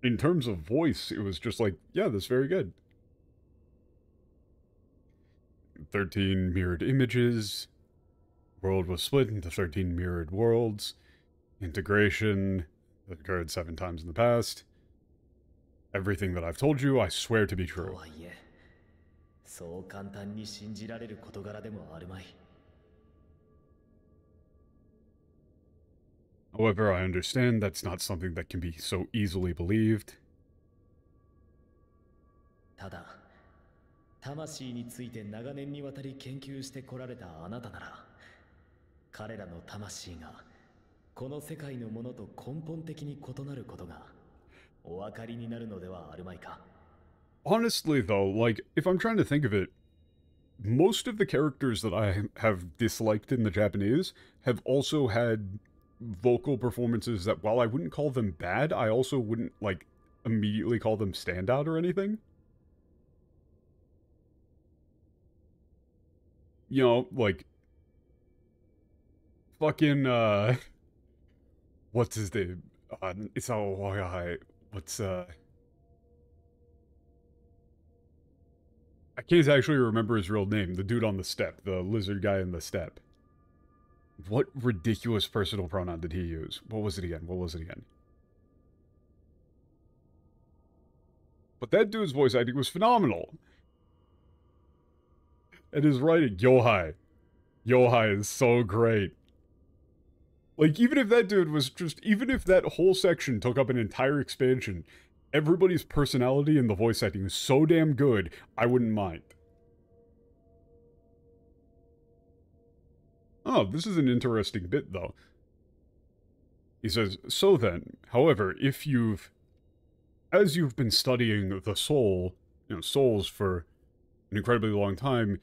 in terms of voice, it was just like, yeah, that's very good. 13 mirrored images. World was split into 13 mirrored worlds. Integration that occurred 7 times in the past. Everything that I've told you, I swear to be true. However, I understand that's not something that can be so easily believed. ただ、魂について長年にわたり研究してこられたあなたなら、彼らの魂がこの世界のものと根本的に異なることがお分かりになるのではあるまいか。Honestly, though, like, if I'm trying to think of it, most of the characters that I have disliked in the Japanese have also had vocal performances that, while I wouldn't call them bad, I also wouldn't, like, immediately call them standout or anything. You know, like, fucking, what's his name? It's what's, I can't actually remember his real name. The dude on the step. The lizard guy in the step. What ridiculous personal pronoun did he use? What was it again? But that dude's voice acting was phenomenal. And his writing, Yohai. Yohai is so great. Like, even if that dude was just, even if that whole section took up an entire expansion, everybody's personality and the voice acting is so damn good, I wouldn't mind. Oh, this is an interesting bit, though. He says, so then, however, if as you've been studying the soul, souls for an incredibly long time,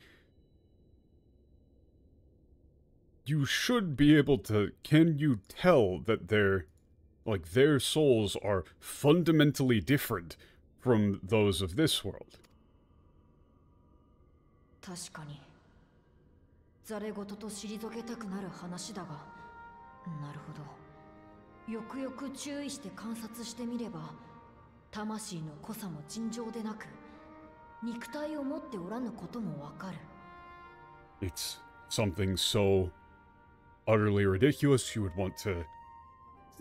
you should be able to, can you tell that their souls are fundamentally different from those of this world? 確かに。ざれ言と退けたくなる話だが、なるほど。よくよく注意して観察してみれば、魂の濃さも尋常でなく、肉体を持っておらぬこともわかる。It's something so utterly ridiculous you would want to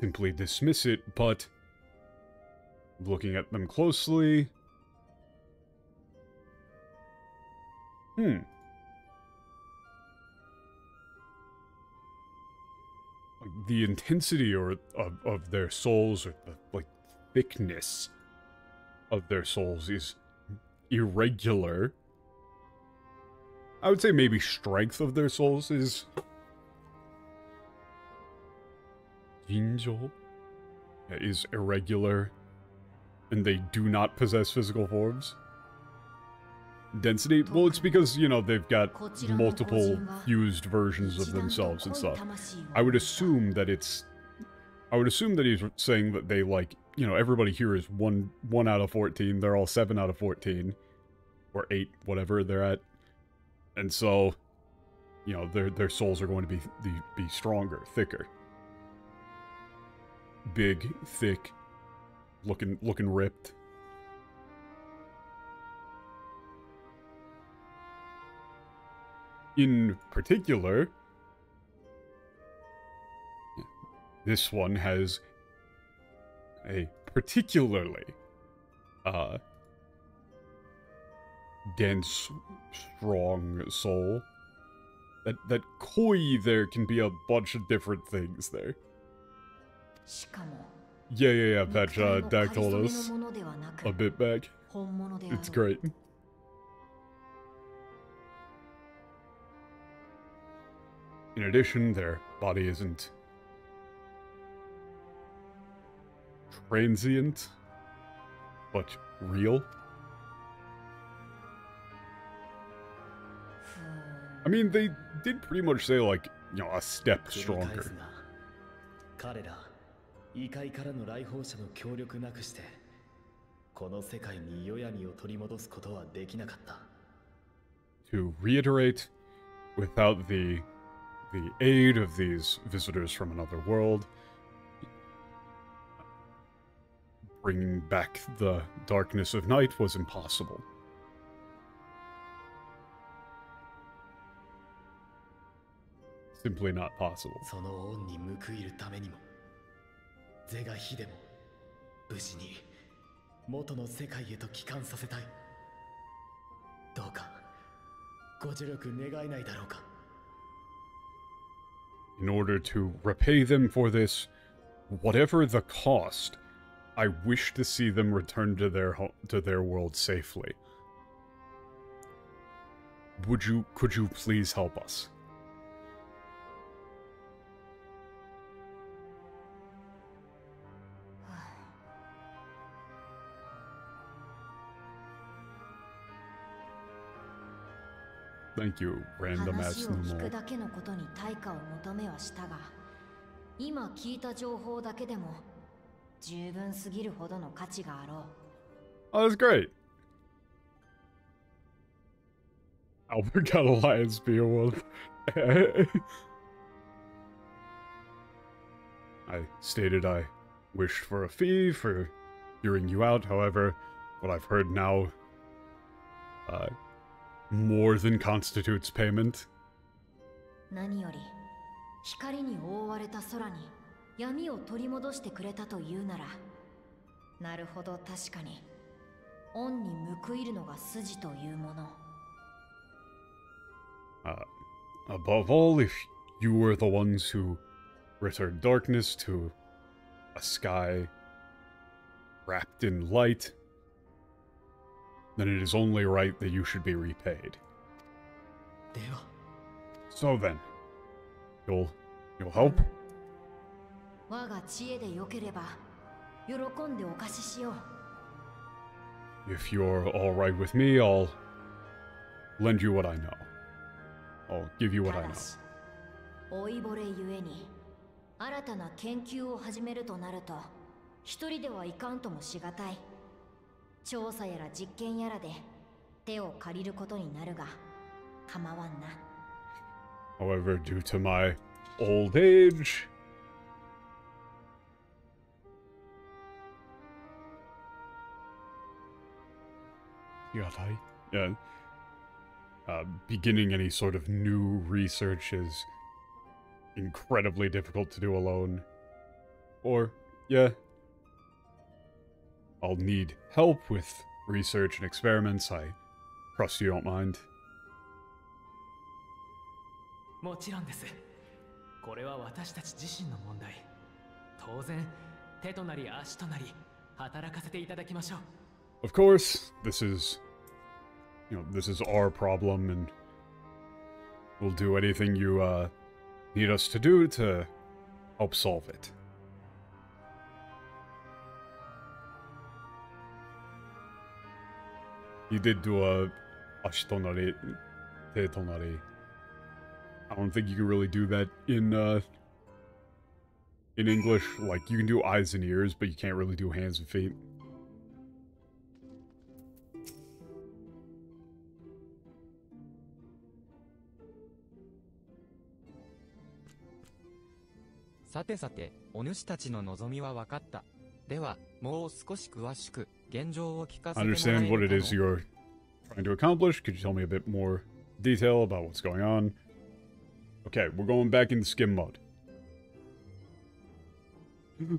simply dismiss it, but looking at them closely, the intensity of their souls, or the thickness of their souls is irregular. I would say maybe strength of their souls is irregular, and they do not possess physical forms. Density, well, it's because, they've got multiple fused versions of themselves and stuff. I would assume that he's saying that they, everybody here is 1 out of 14, they're all 7 out of 14, or 8, whatever they're at. And so, their souls are going to be stronger, thicker. Big, thick, looking ripped. In particular, this one has a particularly dense, strong soul. That koi there can be a bunch of different things there. Yeah, that Dak told us a bit back. It's great. In addition, their body isn't transient, but real. I mean, they did pretty much say, a step stronger. 彼ら異界からの来訪者の協力なくしてこの世界に世闇を取り戻すことはできなかった。 To reiterate, without the aid of these visitors from another world, bringing back the darkness of night was impossible. Simply not possible. その恩に報いるためにも、是が非でも無事に元の世界へと帰還させたい。どうかご助力願えないだろうか。 In order to repay them for this, whatever the cost, I wish to see them return to their world safely. Could you please help us? Thank you, random ass Numo. 話を聞くだけのことに対価を求めはしたが、今聞いた情報だけでも十分すぎるほどの価値があろう。 Oh, that's great. Albert got Alliance Beowulf. I stated I wished for a fee for hearing you out. However, what I've heard now, more than constitutes payment. 何より光に覆われた空に闇を取り戻してくれたというなら、なるほど確かに恩に報いるのが筋というもの。Above all, if you were the ones who return darkness to a sky wrapped in light, then it is only right that you should be repaid. So then, you'll help? 我が知恵でよければ喜んでお貸ししよう。 If you're alright with me, I'll lend you what I know. I'll give you what I た know. だし、老いぼれゆえに新たな研究を始めるとなると一人ではいかんともしがたい。調査やら実験やらで手を借りることになるが構わんな。 However, due to my old age, yeah, beginning any sort of new research is incredibly difficult to do alone. Or, yeah, I'll need help with research and experiments. I trust you don't mind. もちろんです。これは私たち自身の問題。当然、手となり足となり働かせていただきましょう。 Of course, this is our problem, and we'll do anything you need us to do to help solve it. You did do a ashitonari, tetonari. I don't think you can really do that in English. Like, you can do eyes and ears, but you can't really do hands and feet. さてさて、お主たちの望みは分かった。では、もう少し詳しく現状を聞かせてもらえるか Understand what it の is you're trying to accomplish? Could you tell me a bit more detail about what's going on? Okay, we're going back into skim mode.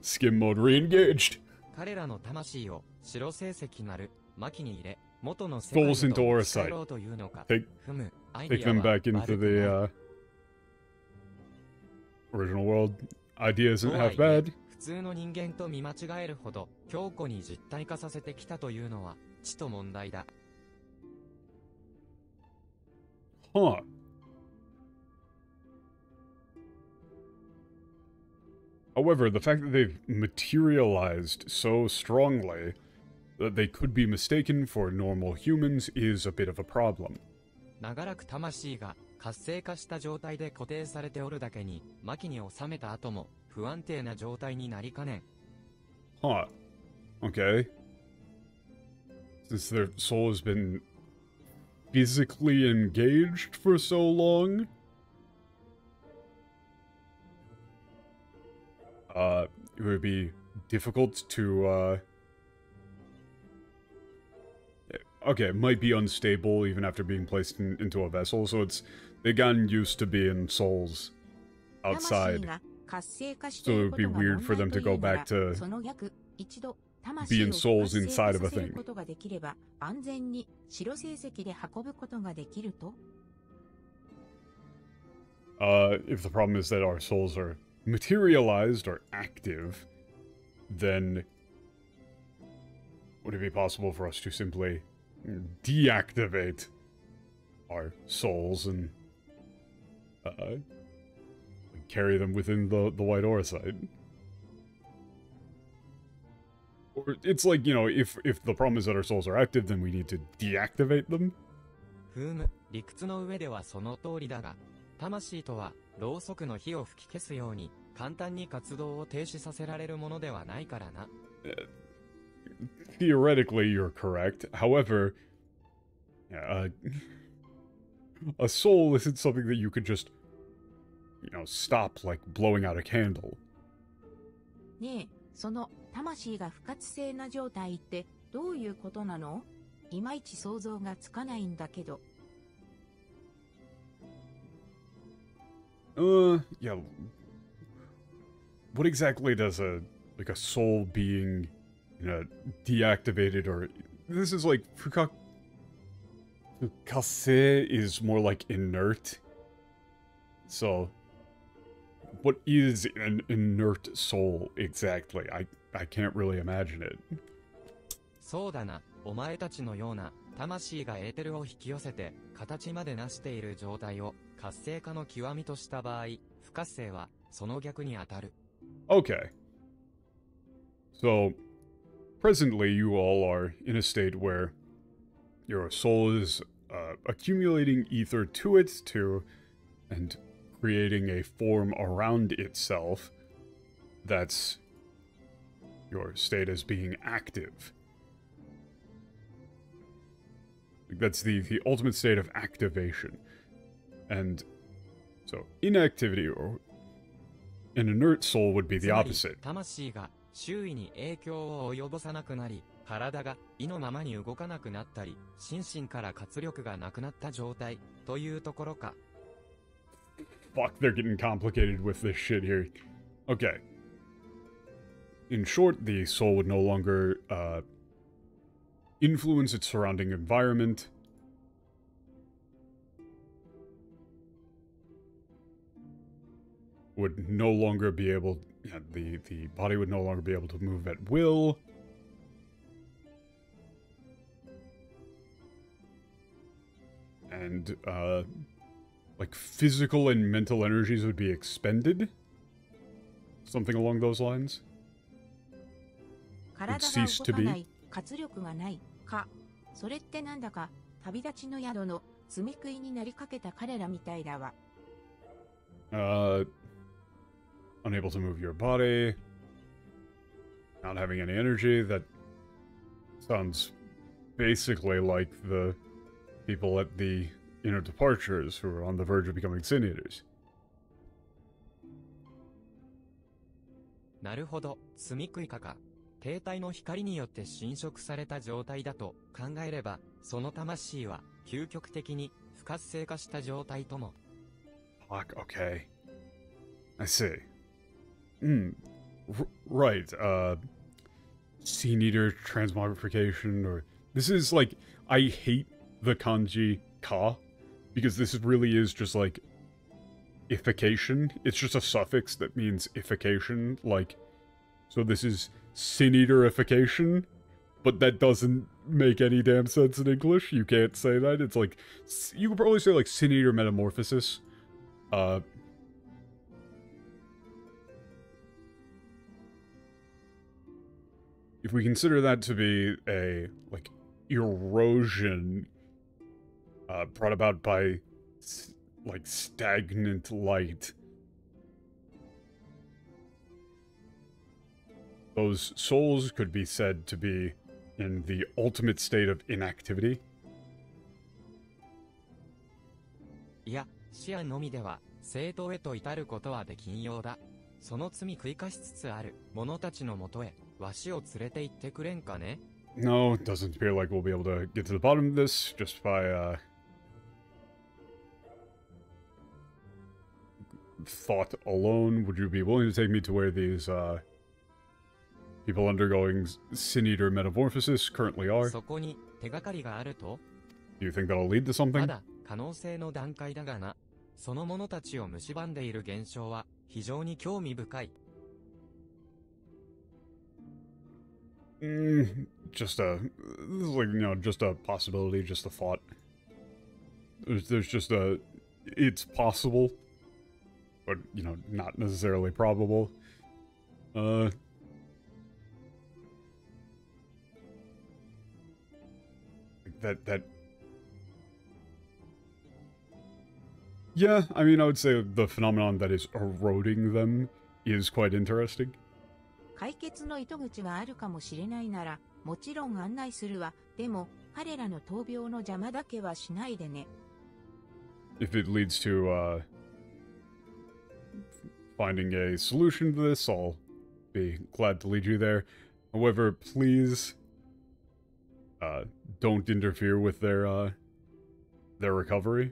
Skim mode re-engaged. 彼らの魂を白成績なる巻に入れ、元の世界へ Falls into と our 伝え sight. ろうというのか。 Take ふむ、アイデ take ィア them は back into 悪く the ない。 original world. Idea isn't とはい half え bad. 普通の人間と見間違えるほど強固に実体化させてきたというのはちと問題だ。 Huh. However, the fact that they've materialized so strongly that they could be mistaken for normal humans is a bit of a problem. 長らく魂が活性化した状態で固定されておるだけに、巻に収めた後も不安定な状態になりかねん。 Huh. Okay. Since their soul has been physically engaged for so long? It would be difficult to, okay, it might be unstable even after being placed into a vessel, so they've gotten used to being souls outside. So it would be weird for them to go back to being souls inside of a thing. If the problem is that our souls are materialized or active, then would it be possible for us to simply deactivate our souls and carry them within the White Orsite? Or it's like, you know, if the problem is that our souls are active, then we need to deactivate them? ふむ、理屈の上ではその通りだが、魂とはろうそくの火を吹き消すように簡単に活動を停止させられるものではないからな。Theoretically, you're correct. However, a soul isn't something that you could just, you know, stop like blowing out a candle. ねえ、その魂が不活性な状態ってどういうことなの？いまいち想像がつかないんだけど。Yeah. What exactly does a soul being, you know, deactivated or... This is like... Fukase is more like inert. So, what is an inert soul exactly? I can't really imagine it. そうだな、お前たちのような魂がエーテルを引き寄せて形まで成している状態を活性化の極みとした場合、不活性はその逆に当たる。Okay. So, presently you all are in a state where your soul is accumulating ether to it and creating a form around itself. That's your state as being active. That's the ultimate state of activation. And so inactivity or an inert soul would be the opposite. 魂が周囲に影響を及ぼさなくなり、体が意のままに動かなくなったり、心身から活力がなくなった状態というところか。Fuck, they're getting complicated with this shit here. Okay. In short, the soul would no longer influence its surrounding environment. Would no longer be able... Yeah, the body would no longer be able to move at will. And, like, physical and mental energies would be expended? Something along those lines? Would cease to be? 活力がないか。それってなんだか旅立ちの宿の積み食いになりかけた彼らみたいだわ。Unable to move your body. Not having any energy. That sounds basically like the people at the inner departures who are on the verge of becoming sin eaters. なるほど、積み食いか。停滞の光によって侵食された状態だと考えれば、その魂は究極的に不活性化した状態とも。Fuck, okay. I see. Right, Scene Eater transmogrification, or... This is, like, I hate the kanji ka, because this really is just, like, ification. It's just a suffix that means ification, like... So this is Sin Eaterification, but that doesn't make any damn sense in English. You can't say that. It's like... You could probably say, like, Sin Eater Metamorphosis. If we consider that to be a, like, erosion brought about by, like, stagnant light, those souls could be said to be in the ultimate state of inactivity. いや、視野のみでは正当へと至ることはできんようだ。その罪繰り返しつつある者たちのもとへ。わしを連れて行ってくれんかね? No, it doesn't appear like we'll be able to get to the bottom of this just by, thought alone. Would you be willing to take me to where these, people undergoing Sin Eater Metamorphosis currently are? そこに手がかりがあると? Do you think that'll lead to something? まだ可能性の段階だがな。その者たちを蝕んでいる現象は非常に興味深い。Just a, like, you know, just a possibility, just a thought. There's just a, it's possible, but, you know, not necessarily probable. That, yeah, I mean, I would say the phenomenon that is eroding them is quite interesting. 解決の糸口があるかもしれないなら、もちろん案内するわ。でも、彼らの闘病の邪魔だけはしないでね。If it leads to, finding a solution to this, I'll be glad to lead you there. However, please, don't interfere with their recovery.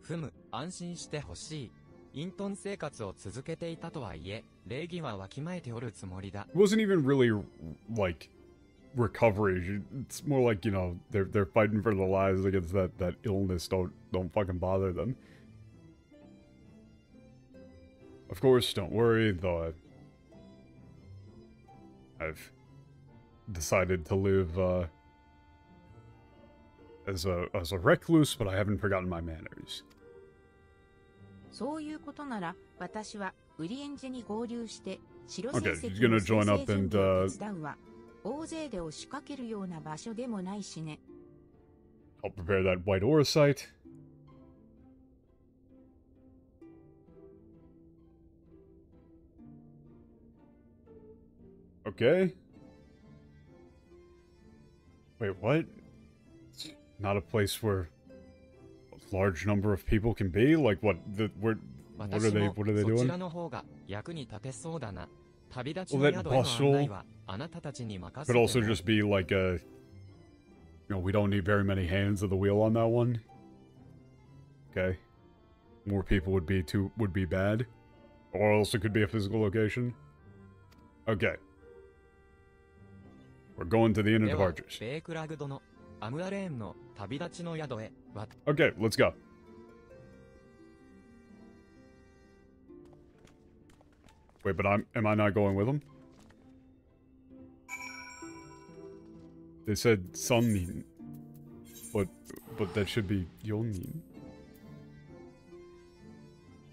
ふむ、安心してほしい。隠遁生活を続けていたとはいえ、礼儀はわきまえておるつもりだ。It wasn't even really, like, recovery. It's more like, you know, they're fighting for their lives against that illness. Don't fucking bother them. Of course, don't worry, though I've decided to live, as a recluse, but I haven't forgotten my manners. そういうことなら、私はウリエンジェに合流して白 Okay, 成 she's 績 gonna の join 生 up 成準 and, 備を手伝うわ。大勢で押しかけるような場所でもないしね。help prepare that white ore site. Okay. Wait, what? It's not a place where a large number of people can be? Like, what? What are they doing? Well, that bustle could also just be like a... You know, we don't need very many hands of the wheel on that one. Okay. More people would be bad. Or else it could be a physical location. Okay. We're going to the Inn of Departures. Okay, let's go. Wait, but am I not going with them? They said Sunnin. But that should be Yonin.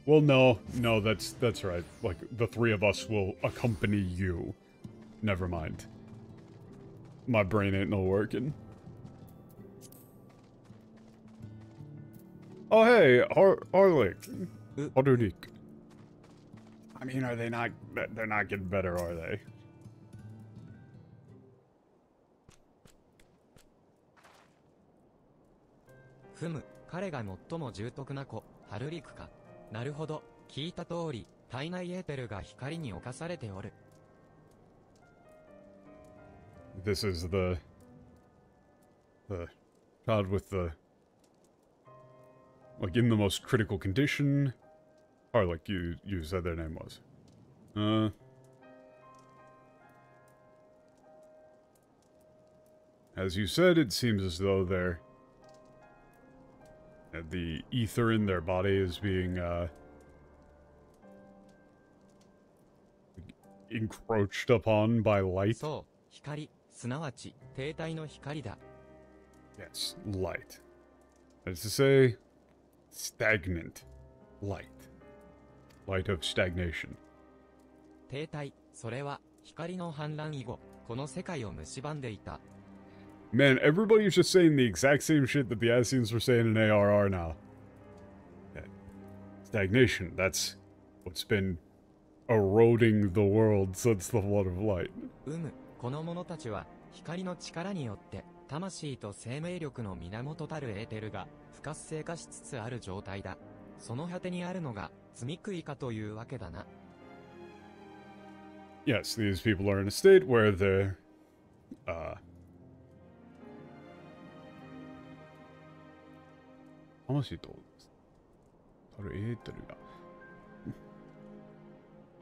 Well, no, that's right. Like, the three of us will accompany you. Never mind. My brain ain't no working. Oh, hey, Harlik. Harurik. I mean, are they not... They're not getting better, are they? This is the child with the... Like, in the most critical condition. Or, like, you said their name was. As you said, it seems as though they're... the ether in their body is being, encroached upon by light. Yes, light. That is to say, stagnant light. Light of stagnation. Man, everybody's just saying the exact same shit that the Asians were saying in ARR now. Yeah. Stagnation, that's what's been eroding the world since the Flood of Light. Yes, these people are in a state where they're,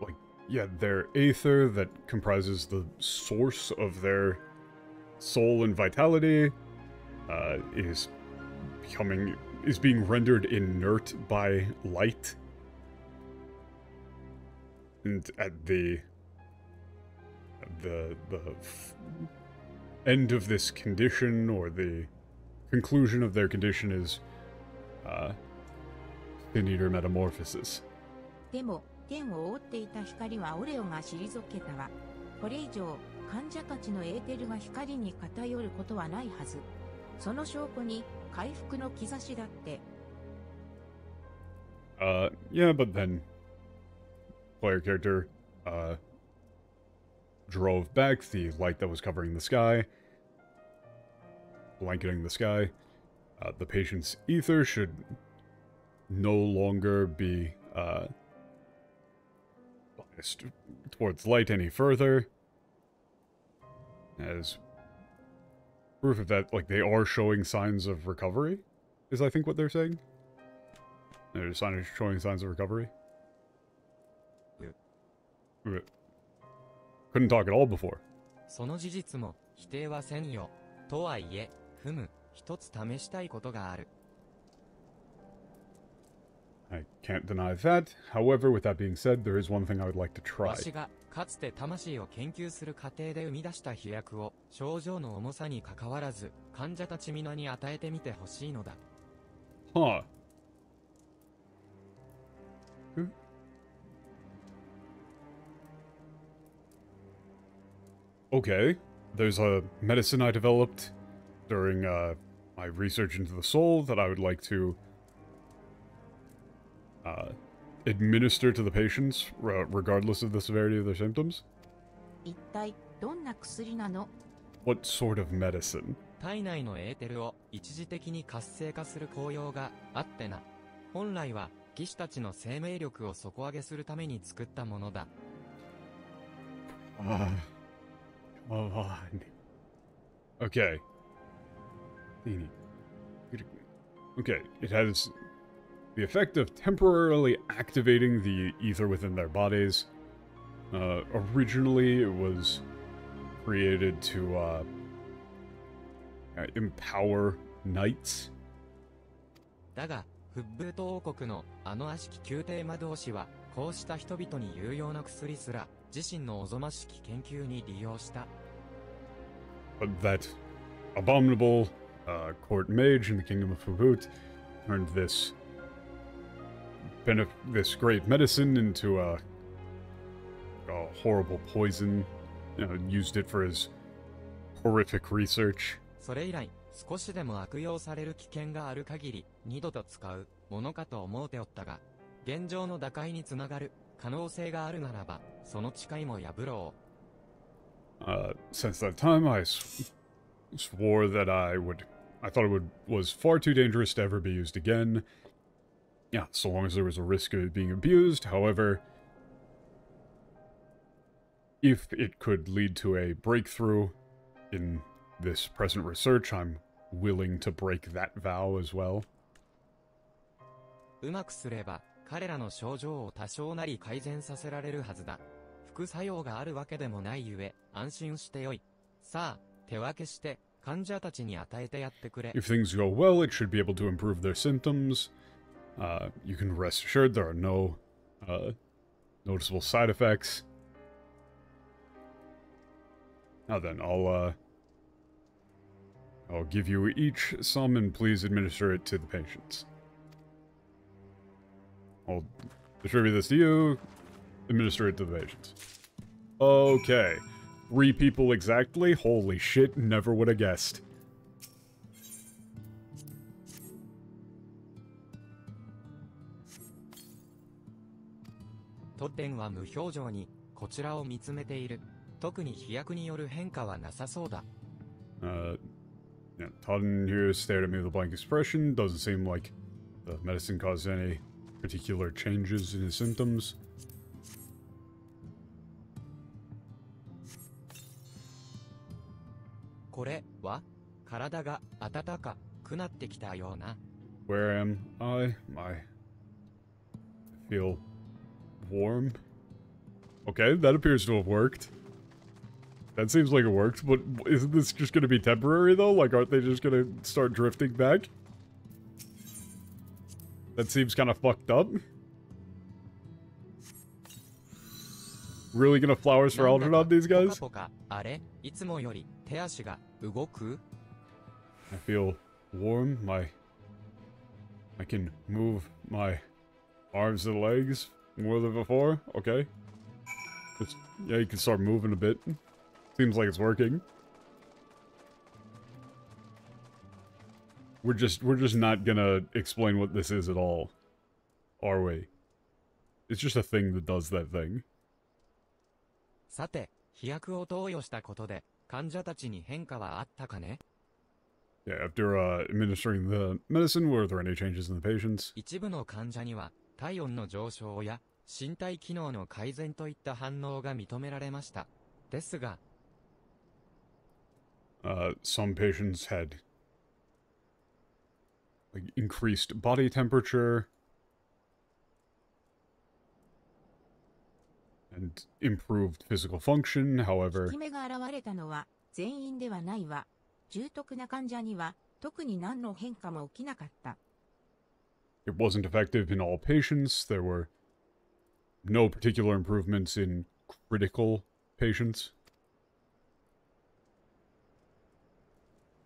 like, yeah, their aether that comprises the source of their soul and vitality, is being rendered inert by light. And at the end of this condition, or the conclusion of their condition, is Sin Eater metamorphosis. でも、天を覆っていた光はオレオが退けたわ。これ以上、患者たちのエーテルが光に偏ることはないはず。その証拠に回復の兆しだって。Yeah, but then player character drove back the light that was covering the sky, blanketing the sky. The patient's ether should no longer be biased towards light any further. As proof of that, like, they are showing signs of recovery, is I think what they're saying. They're showing signs of recovery. Couldn't talk at all before. その事実も否定はせんよ。とはいえ、一つ試したいことがある。I can't deny that. However, with that being said, there is one thing I would like to try. わしがかつて魂を研究する過程で生み出した飛躍を症状の重さにかかわらず患者たち皆に与えてみてほしいのだ。Huh. Okay, there's a medicine I developed during my research into the soul that I would like to administer to the patients, regardless of the severity of their symptoms. 一体どんな薬なの？ What sort of medicine? 体内のエーテルを一時的に活性化する効用があってな。本来は騎士たちの生命力を底上げするために作ったものだ。Come on. Okay. Okay, it has the effect of temporarily activating the ether within their bodies. Originally, it was created to empower knights. だが、フッブート王国のあの悪しき宮廷魔導士は、こうした人々に有用な薬すら、自身のおぞましき研究に利用した。But that abominable court mage in the kingdom of Fubut turned this great medicine into a horrible poison, used it for his horrific research. それ以来、少しでも悪用される危険がある限り、二度と使うものかと思うておったが、現状の打開につながる可能性があるならば、その誓いも破ろう。Since that time, I swore that I thought it was far too dangerous to ever be used again. Yeah, so long as there was a risk of it being abused. However, if it could lead to a breakthrough in this present research, I'm willing to break that vow as well. うまくすれば、彼らの症状を多少なり改善させられるはずだ。副作用があるわけでもないゆえ、安心してよい。さあ、手分けして、患者たちに与えてやってくれ。If things go well, it should be able to improve their symptoms. You can rest assured there are no noticeable side effects. Now then, I'll give you each some and please administer it to the patients. I'll distribute this to you. Administer it to the patients. Okay. 3 people exactly? Holy shit, never would have guessed. トッテンは無表情にこちらを見つめている。特に飛躍による変化はなさそうだ。Yeah, Totten here stared at me with a blank expression. Doesn't seem like the medicine caused any particular changes in his symptoms. これは体が温かくなってきたような。Where am I? I feel warm. Okay, that appears to have worked. That seems like it worked, but isn't this just going to be temporary though? Like, aren't they just going to start drifting back? That seems kind of fucked up. Really gonna flowers for Alphinaud, these guys? ポカポカあれ、いつもより手足が動く? I feel warm. I can move my arms and legs more than before. Okay. Yeah, you can start moving a bit. Seems like it's working. We're just not gonna explain what this is at all, are we? It's just a thing that does that thing. さて、飛躍を投与したことで患者たちに変化はあったかね? Yeah, after administering the medicine, were there any changes in the patients? 一部の患者には体温の上昇や身体機能の改善といった反応が認められました。ですが、some patients had like increased body temperature and improved physical function. However, 効き目が現れたのは全員ではないわ。重篤な患者には特に何の変化も起きなかった。It wasn't effective in all patients. There were no particular improvements in critical patients.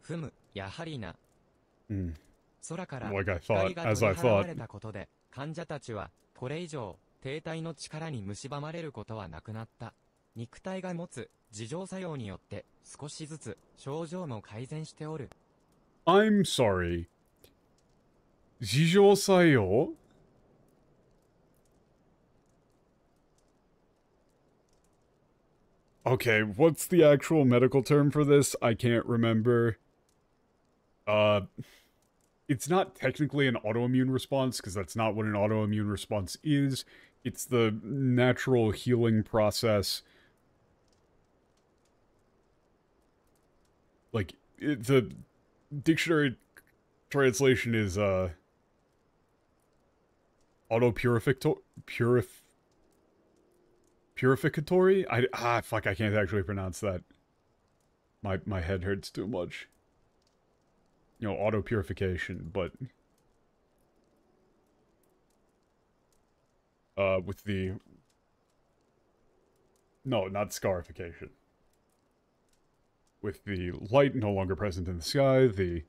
ふむ、やはりな。 Mm. 空から Like I 光 thought, が as 取 I り払わ thought. れたことで、患者たちは、これ以上、低体の力に蝕まれることはなくなった。肉体が持つ、自浄作用によって、少しずつ、症状も改善しておる。I'm sorry. 自浄作用? Okay, what's the actual medical term for this? I can't remember. It's not technically an autoimmune response, because that's not what an autoimmune response is. It's the natural healing process. Like, the dictionary translation is, purificatory? Fuck, I can't actually pronounce that. My head hurts too much. You know, auto-purification, but... with the... No, not scarification. With the light no longer present in the sky, the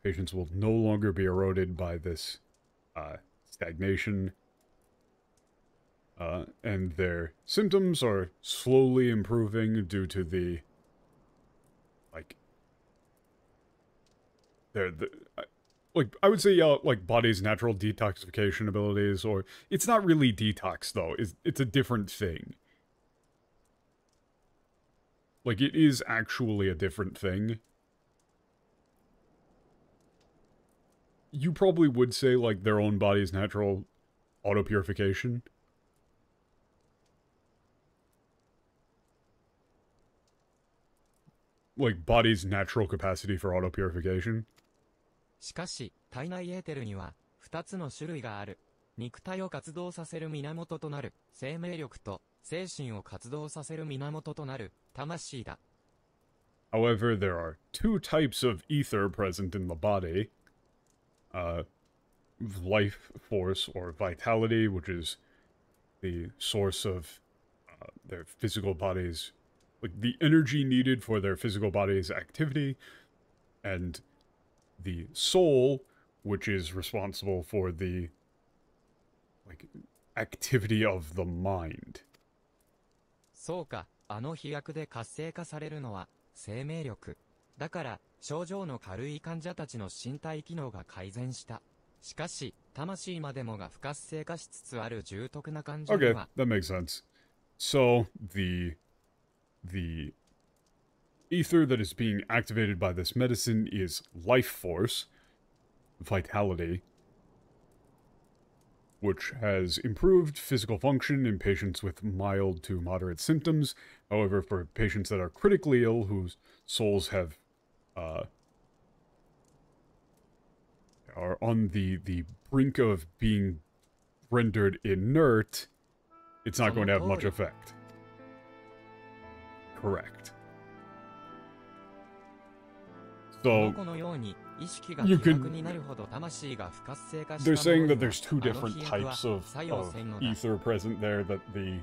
patients will no longer be eroded by this, stagnation. And their symptoms are slowly improving due to the... like... like, I would say, like, body's natural detoxification abilities, or... It's not really detox, though. It's a different thing. Like, it is actually a different thing. You probably would say, like, their own body's natural auto-purification. Like, body's natural capacity for auto-purification. しかし、体内エーテルには、2つの種類がある。肉体を活動させる源となる、生命力と、精神を活動させる源となる、魂だ。However, there are two types of ether present in the body. Life force, or vitality, which is the source of their physical bodies, like the energy needed for their physical body's activity, and the soul, which is responsible for the, like, activity of the mind. そうか、あの飛躍で活性化されるのは、生命力。だから、症状の軽い患者たちの身体機能が改善した。しかし、魂までもが不活性化しつつある重篤な患者には。Okay, that makes sense. So, the ether that is being activated by this medicine is life force, vitality, which has improved physical function in patients with mild to moderate symptoms. However, for patients that are critically ill, whose souls have, are on the brink of being rendered inert, it's not going to have much effect. Correct. So, you could... They're saying that there's two different types of ether present there, that the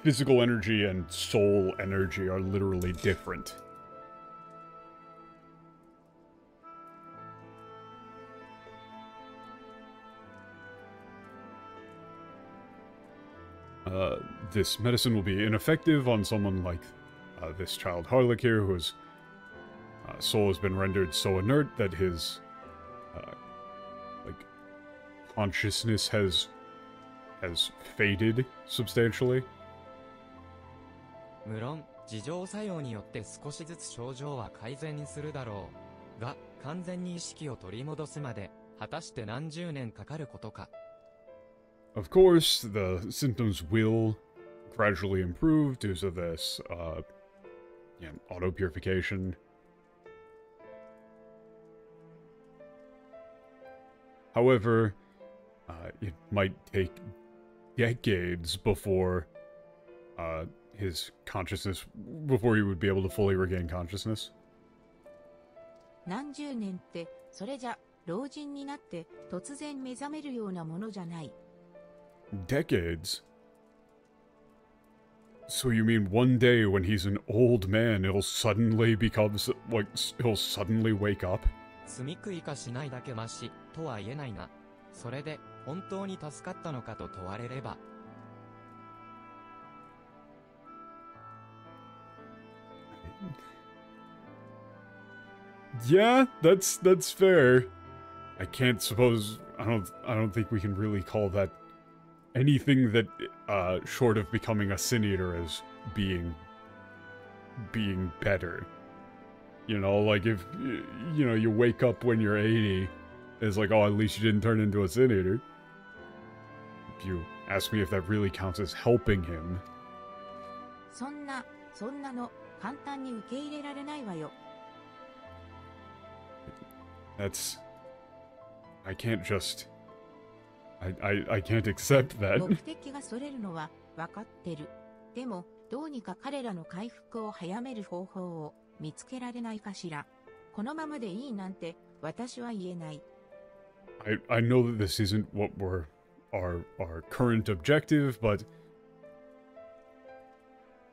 physical energy and soul energy are literally different. This medicine will be ineffective on someone like this child Harlock here, whose soul has been rendered so inert that his like consciousness has faded substantially. 無論、自浄作用によって少しずつ症状は改善するだろう。が、完全に意識を取り戻すまで、果たして何十年かかることか。Of course, the symptoms will gradually improve due to this, auto-purification. However, it might take decades before, his consciousness, before he would be able to fully regain consciousness. 何十年って、それじゃ、老人になって突然目覚めるようなものじゃない。Decades? So you mean one day when he's an old man, it'll suddenly he'll suddenly wake up? 罪食いかしないだけマシ、とは言えないな。それで、本当に助かったのかと問われれば。Yeah, that's fair. I can't suppose, I don't think we can really call that anything that, short of becoming a Sin Eater as being better. You know, like if, you know, you wake up when you're 80, it's like, oh, at least you didn't turn into a Sin Eater. If you ask me if that really counts as helping him. そんなの簡単に受け入れられないわよ。That's... I can't just... I can't accept that. 目的がそれるのは分かってる。でも、どうにか彼らの回復を早める方法を見つけられないかしら。このままでいいなんて私は言えない。I know that this isn't what our current objective, but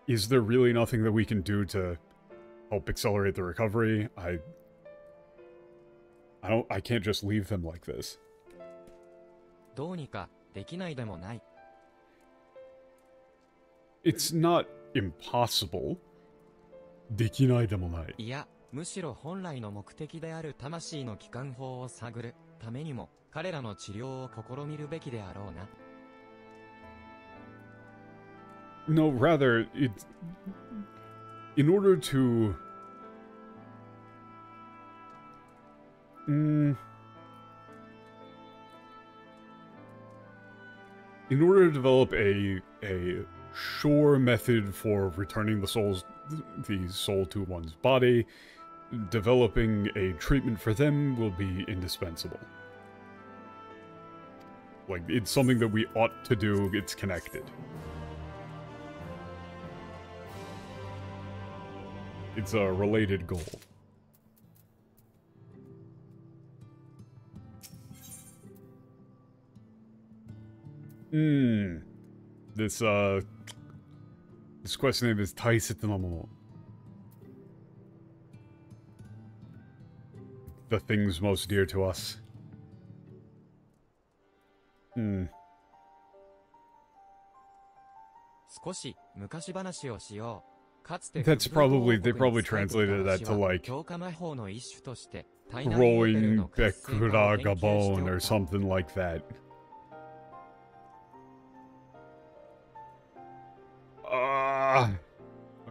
is there really nothing that we can do to help accelerate the recovery? I can't just leave them like this. どうにかできないでもない。It's not impossible. できないでもない。いや、むしろ本来の目的である魂の帰還法を探るためにも、彼らの治療を試みるべきであろうな。No, rather, in order to... in order to develop a sure method for returning the soul to one's body, developing a treatment for them will be indispensable. Like, it's something that we ought to do, it's connected. It's a related goal. This quest name is 大切なもの. The things most dear to us. That's probably, they probably translated that to like growing Bekuraga bone or something like that.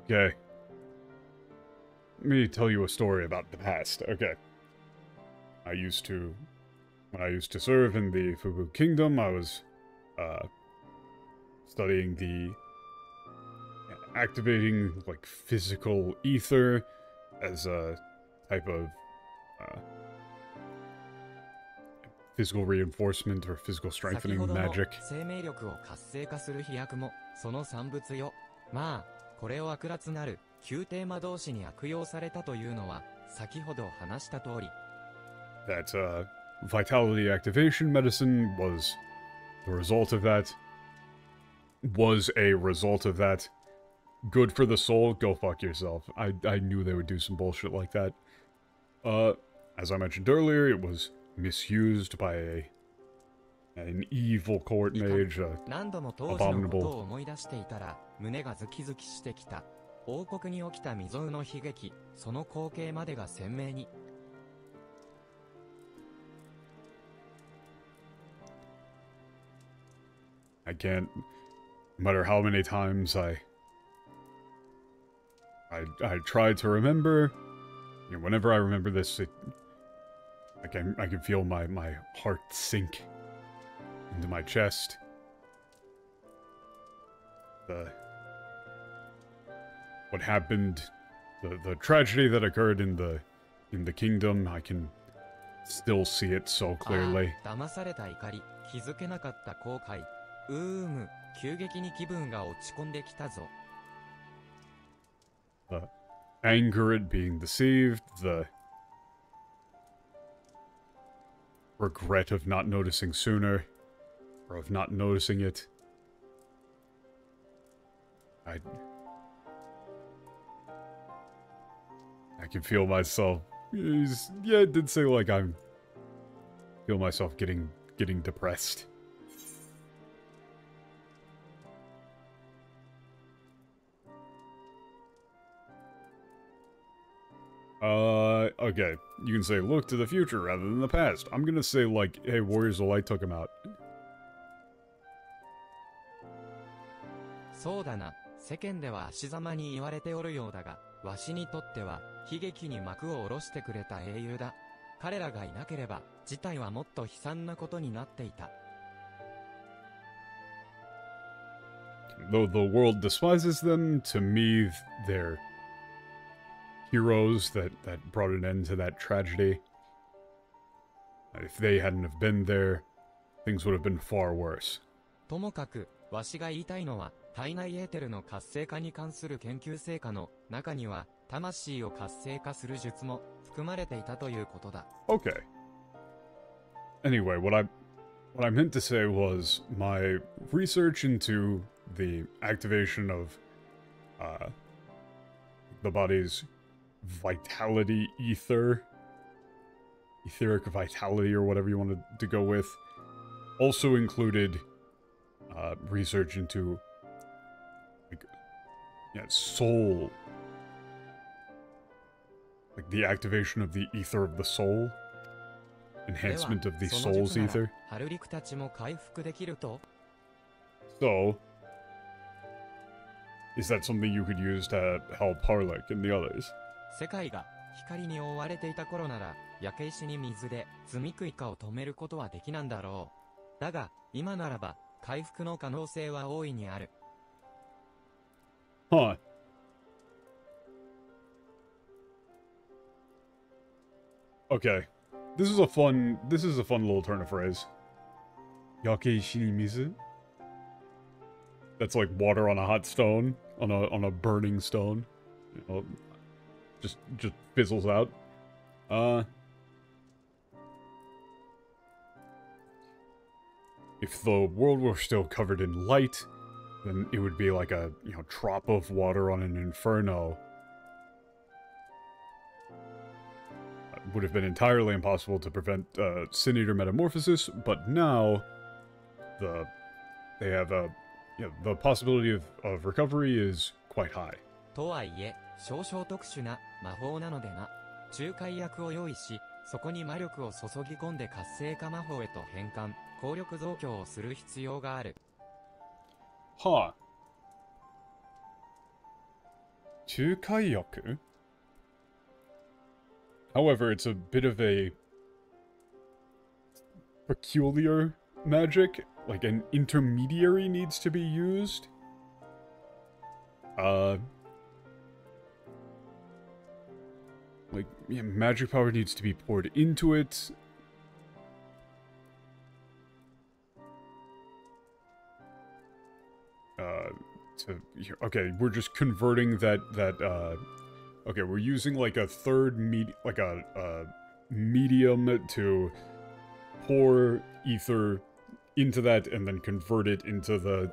Okay. Let me tell you a story about the past. Okay. When I used to serve in the Fubu Kingdom, I was, studying the activating, like, physical ether as a type of, physical reinforcement or physical strengthening magic. これを悪辣なる旧テーマ同士に悪用されたというのは先ほど話した通り。That vitality activation medicine was the result of that. Was a result of that. Good for the soul, go fuck yourself. I knew they would do some bullshit like that. As I mentioned earlier, it was misused by an evil court mage, abominable. 胸がズキズキしてきた。王国に起きた未曾有の悲劇、その光景までが鮮明に。I can't, no matter how many times I tried to remember, you know, whenever I remember this, I can feel my heart sink into my chest. What happened, the tragedy that occurred in the kingdom, I can still see it so clearly. 騙された怒り、気づけなかった後悔。急激に気分が落ち込んできたぞ。The anger at being deceived, regret of not noticing sooner, or of not noticing it. I can feel myself. Yeah, it did say like feel myself getting depressed. Okay. You can say look to the future rather than the past. I'm gonna say like, hey, Warriors of Light took him out. そうだな。世間では足ざまに言われておるようだが、わしにとっては悲劇に幕を下ろしてくれた英雄だ。彼らがいなければ、事態はもっと悲惨なことになっていた。Though the world despises them, to me, they're heroes that brought an end to that tragedy. If they hadn't have been there, things would have been far worse. ともかく、わしが言いたいのは、体内エーテルの活性化に関する研究成果の中には、魂を活性化する術も含まれていたということだ。Okay. Anyway, what I meant to say was my research into the activation of the body's vitality ether, etheric vitality or whatever you wanted to go with, also included research into soul, like the activation of the ether of the soul, enhancement of the soul's ether. ハルリクたちも回復できると? So, is that something you could use to help Harlech and the others? 世界が光に覆われていた頃なら、焼け石に水で積み食い化を止めることはできなんだろう。だが、今ならば回復の可能性は大いにある。Huh. Okay. This is a fun little turn of phrase. Yake shirimizu? That's like water on a hot stone, on a burning stone. You know, just fizzles out. If the world were still covered in light, then it would be like a, drop of water on an inferno. It would have been entirely impossible to prevent Sin Eater metamorphosis, but now they have the possibility of recovery is quite high. とはいえ、少々特殊な魔法なのでな。仲介役を用意し、そこに魔力を注ぎ込んで活性化魔法へと変換、効力増強をする必要がある。Huh. 仲介役? However, it's a bit of a peculiar magic. Like, an intermediary needs to be used. Like, yeah, magic power needs to be poured into it. Okay, we're just converting that, okay, we're using like a third medium to pour ether into that and then convert it into the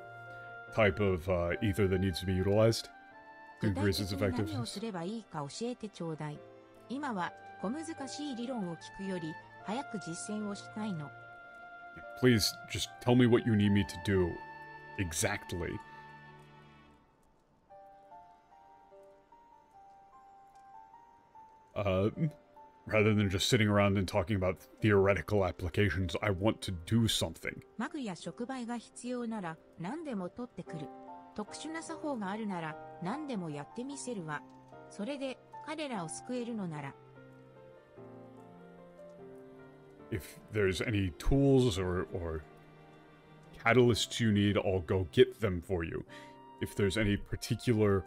type of ether that needs to be utilized to increase its effectiveness. 今は小難しい理論を聞くより早く実践をしたいの。 Please just tell me what you need me to do exactly. Rather than just sitting around and talking about theoretical applications, I want to do something. マグや触媒が必要なら何でも取ってくる。特殊な作法があるなら何でもやってみせるわ。それで彼らを救えるのなら。If there's any tools or catalysts you need, I'll go get them for you. If there's any particular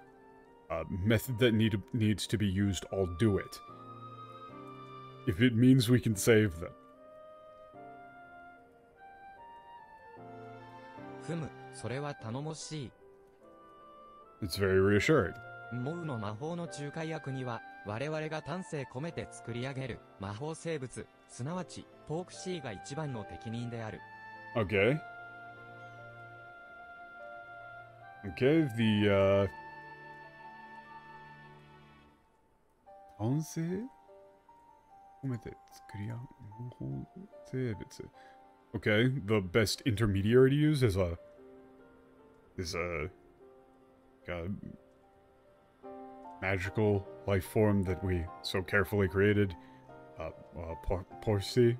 method that needs to be used, I'll do it. If it means we can save them. ふむ、それは頼もしい。 It's very reassuring. モウの魔法の仲介役には、我々が丹精込めて作り上げる魔法生物、すなわち、ポークシーが一番の適任である。Okay. Okay, the, 完成込めて作り上げる魔法生物。Okay, the best intermediary to use is a magical life form that we so carefully created. Porcy.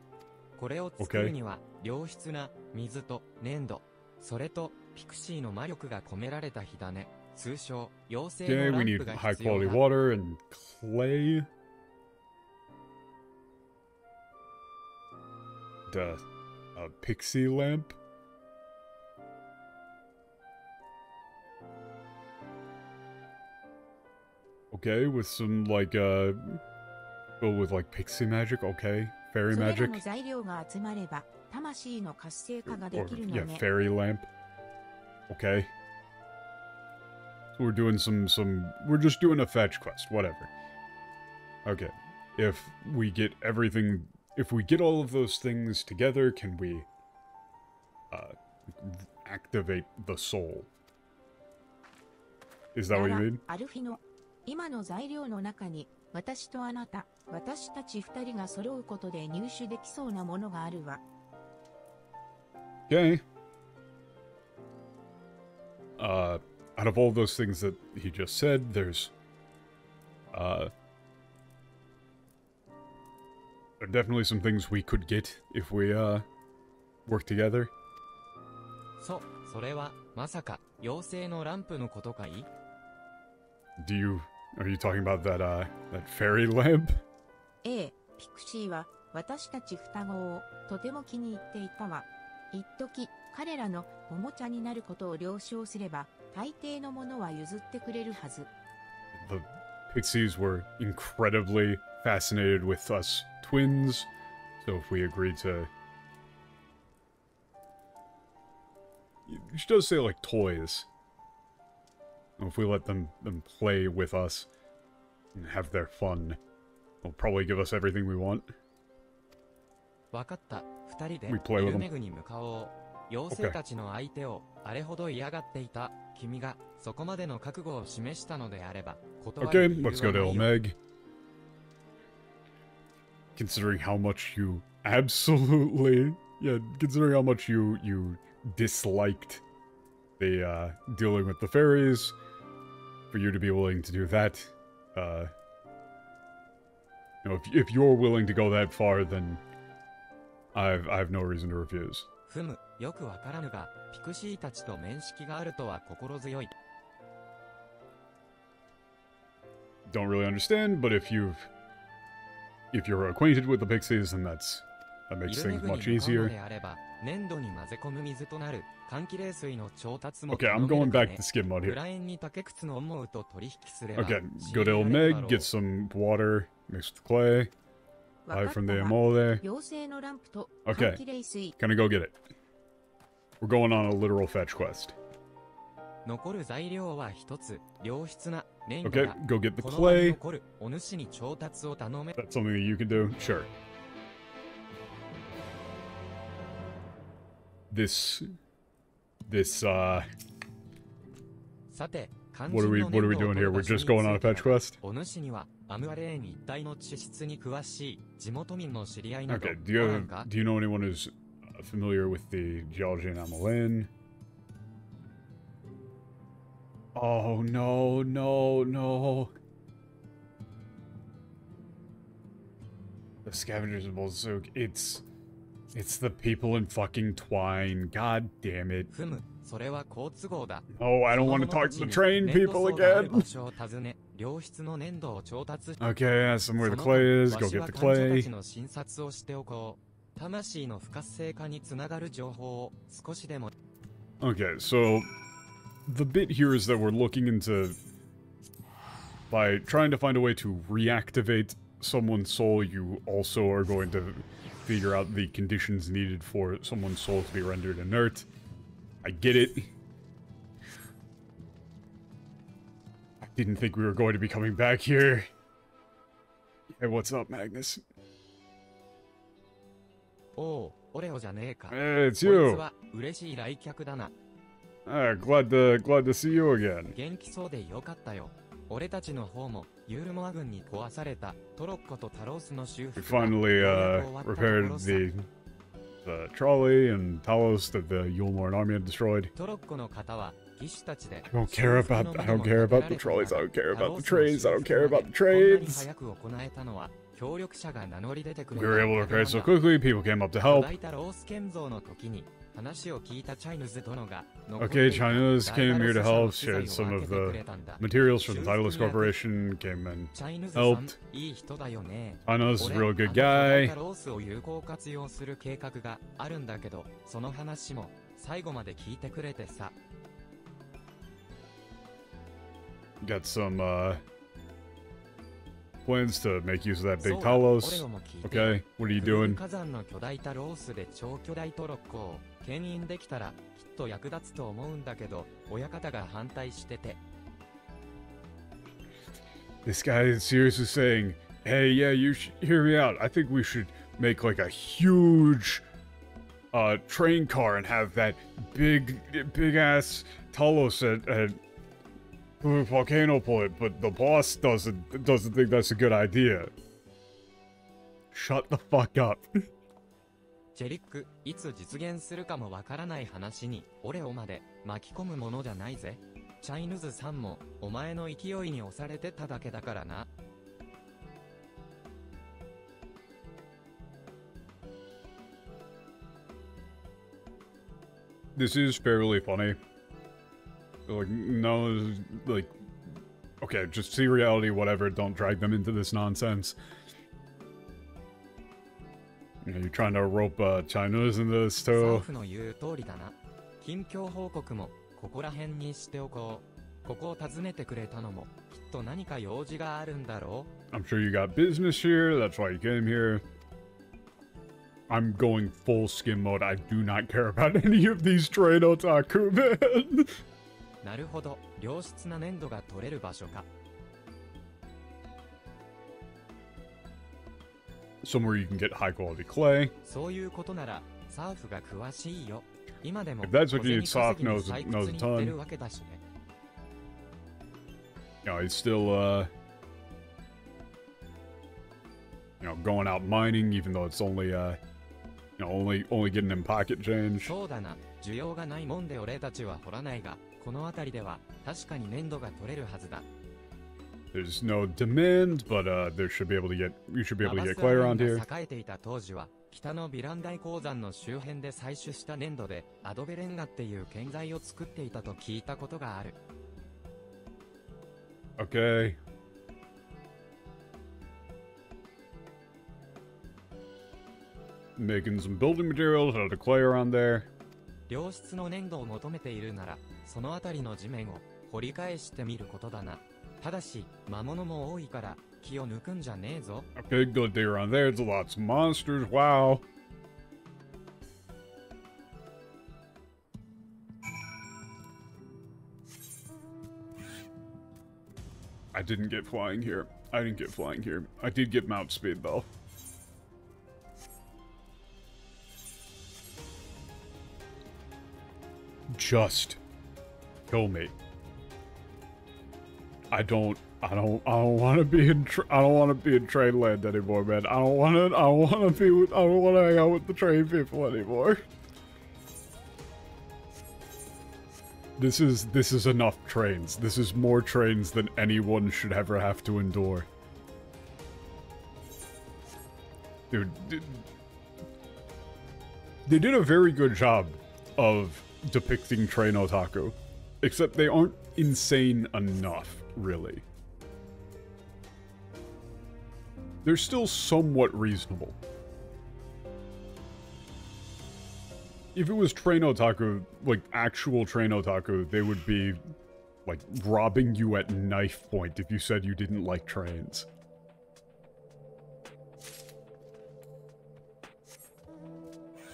これを作るには、良質な水と粘土、それとピクシーの魔力が込められた火種、通称妖精 Okay, のラ we ンプ need が high 必要 quality だ。water and clay. A pixie lamp. Okay, with some like filled with like pixie magic. Okay, fairy それら magic. の材料が集まれば、魂の活性化がで Or きるの yeah, ね。 fairy lamp. Okay. So we're doing we're just doing a fetch quest, whatever. Okay. If we get all of those things together, can we activate the soul? Is that what you なら mean? アルフィノ、今の材料の中に、私とあなた、私たち二人が揃うことで入手できそうなものがあるわ。Okay. Out of all those things that he just said, there are definitely some things we could get if we, work together. そう、それは、まさか、妖精のランプのことかい？ Are you talking about that fairy lamp? ええ、ピクシーは私たち双子をとても気に入っていたわ。一時彼らのおもちゃになることを了承すれば、大抵のものは譲ってくれるはず。The Pixies were incredibly fascinated with us twins, so if we agreed to... She does say, like, toys. If we let them play with us and have their fun, they'll probably give us everything we want. わかった、二人で We play with イル them. メグに向かおう。妖精たちの相手をあれほど嫌がっていた君がそこまでの覚悟を示したのであれば断る Okay, 理由は let's go to ないよ。 Elmeg. Considering how much you absolutely... Yeah, considering how much you disliked the, dealing with the fairies, for you to be willing to do that, you know, if you're willing to go that far, then I've no reason to refuse. ふむ、よくわからぬが、ピクシーたちと面識があるとは心強い。Don't really understand, but if you're acquainted with the Pixies, then that イ makes ルメ things グに much 向かうの easier. であれば、粘土に混ぜ込む水となる換気冷水の調達も Okay, I'm 頼め going るか back ね to skim mode ク here. ラエンに竹靴の思うと取引すれば、 Okay, 強 go い to られるだ Elmeg, ろう get some water mixed with clay, わ buy かった from the わ。 Amole. 妖精のランプと Okay. 換気冷水。 Gonna go get it. We're going on a literal fetch quest. 残る材料は一つ、良質な粘土 Okay, だ。 go get the この場に clay. 残るお主に調達を頼め。 That's something that you can do? Sure. This, さて、肝 what are 心 we の what are we 粘土を doing 取 here? る We're 場所 just に going on a ついて fetch は quest? お主にはアムアレーン一帯の地質に詳しい地元民の知り合いなど Okay, do おらんか？ you know anyone who's familiar with the geology in Amalin? Oh, no, no, no. The scavengers of Bolsuk. It's the people in fucking Twine. God damn it. ふむ、それは好都合だ。 Oh, I don't want to talk to the train people 粘土層がある again. 場所を訪ね、良質の粘土を調達し Okay, ask them where そ the の clay is. 間 Go わし get は the 患者た clay. ちの診察をしておこう。魂の不活性化につながる情報を少しでも。 Okay, so the bit here is that we're looking into by trying to find a way to reactivate someone's soul. You also are going to figure out the conditions needed for someone's soul to be rendered inert. I get it. Didn't think we were going to be coming back here. Hey, what's up, Magnus? Oh, オレオじゃねえか。 Hey, it's こい you. つは嬉しい来客だな。 Glad to see you again. 元気そうでよかったよ。俺たちの方もユールモア軍に壊されたトロッコとタロースの修 We 復が finally ようやく終わったとこ repaired ろさ。 the trolley and Talos that the Yulmorn army had destroyed. トロッコの方は騎士たちで I don't care about the trolleys. I don't care about the trains. I don't care about the こんなに trains. 早く行えたのは協力者が名乗り出てくれ We た were able to おかげ repair なん so だ。 quickly. People came up to 巨 help. 大タロース建造の時に話を聞いたチャイヌズ殿が Okay, China's came here to help. Shared some of the materials from the Titleist Corporation. Came and チャイヌズさん helped. いい人だよね。 China's a 俺 real good あの巨大 guy. タロースを有効活用する計画があるんだけど、その話も最後まで聞いてくれてさ。 Got some plans to make use of that そ big うだ、俺 Talos. をも聞いてよ。 Okay, what are you クル doing? 火山の巨大タロースで超巨大トロッコを牽引できたらきっと役立つと思うんだけど、親方が反対してて。 This guy is seriously saying, "Hey, yeah, you should hear me out. I think we should make like a huge train car and have that big ass Talos at Blue Volcano pull it, but the boss doesn't think that's a good idea." Shut the fuck up. ジェリック、いつ実現するかもわからない話にオレオまで巻き込むものじゃないぜ。チャイヌズさんもお前の勢いに押されてただけだからな。 This is fairly funny. Like, no, like, okay, just see reality, whatever, don't drag them into this nonsense. You know, you're trying to rope China's into this サー too. フの言う通りだな。近況報告もここら辺にしておこう。ここを訪ねてくれたのもきっと何か用事があるんだろう。 I'm sure you got business here, that's why you came here. I'm going full skim mode. I do not care about any of these train otaku, man. なるほど、良質な粘土が取れる場所か。 Somewhere you can get high quality clay. そういうことならサーフが詳しいよ。今でも If that's 小 what you 銭 need, 稼ぎに Soft 採 knows 掘 a に行ってる ton. わけだしね。 You know, he's still, you know, going out mining, even though it's only, you know, only getting him pocket change. そうだな、需要がないもんで俺たちは掘らないが、この辺りでは確かに粘土が取れるはずだ。 There's no demand, but there should be able to get, you should be able to アバ get ス clay ア around ラン here. が栄えていた当時は、北のヴィラン大鉱山の周辺で採取した粘土でアドベレンガっていう建材を作っていたと聞いたことがある。 Okay. Making some building materials out of clay around there. 良質の粘土を求めているなら、その辺りの地面を掘り返してみることだな。ただし、魔物も多いから木を抜くんじゃねえぞ。 Okay, go dig around there. There's lots of monsters. Wow. I didn't get flying here. I didn't get flying here. I did get mount speed though. Just kill me. I don't want to be in train land anymore, man. I don't want to hang out with the train people anymore. This is enough trains. This is more trains than anyone should ever have to endure. Dude, they did a very good job of depicting train otaku. Except they aren't insane enough, really. They're still somewhat reasonable. If it was train otaku, like actual train otaku, they would be, like, robbing you at knife point if you said you didn't like trains.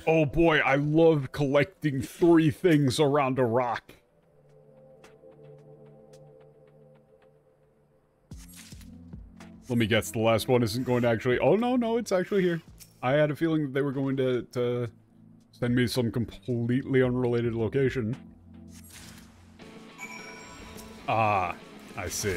Oh boy, I love collecting 3 things around a rock. Let me guess, the last one isn't going to actually... Oh, no, it's actually here. I had a feeling that they were going to send me some completely unrelated location. Ah, I see.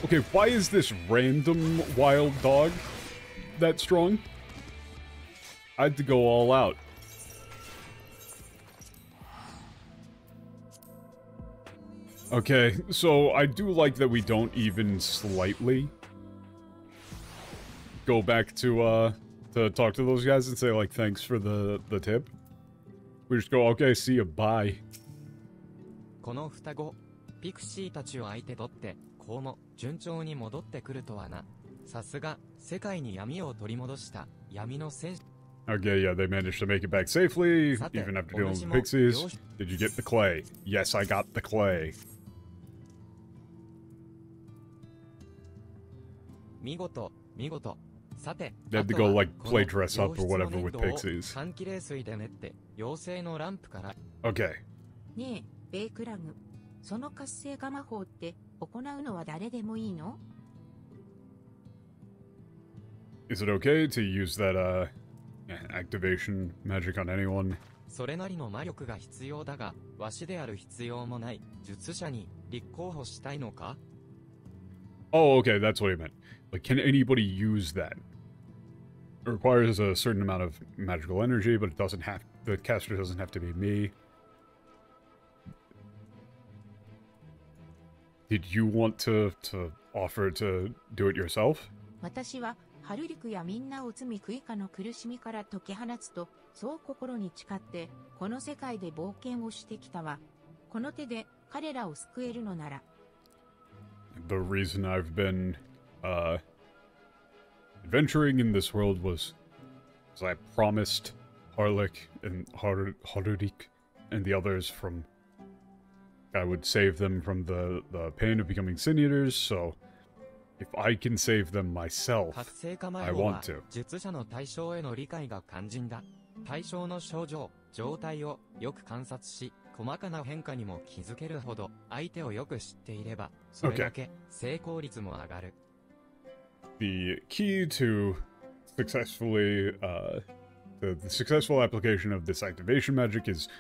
Okay, why is this random wild dog that strong? I had to go all out. Okay, so I do like that we don't even slightly go back to talk to those guys and say, like, thanks for the tip. We just go, okay, see ya, bye. この双子、ピクシーたちを相手取って、こうも順調に戻ってくるとはな。さすが、世界に闇を取り戻した闇の戦士。Okay, yeah, they managed to make it back safely, even after dealing with the pixies. Did you get the clay? Yes, I got the clay. 見事、見事。さて、 They had to go, like, play dress up or whatever with pixies. 換気冷水で練って、妖精のランプから。Okay. ねえ、ベイクラグ。その活性化魔法って行うのは誰でもいいの？ Is it okay to use that, activation magic on anyone? それなりの魔力が必要だが、わしである必要もない。術者に立候補したいのか？ Oh, okay, that's what he meant. Like, can anybody use that? It requires a certain amount of magical energy, but it doesn't have... The caster doesn't have to be me. Did you want to offer to do it yourself? 私は、ハルリクやみんなを罪悔いかの苦しみから解き放つと、そう心に誓って、この世界で冒険をしてきたわ。この手で彼らを救えるのなら。The reason I've been, adventuring in this world was I promised Harlik and Harurik and the others from... I would save them from the pain of becoming sin eaters, so if I can save them myself, I want to. 術者の対象への理解が肝心だ。対象の症状、状態をよく観察し、細かな変化にも気づけるほど相手をよく知っていれば、それだけ成功率も上がる。The key to successfully, the successful application of this activation magic is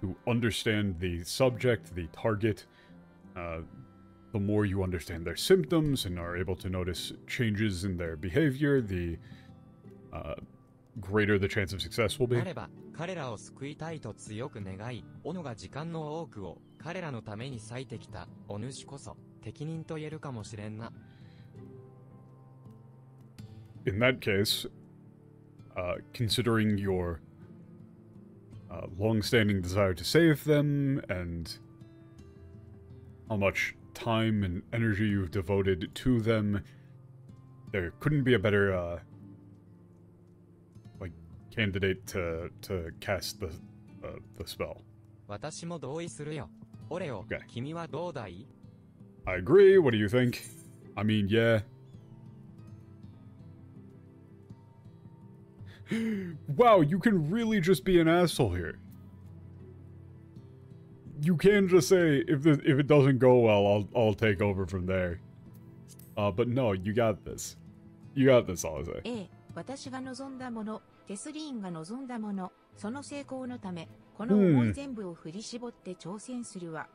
to understand the subject, the target. The more you understand their symptoms and are able to notice changes in their behavior, the greater the chance of success will be. なれば、彼らを救いたいと強く願い、斧が時間の多くを彼らのために割いてきたお主こそ適任と言えるかもしれんな。In that case, considering your long-standing desire to save them and how much time and energy you've devoted to them, there couldn't be a better like candidate to cast the spell. 私も同意するよ。オレオ、君はどうだい? I agree. What do you think? I mean, yeah. Wow, you can really just be an asshole here. You can just say, if it doesn't go well, I'll take over from there. But no, you got this. You got this, Alisaie. ええ、私が望んだもの、テスリーンが望んだもの、その成功のため、この思い全部を振り絞って挑戦するわ。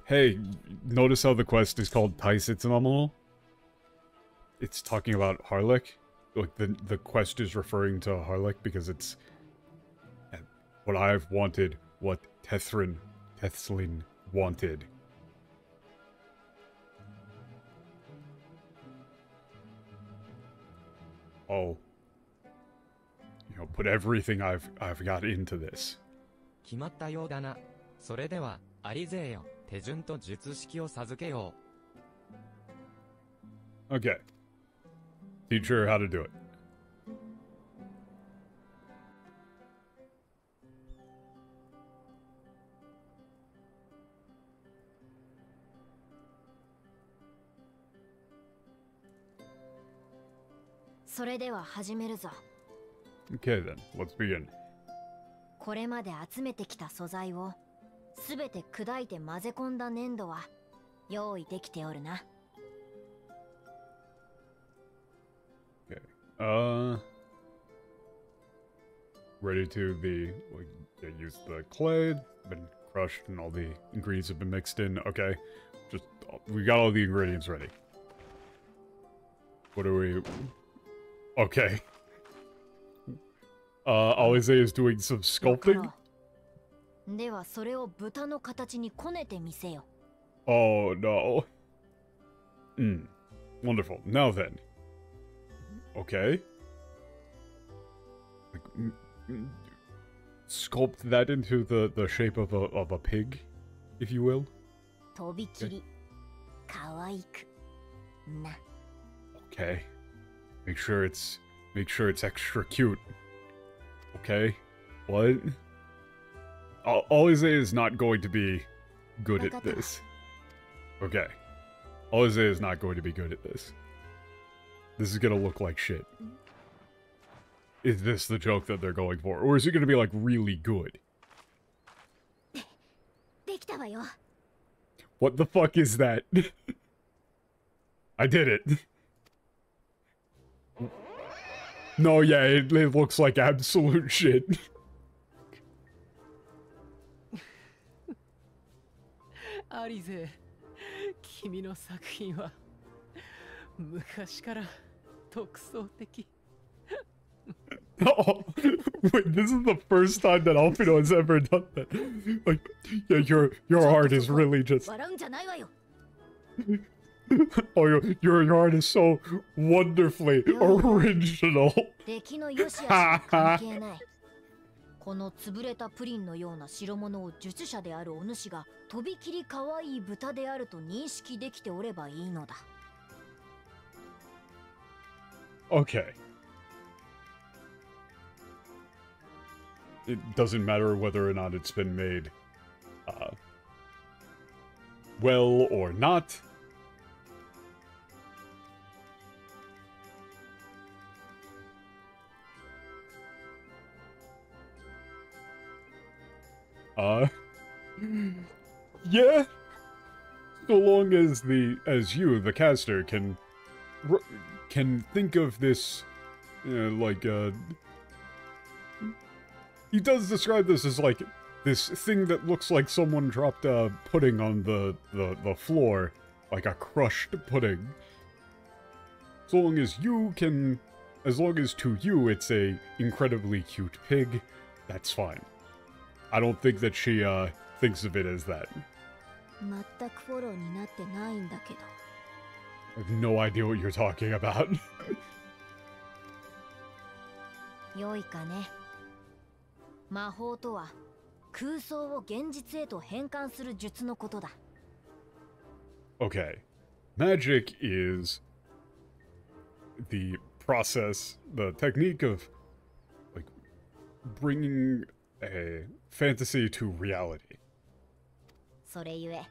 Hey, notice how the quest is called Taisetsumamono? It's talking about Harlik. Like, the quest is referring to Harlik because it's what I've wanted, what Tethlin wanted. I'll, put everything I've got into this. 決まったようだな。それでは、アリゼーよ、手順と術式を授けよう。Okay. Teach her how to do it. それでは始めるぞ。 Okay then, let's begin. これまで集めてきた素材をすべて砕いて混ぜ込んだ粘土は用意できておるな。 Okay. Ready to be, like, use the clay, been crushed and all the ingredients have been mixed in. Okay. Just, we got all the ingredients ready. What do we... Okay. Alisaie is doing some sculpting? ではそれを豚の形にこねてみせよ。 Oh no. Wonderful. Now then. Okay. Like, sculpt that into the shape of a pig, if you will. とびきり可愛くな。 Okay. Make sure it's extra cute. Okay. What? Alisaie is not going to be good at this. Okay. Alisaie is not going to be good at this. This is gonna look like shit. Is this the joke that they're going for? Or is it gonna be, like, really good? できたわよ。 What the fuck is that? I did it. No, yeah, it looks like absolute shit. アリゼ、君の作品は昔から独創的。 Oh, wait, this is the first time that Alphinaud has ever done that. Like, yeah, your art is really just... 笑うんじゃないわよ。 Oh, your art is so wonderfully original. 出来の良し悪しは関係ない。この潰れたプリンのような代物を術者であるお主がとびきり可愛い豚であると認識できておればいいのだ。 Okay. It doesn't matter whether or not it's been made, well or not. Yeah. So long as you, the caster, can think of this, like, he does describe this as, like, this thing that looks like someone dropped a pudding on the floor, like a crushed pudding. So long as as long as to you it's a incredibly cute pig, that's fine. I don't think that she, thinks of it as that. 全くフォローになってないんだけど。 I have no idea what you're talking about. 良いかね。魔法とは空想を現実へと変換する術のことだ。 Okay. Magic is the process, the technique of, like, bringing a fantasy to reality. それゆえ、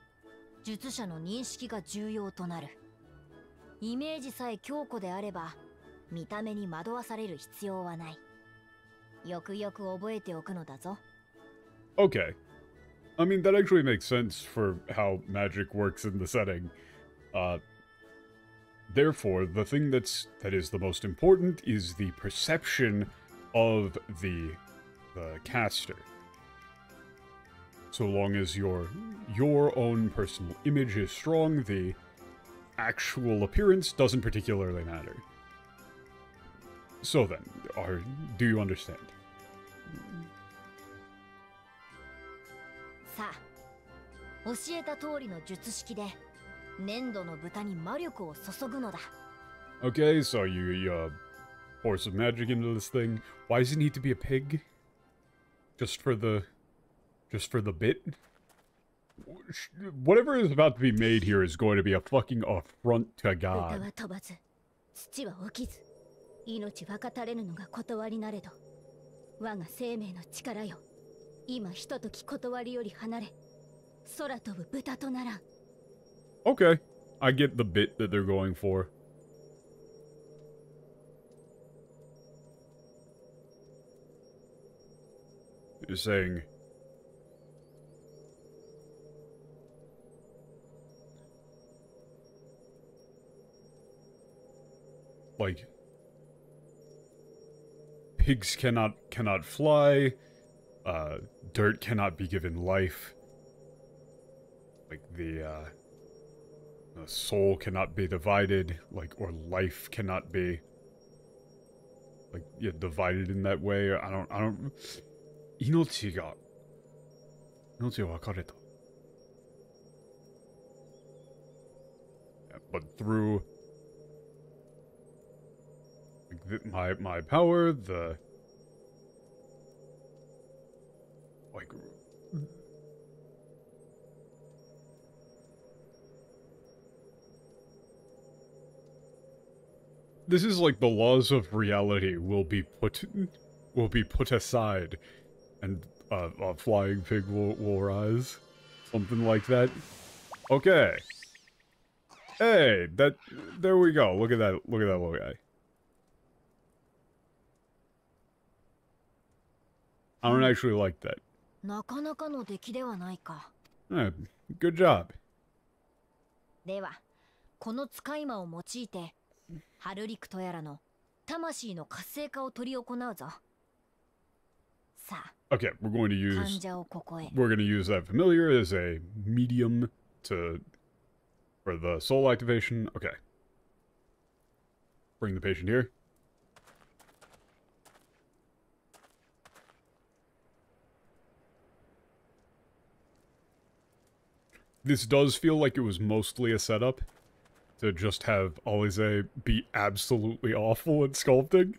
術者の認識が重要となる。イメージさえ強固であれば、見た目に惑わされる必要はない。よくよく覚えておくのだぞ。 Okay. I mean, that actually makes sense for how magic works in the setting. Therefore, the thing that is the most important is the perception of the caster. So long as your own personal image is strong, the actual appearance doesn't particularly matter. So then, do you understand? さあ、教えた通りの術式で粘土の豚に魔力を注ぐのだ。 Okay, so you pour some magic into this thing. Why does it need to be a pig? Just for the bit? Whatever is about to be made here is going to be a fucking affront to 歌 God. は飛ばず、土は起きず、命分かたれぬのが断りなれど、我が生命の力よ。今ひととき断りより離れ、空飛ぶ豚とならん。 Okay, I get the bit that they're going for. You're saying... like... pigs cannot fly, dirt cannot be given life. Like, the soul cannot be divided, like, or life cannot be... like, yeah, divided in that way. I don't... Inochi wa wakareta. Yeah, but through... like, my power, the... like... this is like the laws of reality will be put aside, and a flying pig will rise, something like that. Okay. Hey, there we go. Look at that little guy. I don't actually like that. なかなかの出来ではないか。Good job. では、この使い魔を用いて、ハルリクとやらの魂の活性化を取り行うぞ。さあ。Okay, we're going to use that familiar as a medium for the soul activation. Okay. Bring the patient here. This does feel like it was mostly a setup to just have Alisaie be absolutely awful at sculpting.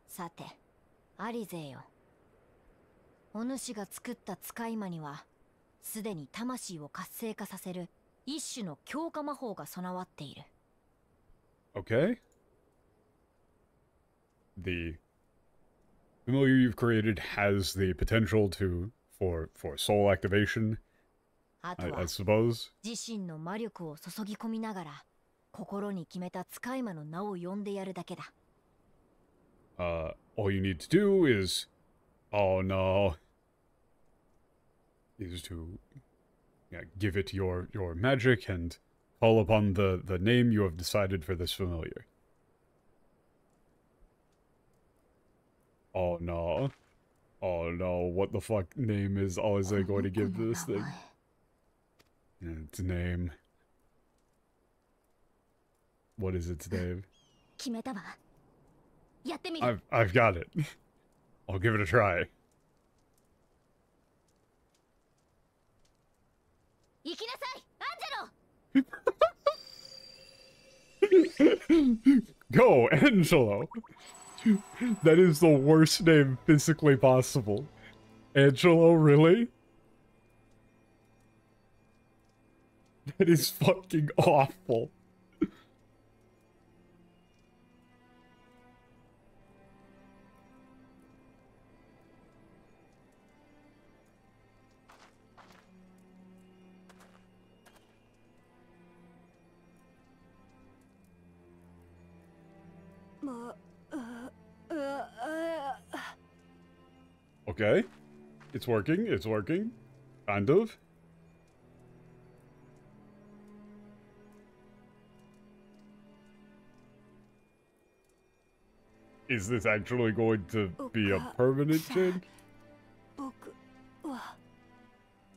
さて、アリゼよ。お主が作った使い魔には、すでに魂を活性化させる一種の強化魔法が備わっている。Okay. The familiar you've created has the potential for soul activation. あとは I suppose. 自身の魔力を注ぎ込みながら心に決めた使い魔の名を呼んでやるだけだ。All you need to do is, oh no, is to give it your magic and call upon the name you have decided for this familiar. Oh no, what the fuck name is Alisaie going to give this thing? Its name. What is its name? I've got it. I'll give it a try. Go, Angelo! That is the worst name physically possible. Angelo, really? That is fucking awful. Okay. It's working. Kind of. Is this actually going to be a permanent change?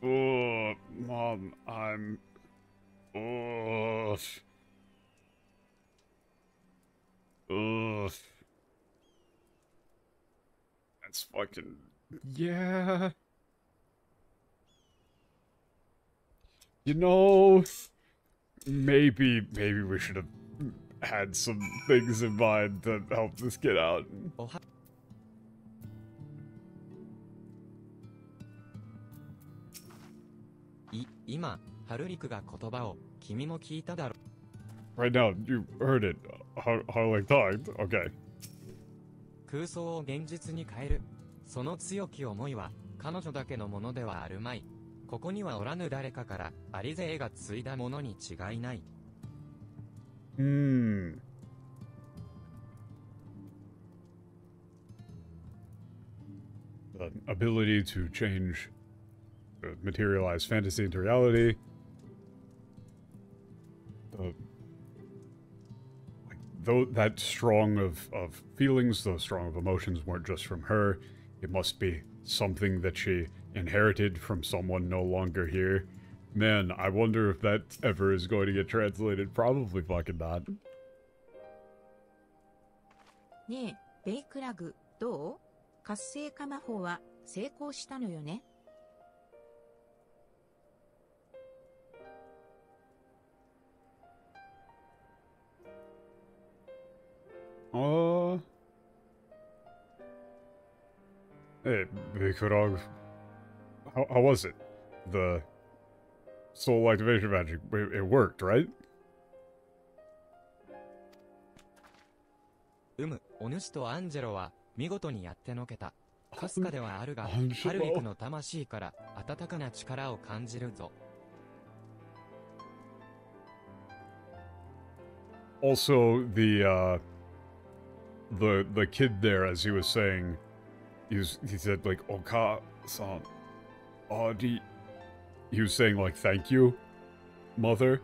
Oh, Mom, I'm... Ugh. Ugh. That's fucking... Yeah... You know... Maybe we should have had some things in mind to help this kid out. Right now, you heard it. Harley talked. Okay. 空想を現実に変える。その強き思いは彼女だけのものではあるまい。ここにはおらぬ誰かからアリゼエが継いだものに違いない。the ability to change, materialize fantasy into reality. Though that strong of feelings, those strong of emotions weren't just from her. It must be something that she inherited from someone no longer here. Man, I wonder if that ever is going to get translated. Probably fucking not. ねえ、ベイクラグ、どう？活性化魔法は成功したのよね。Hey, Bikurog. How was it? The soul activation magic, it worked, right? お主とアンジェロは見事にやってのけた。かすかではあるが、アンジェロ。ハルリクの魂から温かな力を感じるぞ。Also, the kid there, as he was saying, he said, like, Oka-san, he was saying, like, thank you, mother.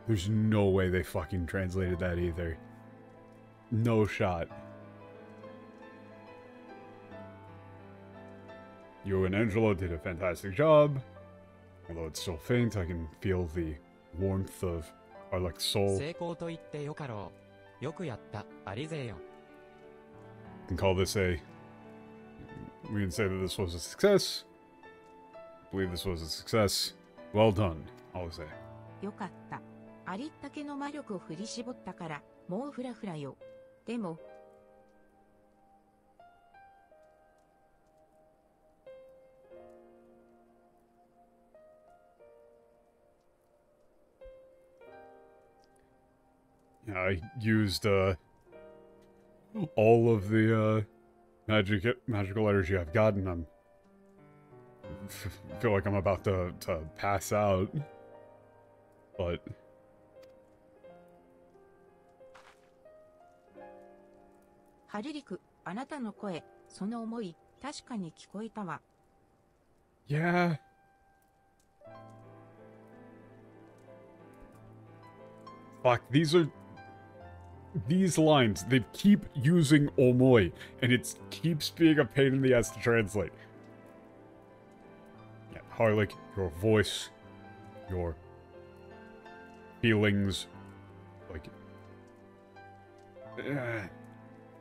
There's no way they fucking translated that either. No shot. You and Angela did a fantastic job. Although it's still faint, I can feel the warmth of our, like, soul. 成功と言ってよかろう。よくやった、アリゼーよ。We can call this we can say that this was a success. I believe this was a success. Well done, Alisaie. よかった。ありったけの魔力を振り絞ったから、もうフラフラよ。でも、Yeah, I used all of the magical energy I've gotten. I feel like I'm about to pass out, but ハルリク、あなたの声、その思い、確かに聞こえたわ。yeah. Fuck, these lines, they keep using omoi, and it keeps being a pain in the ass to translate. Yeah, Harlick, your voice, your feelings, like...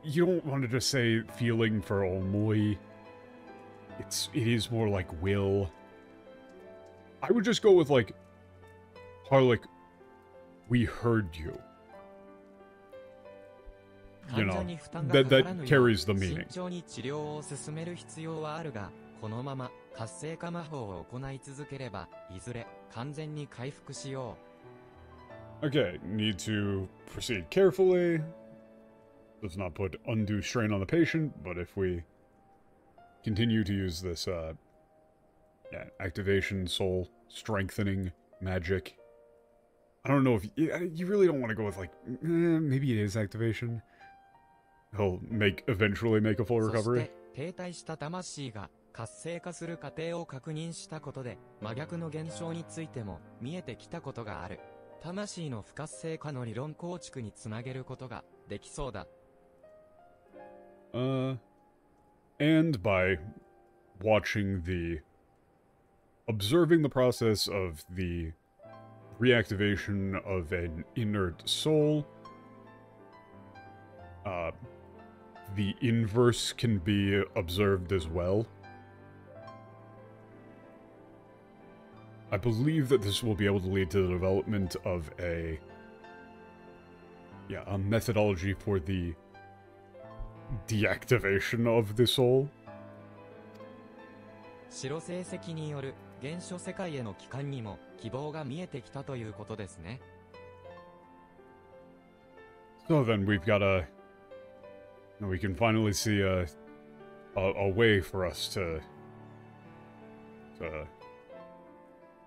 you don't want to just say feeling for omoi. It is more like will. I would just go with, like, Harlick, we heard you. You know, that carries the meaning. 慎重に治療を進める必要はあるが、このまま活性化魔法を行い続ければ、いずれ完全に回復しよう。Okay, need to proceed carefully. Does not put undue strain on the patient, but if we continue to use this, activation, soul, strengthening, magic. I don't know if you really don't want to go with, like, maybe it is activation. He'll eventually make a full う。 recovery. そして停滞した魂が活性化する過程を確認したことで、真逆の現象についても見えてきたことがある。魂の不活性化の理論構築につなげることができそうだ。And by observing the process of the reactivation of an inert soul, the inverse can be observed as well. I believe that this will be able to lead to the development of a methodology for the deactivation of the soul. 白成績による原初世界への帰還にも希望が見えてきたということですね。So then we've got we can finally see a way for us to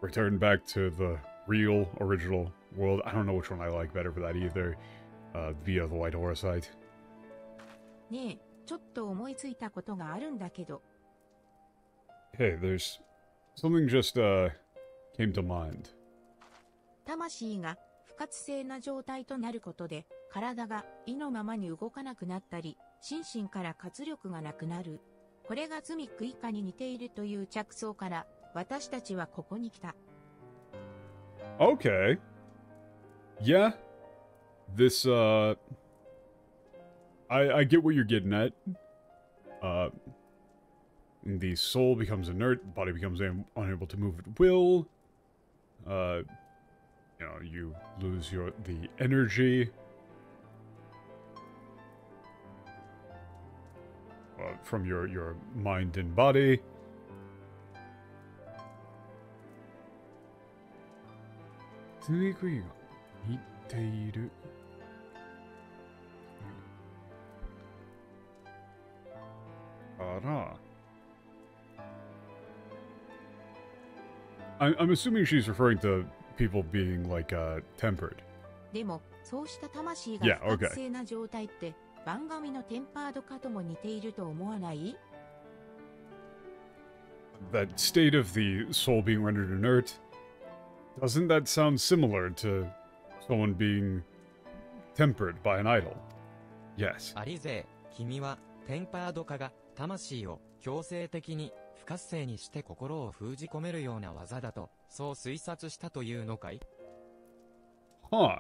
return back to the real original world. I don't know which one I like better for that either. Via the White Horse site. ねえ、ちょっと思いついたことがあるんだけど。Hey, there's something just came to mind. 魂が不活性な状態となることで、体が意のままに動かなくなったり、心身から活力がなくなる。これがズミック以下に似ているという着想から、私たちはここに来た。Okay. Yeah. This, I get what you're getting at. The soul becomes inert, the body becomes unable to move at will. You know, you lose the energy. From your mind and body. I'm assuming she's referring to people being like tempered. でも、そうした魂が Yeah, 不 okay. 活性な状態って、番組のテンパード化とも似ていると思わない？ That state of the soul being rendered inert, doesn't that sound similar to someone being tempered by an idol? Yes. アリゼー、君はテンパード化が魂を強制的に不活性にして心を封じ込めるような技だと、そう推察したというのかい？ Huh.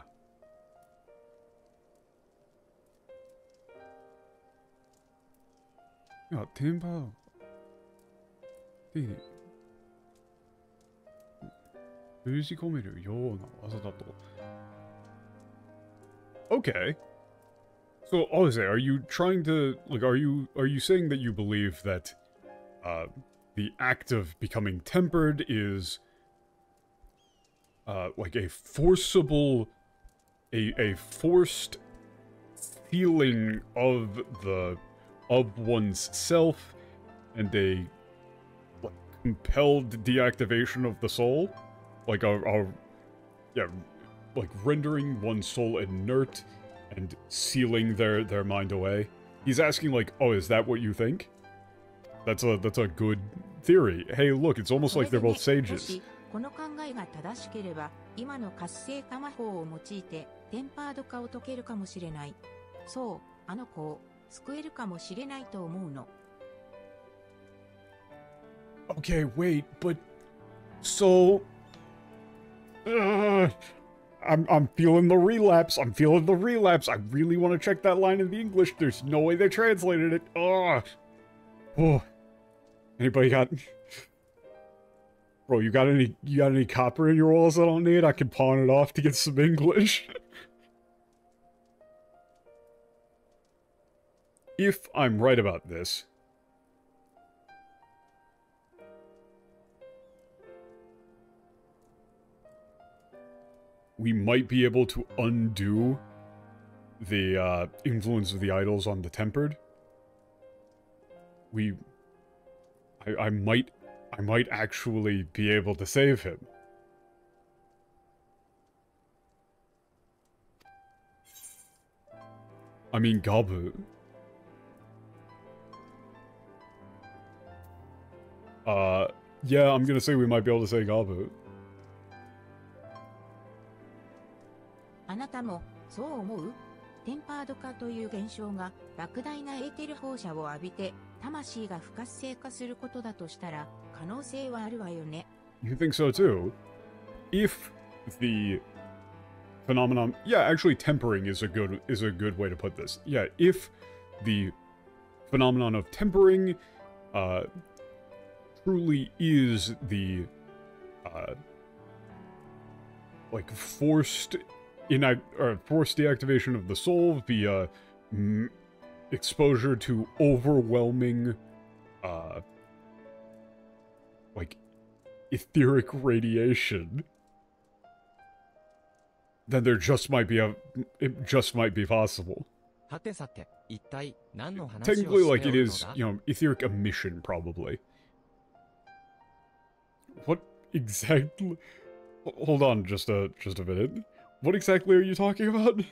Yeah, temper. Okay. So, Alisaie, are you trying to, like, are you saying that you believe that, the act of becoming tempered is, like a forcible, a forced feeling of one's self, and a, like, compelled deactivation of the soul? Like yeah, like rendering one's soul inert and sealing their mind away. He's asking, like, oh, is that what you think? That's a good theory. Hey, look, it's almost like they're both も sages. しこの考えが正しければ、今の活性化魔法を用いてテンパード化を解けるかもしれない。そう、あの子を救えるかもしれないと思うの。Okay, wait, but so I'm feeling the relapse. I'm feeling the relapse. I really want to check that line in the English. There's no way they translated it. Oh. Anybody got Bro, you got any copper in your walls I don't need? I can pawn it off to get some English. If I'm right about this, we might be able to undo the influence of the idols on the tempered. I might actually be able to save him. I mean, Gabu. Yeah, I'm gonna say we might be able to say Gabu. あなたもそう思う？テンパード化という現象が莫大なエーテル放射を浴びて魂が不活性化することだとしたら可能性はあるわよね。You think so too? If the phenomenon, yeah, actually tempering is a good way to put this. Yeah, if the phenomenon of tempering truly is the like forced deactivation of the soul via exposure to overwhelming like etheric radiation, then it just might be possible. はてさて、一体何の話を Technically, して like お it るの is, だ？ you know, etheric emission probably. What exactly? Hold on, just a minute. What exactly are you talking about?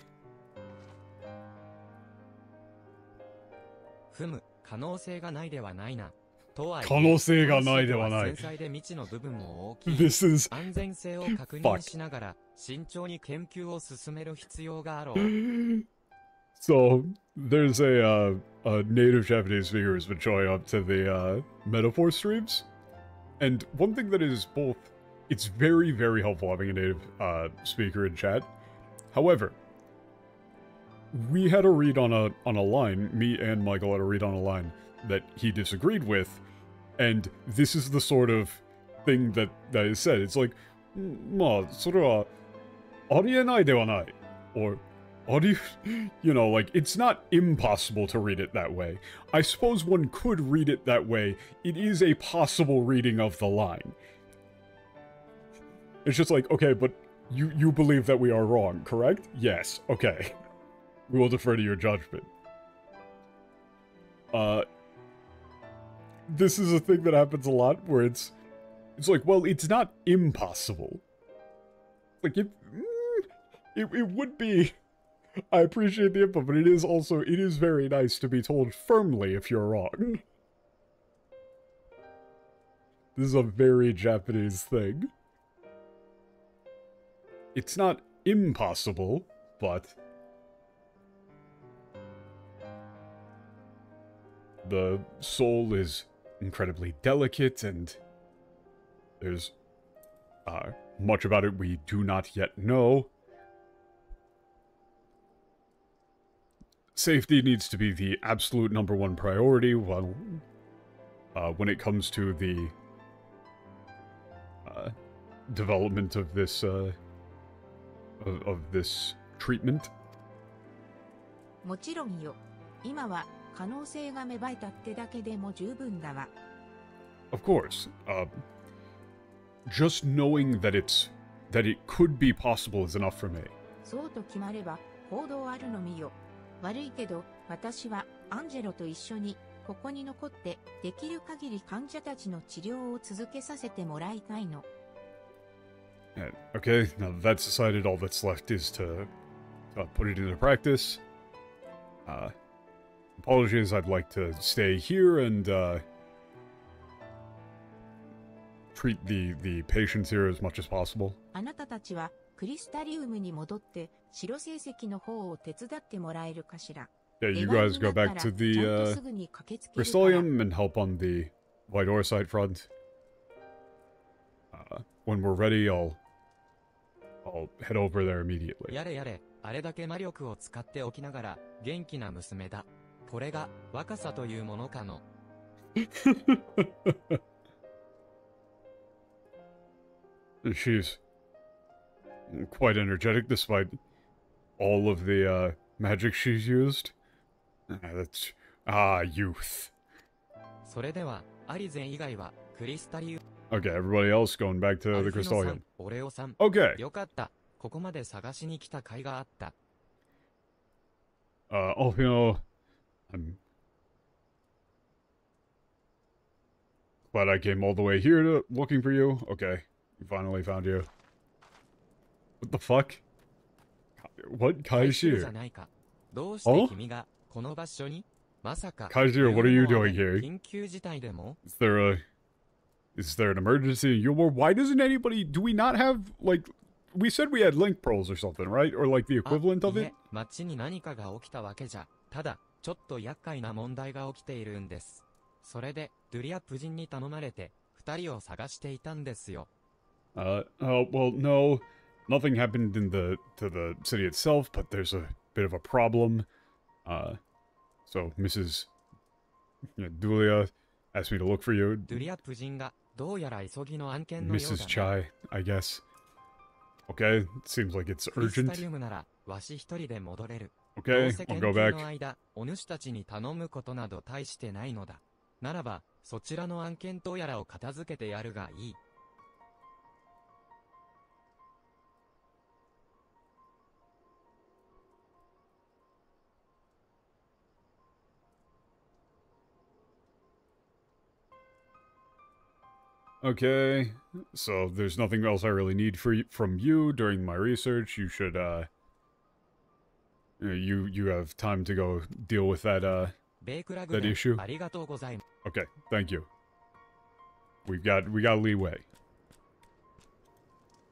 ふむ、可能性がないではないな。とはいえ、可能性がないではない。繊細で未知の部分も大きい。This is 安全性を確認しながら慎重に研究を進める必要があろう。So there's a native Japanese speaker who's been showing up to the metaphor streams, and one thing that is both, it's very, very helpful having a native speaker in chat. However, we had a read on a line, me and Michael had a read on a line that he disagreed with, and this is the sort of thing that is said. It's like, まあ、それはありえないではない or you know, like, it's not impossible to read it that way. I suppose one could read it that way. It is a possible reading of the line. It's just like, okay, but you believe that we are wrong, correct? Yes, okay. We will defer to your judgment. This is a thing that happens a lot where it's like, well, it's not impossible. Like, it would be... I appreciate the input, but it is very nice to be told firmly if you're wrong. This is a very Japanese thing. It's not impossible, but... the soul is incredibly delicate, and there's much about it we do not yet know. Safety needs to be the absolute #1 priority when it comes to the development of this treatment. もちろんよ。今は可能性が芽生えたってだけでも十分だわ。Of course. Just knowing that it could be possible is enough for me. そうと決まれば行動あるのみよ。悪いけど、私はアンジェロと一緒にここに残ってできる限り患者たちの治療を続けさせてもらいたいの。Okay, now that that's decided, all that's left is to put it into practice. Apologies, I'd like to stay here and treat the patients here as much as possible. あなたたちはクリスタリウムに戻って白成績の方を手伝ってもらえるかしら。Yeah, you guys go back to the Crystallium and help on the White Orsite front. When we're ready, I'll head over there immediately. やれやれ、あれだけ魔力を使っておきながら元気な娘だ。これが若さというものかの。She's quite energetic despite all of the magic she's used. That's youth. それではアリゼン以外はクリスタリウム。Okay, everybody else going back to the Crystallium. オレオさん。Okay. よかった。ここまで探しに来た甲斐があった。Alphinaud, I'm glad I came all the way here looking for you. Okay, we finally found you. What the fuck? What? Kaishir? どうして君がこの場所に？まさか。Kaishir, what are you doing here? 緊急事態でも？ Is there an emergency? Why doesn't anybody... Do we not have, like... We said we had link pearls or something, right? Or like the equivalent of it? 街に何かが起きたわけじゃ。ただ、ちょっと厄介な問題が起きているんです。それで、ドゥリア夫人に頼まれて、二人を探していたんですよ。well, no. Nothing happened to the city itself, but there's a bit of a problem. So Mrs. Dulia asked me to look for you. ドゥリア夫人が、どうやら急ぎの案件のようだな。Mrs. Chai, I guess. Okay, seems like it's urgent. Okay, I'll go back. お主たちに頼むことなど大してないのだ。ならば、そちらの案件とやらを片付けてやるがいい。Okay, so there's nothing else I really need from you during my research. You should, you have time to go deal with that issue. Okay, thank you. We got leeway.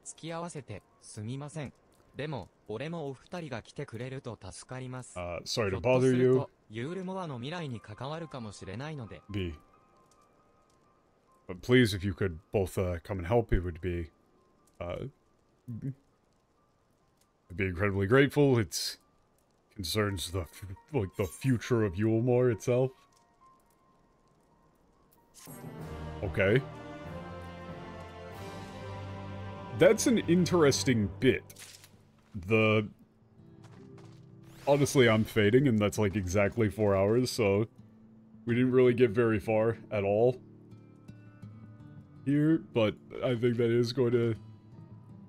付き合わせてすみません。でも俺もお二人が来てくれると助かります。Sorry ひょ to っと bother する you. とユールモアの未来に関わるかもしれないので。 B. But please, if you could both come and help, it would be I'd be incredibly grateful. It concerns the future of Yulmore itself. Okay. That's an interesting bit. Honestly, I'm fading, and that's like exactly 4 hours, so we didn't really get very far at all here, but I think that is going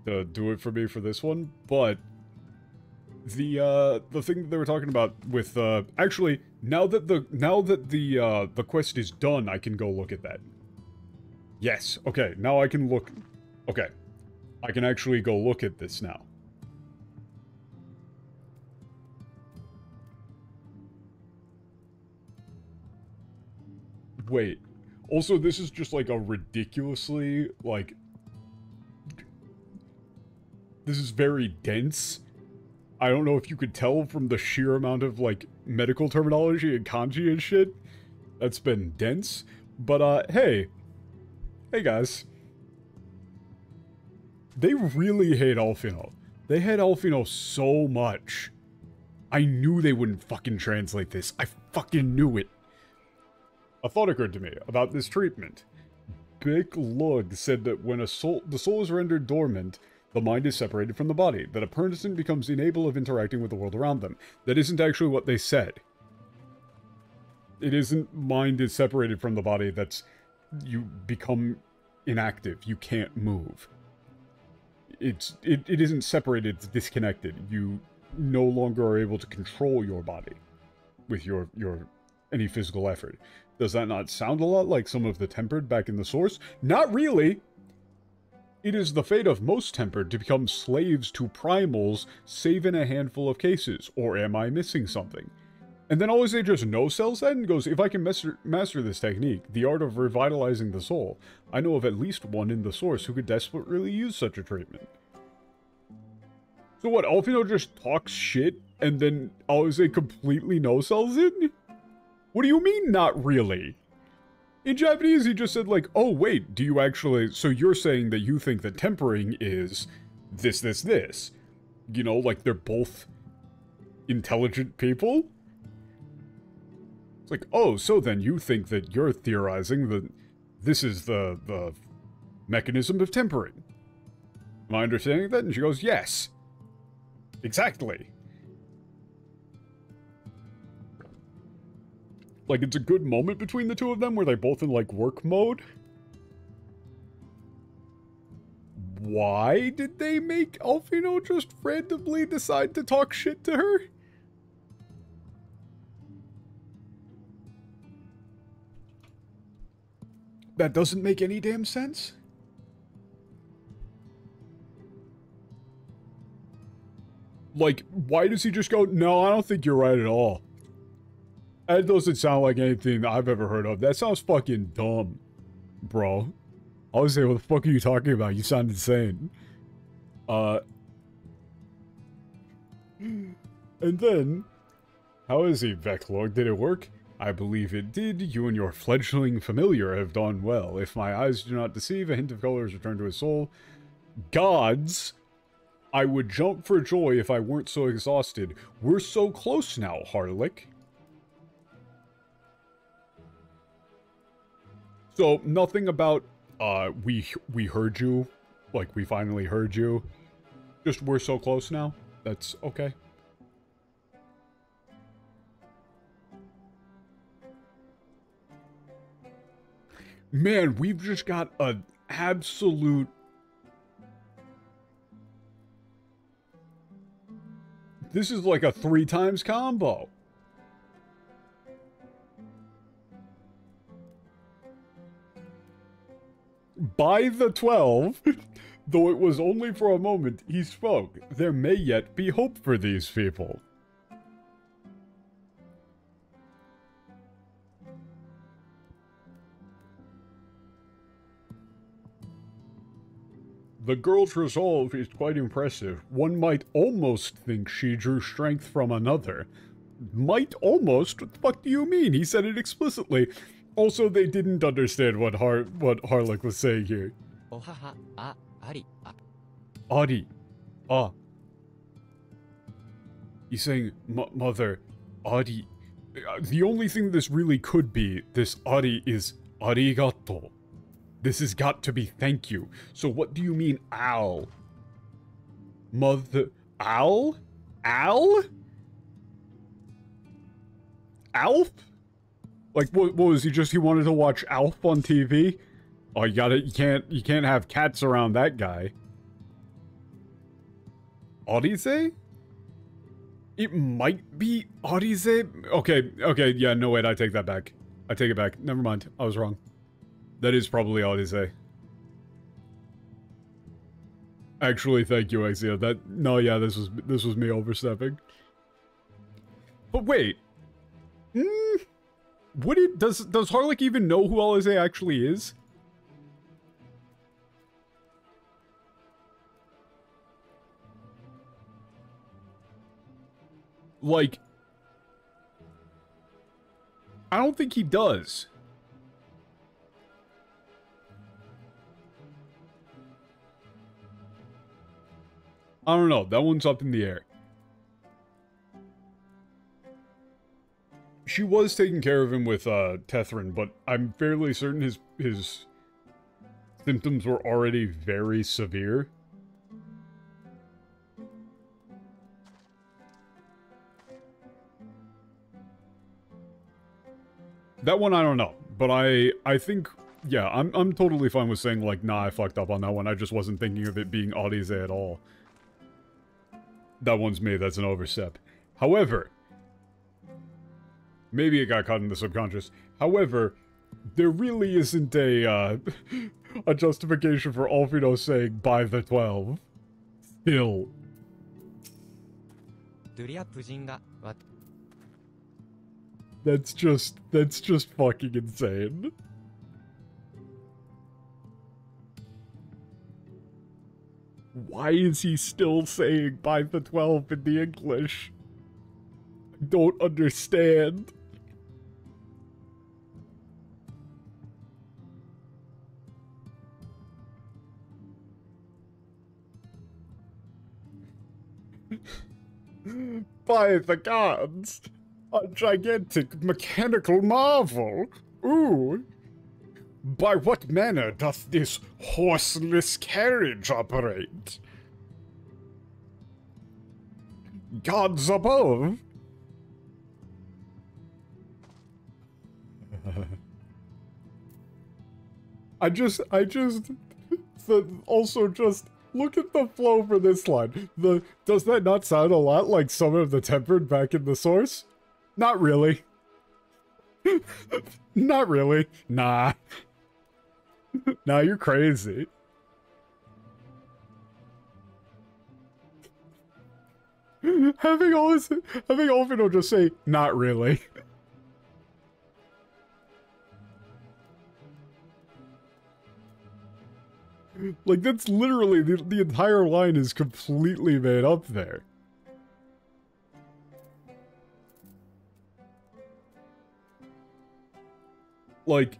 to do it for me for this one. But the thing that they were talking about with actually now that the quest is done, I can go look at that. Yes, okay, now I can look. Okay, I can actually go look at this now. Wait. Also, this is just like a ridiculously, like... This is very dense. I don't know if you could tell from the sheer amount of, like, medical terminology and kanji and shit. That's been dense. But, hey. Hey, guys. They really hate Alphinaud. They hate Alphinaud so much. I knew they wouldn't fucking translate this. I fucking knew it. A thought occurred to me about this treatment. Big Lug said that when the soul is rendered dormant, the mind is separated from the body, that a person becomes unable of interacting with the world around them. That isn't actually what they said. It isn't mind is separated from the body, that's... You become inactive. You can't move. It isn't separated, it's disconnected. You no longer are able to control your body with your any physical effort. Does that not sound a lot like some of the tempered back in the source? Not really! It is the fate of most tempered to become slaves to primals, save in a handful of cases. Or am I missing something? And then Alisaie just no-sells that and goes, if I can master this technique, the art of revitalizing the soul, I know of at least one in the source who could desperately use such a treatment. So what, Alphinaud just talks shit, and then Alisaie completely no-sells it? What do you mean, not really? In Japanese, he just said, like, oh, wait, do you actually... So you're saying that you think that tempering is this. You know, like, they're both intelligent people? It's like, oh, so then you think that you're theorizing that this is the mechanism of tempering. Am I understanding that? And she goes, yes. Exactly. Like, it's a good moment between the two of them where they're both in, like, work mode. Why did they make Alphinaud just randomly decide to talk shit to her? That doesn't make any damn sense. Like, why does he just go, no, I don't think you're right at all. That doesn't sound like anything I've ever heard of. That sounds fucking dumb, bro. I was saying, what the fuck are you talking about? You sound insane. And then, how is he, Veclord? Did it work? I believe it did. You and your fledgling familiar have done well. If my eyes do not deceive, a hint of color has returned to his soul. Gods, I would jump for joy if I weren't so exhausted. We're so close now, Harlick. So, nothing about, we heard you. Like, we finally heard you. Just, we're so close now. That's okay. Man, we've just got an absolute... This is like a 3 times combo. By the 12, though it was only for a moment, he spoke. There may yet be hope for these people. The girl's resolve is quite impressive. One might almost think she drew strength from another. Might almost? What the fuck do you mean? He said it explicitly. Also, they didn't understand what Harlock was saying here. Ohaha, ah, ari, ah. Ari. Ah. He's saying, mother, Ari. The only thing this really could be, this Ari, is arigato. This has got to be thank you. So what do you mean, Al? Mother... Al? Al? Alf? Like, what was he just, he wanted to watch Alf on TV? Oh, you can't have cats around that guy. Alisaie? It might be Alisaie? Okay, yeah, no wait, I take that back. I take it back. Never mind, I was wrong. That is probably Alisaie. Actually, thank you, Axia. No, yeah, this was me overstepping. But wait. Does Harlock even know who Alisaie actually is? Like, I don't think he does. I don't know. That one's up in the air. She was taking care of him with Tethrin, but I'm fairly certain his symptoms were already very severe. That one I don't know, but I think, yeah, I'm totally fine with saying like, nah, I fucked up on that one. I just wasn't thinking of it being Alisaie at all. That one's me, that's an overstep. However, maybe it got caught in the subconscious. However, there really isn't a justification for Alphinaud saying by the 12. Still. That's just fucking insane. Why is he still saying by the 12 in the English? I don't understand. By the gods! A gigantic mechanical marvel! Ooh! By what manner doth this horseless carriage operate? Gods above! Also just, look at the flow for this line. Does that not sound a lot like some of the tempered back in the source? Not really. Not really. Nah. Nah, you're crazy. Having Alphinaud just say, not really. Like, that's literally, the entire line is completely made up there. Like,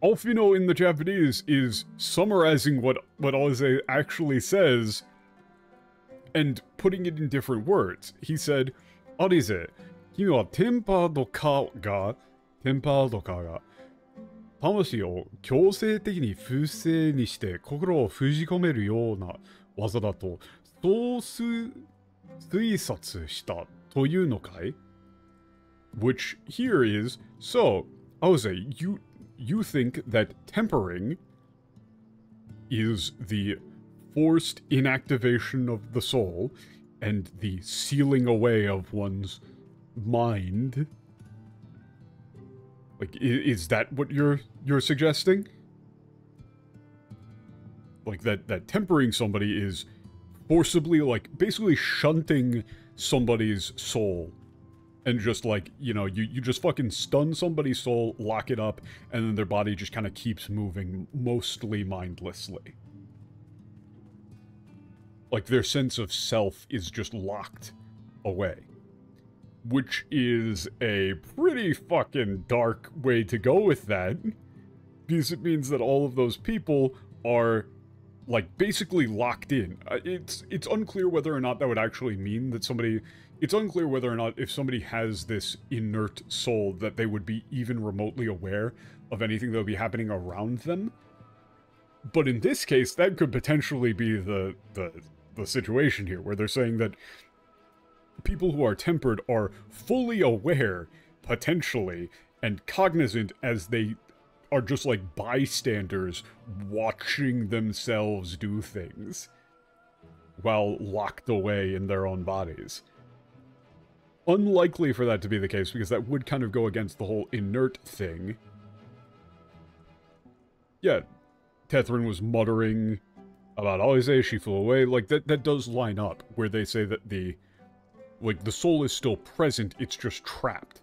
Alphinaud in the Japanese is summarizing what Alisaie actually says and putting it in different words. He said, Alisaie, 君はテンパードカが魂を強制的に不正にして心を封じ込めるような技だとそう推察したというのかい? Which here is, so, Alisaie, you think that tempering is the forced inactivation of the soul and the sealing away of one's mind. Like, is that what you're suggesting? Like, that tempering somebody is forcibly, like, basically shunting somebody's soul. And just, like, you know, you just fucking stun somebody's soul, lock it up, and then their body just kind of keeps moving, mostly mindlessly. Like, their sense of self is just locked away. Which is a pretty fucking dark way to go with that. Because it means that all of those people are, like, basically locked in. It's unclear whether or not that would actually mean that somebody... It's unclear whether or not if somebody has this inert soul that they would be even remotely aware of anything that would be happening around them. But in this case, that could potentially be the situation here, where they're saying that people who are tempered are fully aware, potentially, and cognizant as they are just like bystanders watching themselves do things while locked away in their own bodies. Unlikely for that to be the case, because that would kind of go against the whole inert thing. Yeah, Tethrin was muttering about Alisaie, she flew away. Like, that does line up, where they say that the soul is still present, it's just trapped.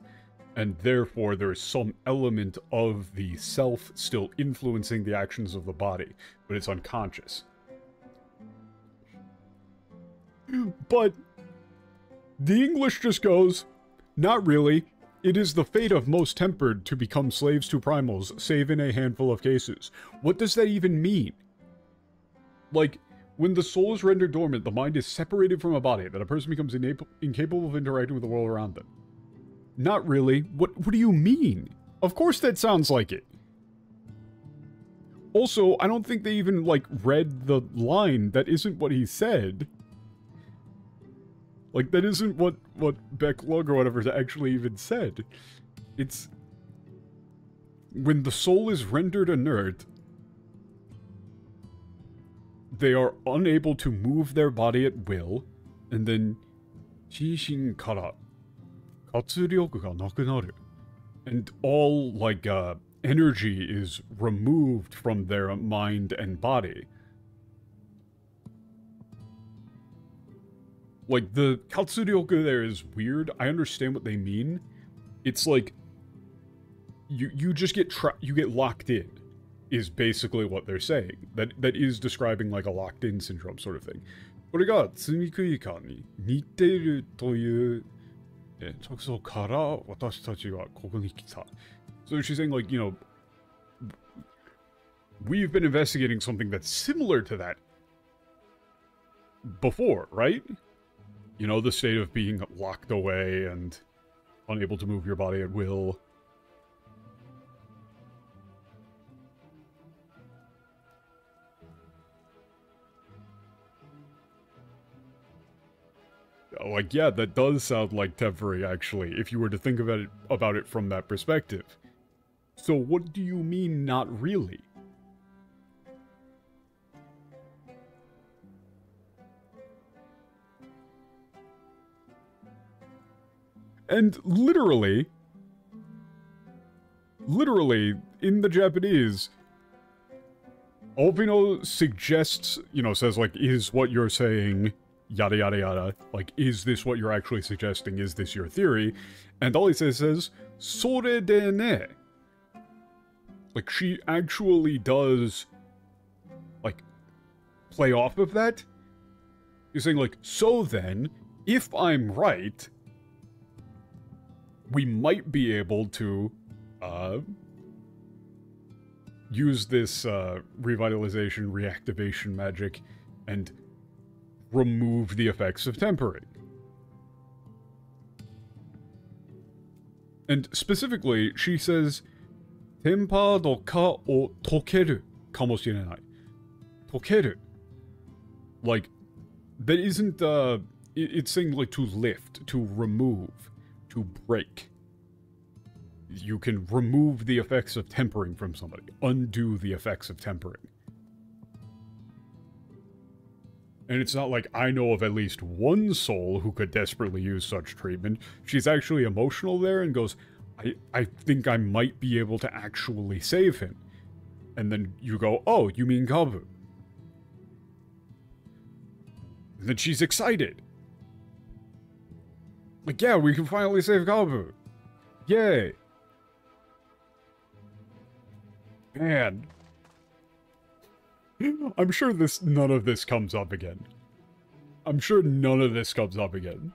And therefore, there is some element of the self still influencing the actions of the body, but it's unconscious. But the English just goes, not really. It is the fate of most tempered to become slaves to primals, save in a handful of cases. What does that even mean? Like, when the soul is rendered dormant, the mind is separated from a body, that a person becomes incapable of interacting with the world around them. Not really. What do you mean? Of course that sounds like it. Also, I don't think they even, like, read the line. That isn't what he said. Like, that isn't what Becklug or whatever actually even said. It's... when the soul is rendered inert, they are unable to move their body at will, and then... Jishin kara katsuryoku ga nakunaru. And all, like, energy is removed from their mind and body. Like, the Katsuryoku there is weird. I understand what they mean. It's like, you just get you get locked in, is basically what they're saying. That is describing, like, a locked-in syndrome sort of thing. これが積み食い感に似ているという直想から私たちはここに来た. So she's saying, like, you know, we've been investigating something that's similar to that before, right? You know, the state of being locked away and unable to move your body at will. Like, yeah, that does sound like Teferi, actually, if you were to think about it from that perspective. So what do you mean, not really? And literally, in the Japanese, Alphinaud suggests, you know, says, like, is what you're saying, yada yada yada, like, is this what you're actually suggesting, is this your theory? And Alisaie says, sore de ne. Like, she actually does, like, play off of that. You're saying, like, so then, if I'm right, we might be able to, use this, revitalization, reactivation magic, and remove the effects of tempering. And specifically, she says, Tempa no ka o tokeru kamoshirenai. Tokeru. Like, that isn't, it's saying, like, to lift, to remove, to break. You can remove the effects of tempering from somebody. Undo the effects of tempering. And it's not like I know of at least one soul who could desperately use such treatment. She's actually emotional there and goes, I think I might be able to actually save him. And then you go, oh, you mean Gabu? And then she's excited. Like, yeah, we can finally save Gabu. Yay. Man. I'm sure none of this comes up again. I'm sure none of this comes up again.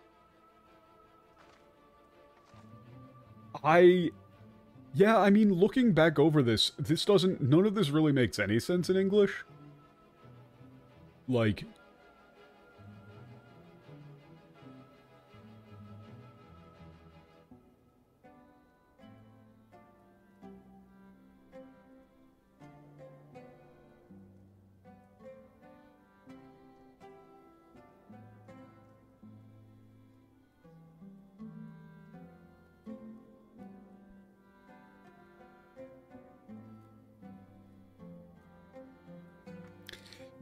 Yeah, I mean, looking back over this, none of this really makes any sense in English. Like...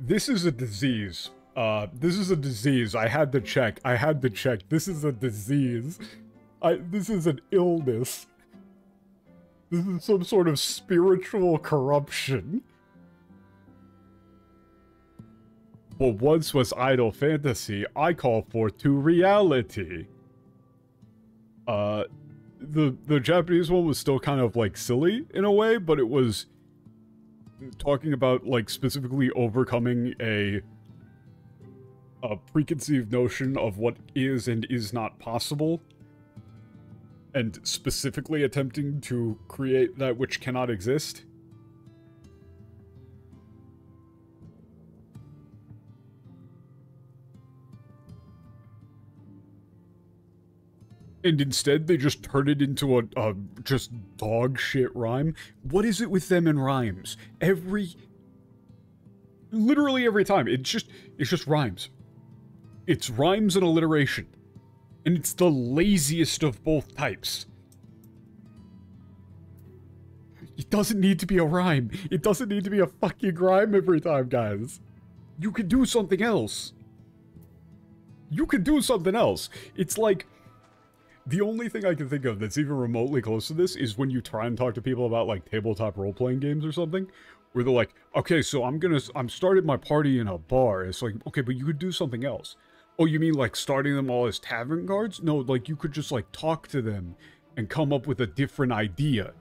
This is a disease. This is a disease. I had to check. This is a disease. This is an illness. This is some sort of spiritual corruption. What once was idle fantasy, I call forth to reality. The Japanese one was still kind of, like, silly in a way, but it was talking about, like, specifically overcoming a preconceived notion of what is and is not possible, and specifically attempting to create that which cannot exist. And instead, they just turn it into a just dog shit rhyme. What is it with them and rhymes? Literally every time. It's just rhymes. It's rhymes and alliteration. And it's the laziest of both types. It doesn't need to be a rhyme. It doesn't need to be a fucking rhyme every time, guys. You could do something else. You could do something else. It's like... The only thing I can think of that's even remotely close to this is when you try and talk to people about, like, tabletop role-playing games or something, where they're like, okay, so I'm starting my party in a bar. It's like, okay, but you could do something else. Oh, you mean, like, starting them all as tavern guards? No, like, you could just, like, talk to them and come up with a different idea.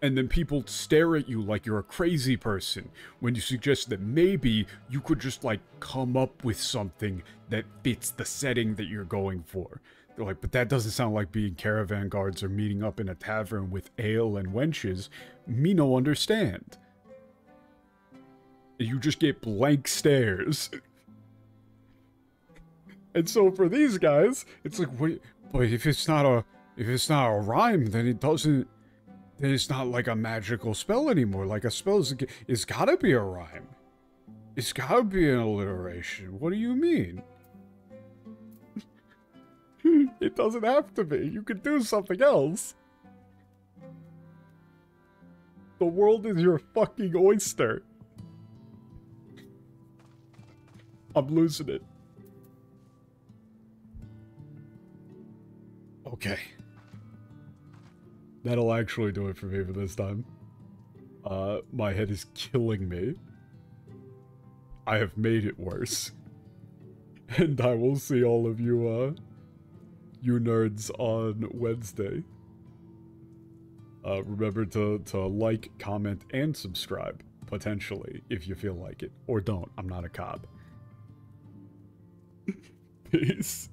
And then people stare at you like you're a crazy person when you suggest that maybe you could just, like, come up with something that fits the setting that you're going for. They're like, but that doesn't sound like being caravan guards or meeting up in a tavern with ale and wenches. Me no understand. You just get blank stares. And so for these guys, it's like, wait, but if it's not a rhyme, then it's not like a magical spell anymore. Like a spell it's gotta be a rhyme. It's gotta be an alliteration. What do you mean? It doesn't have to be. You could do something else. The world is your fucking oyster. I'm losing it. Okay. That'll actually do it for me for this time. My head is killing me. I have made it worse. And I will see all of you, you nerds on Wednesday. Remember to like, comment, and subscribe, potentially, if you feel like it. Or don't. I'm not a cop. Peace.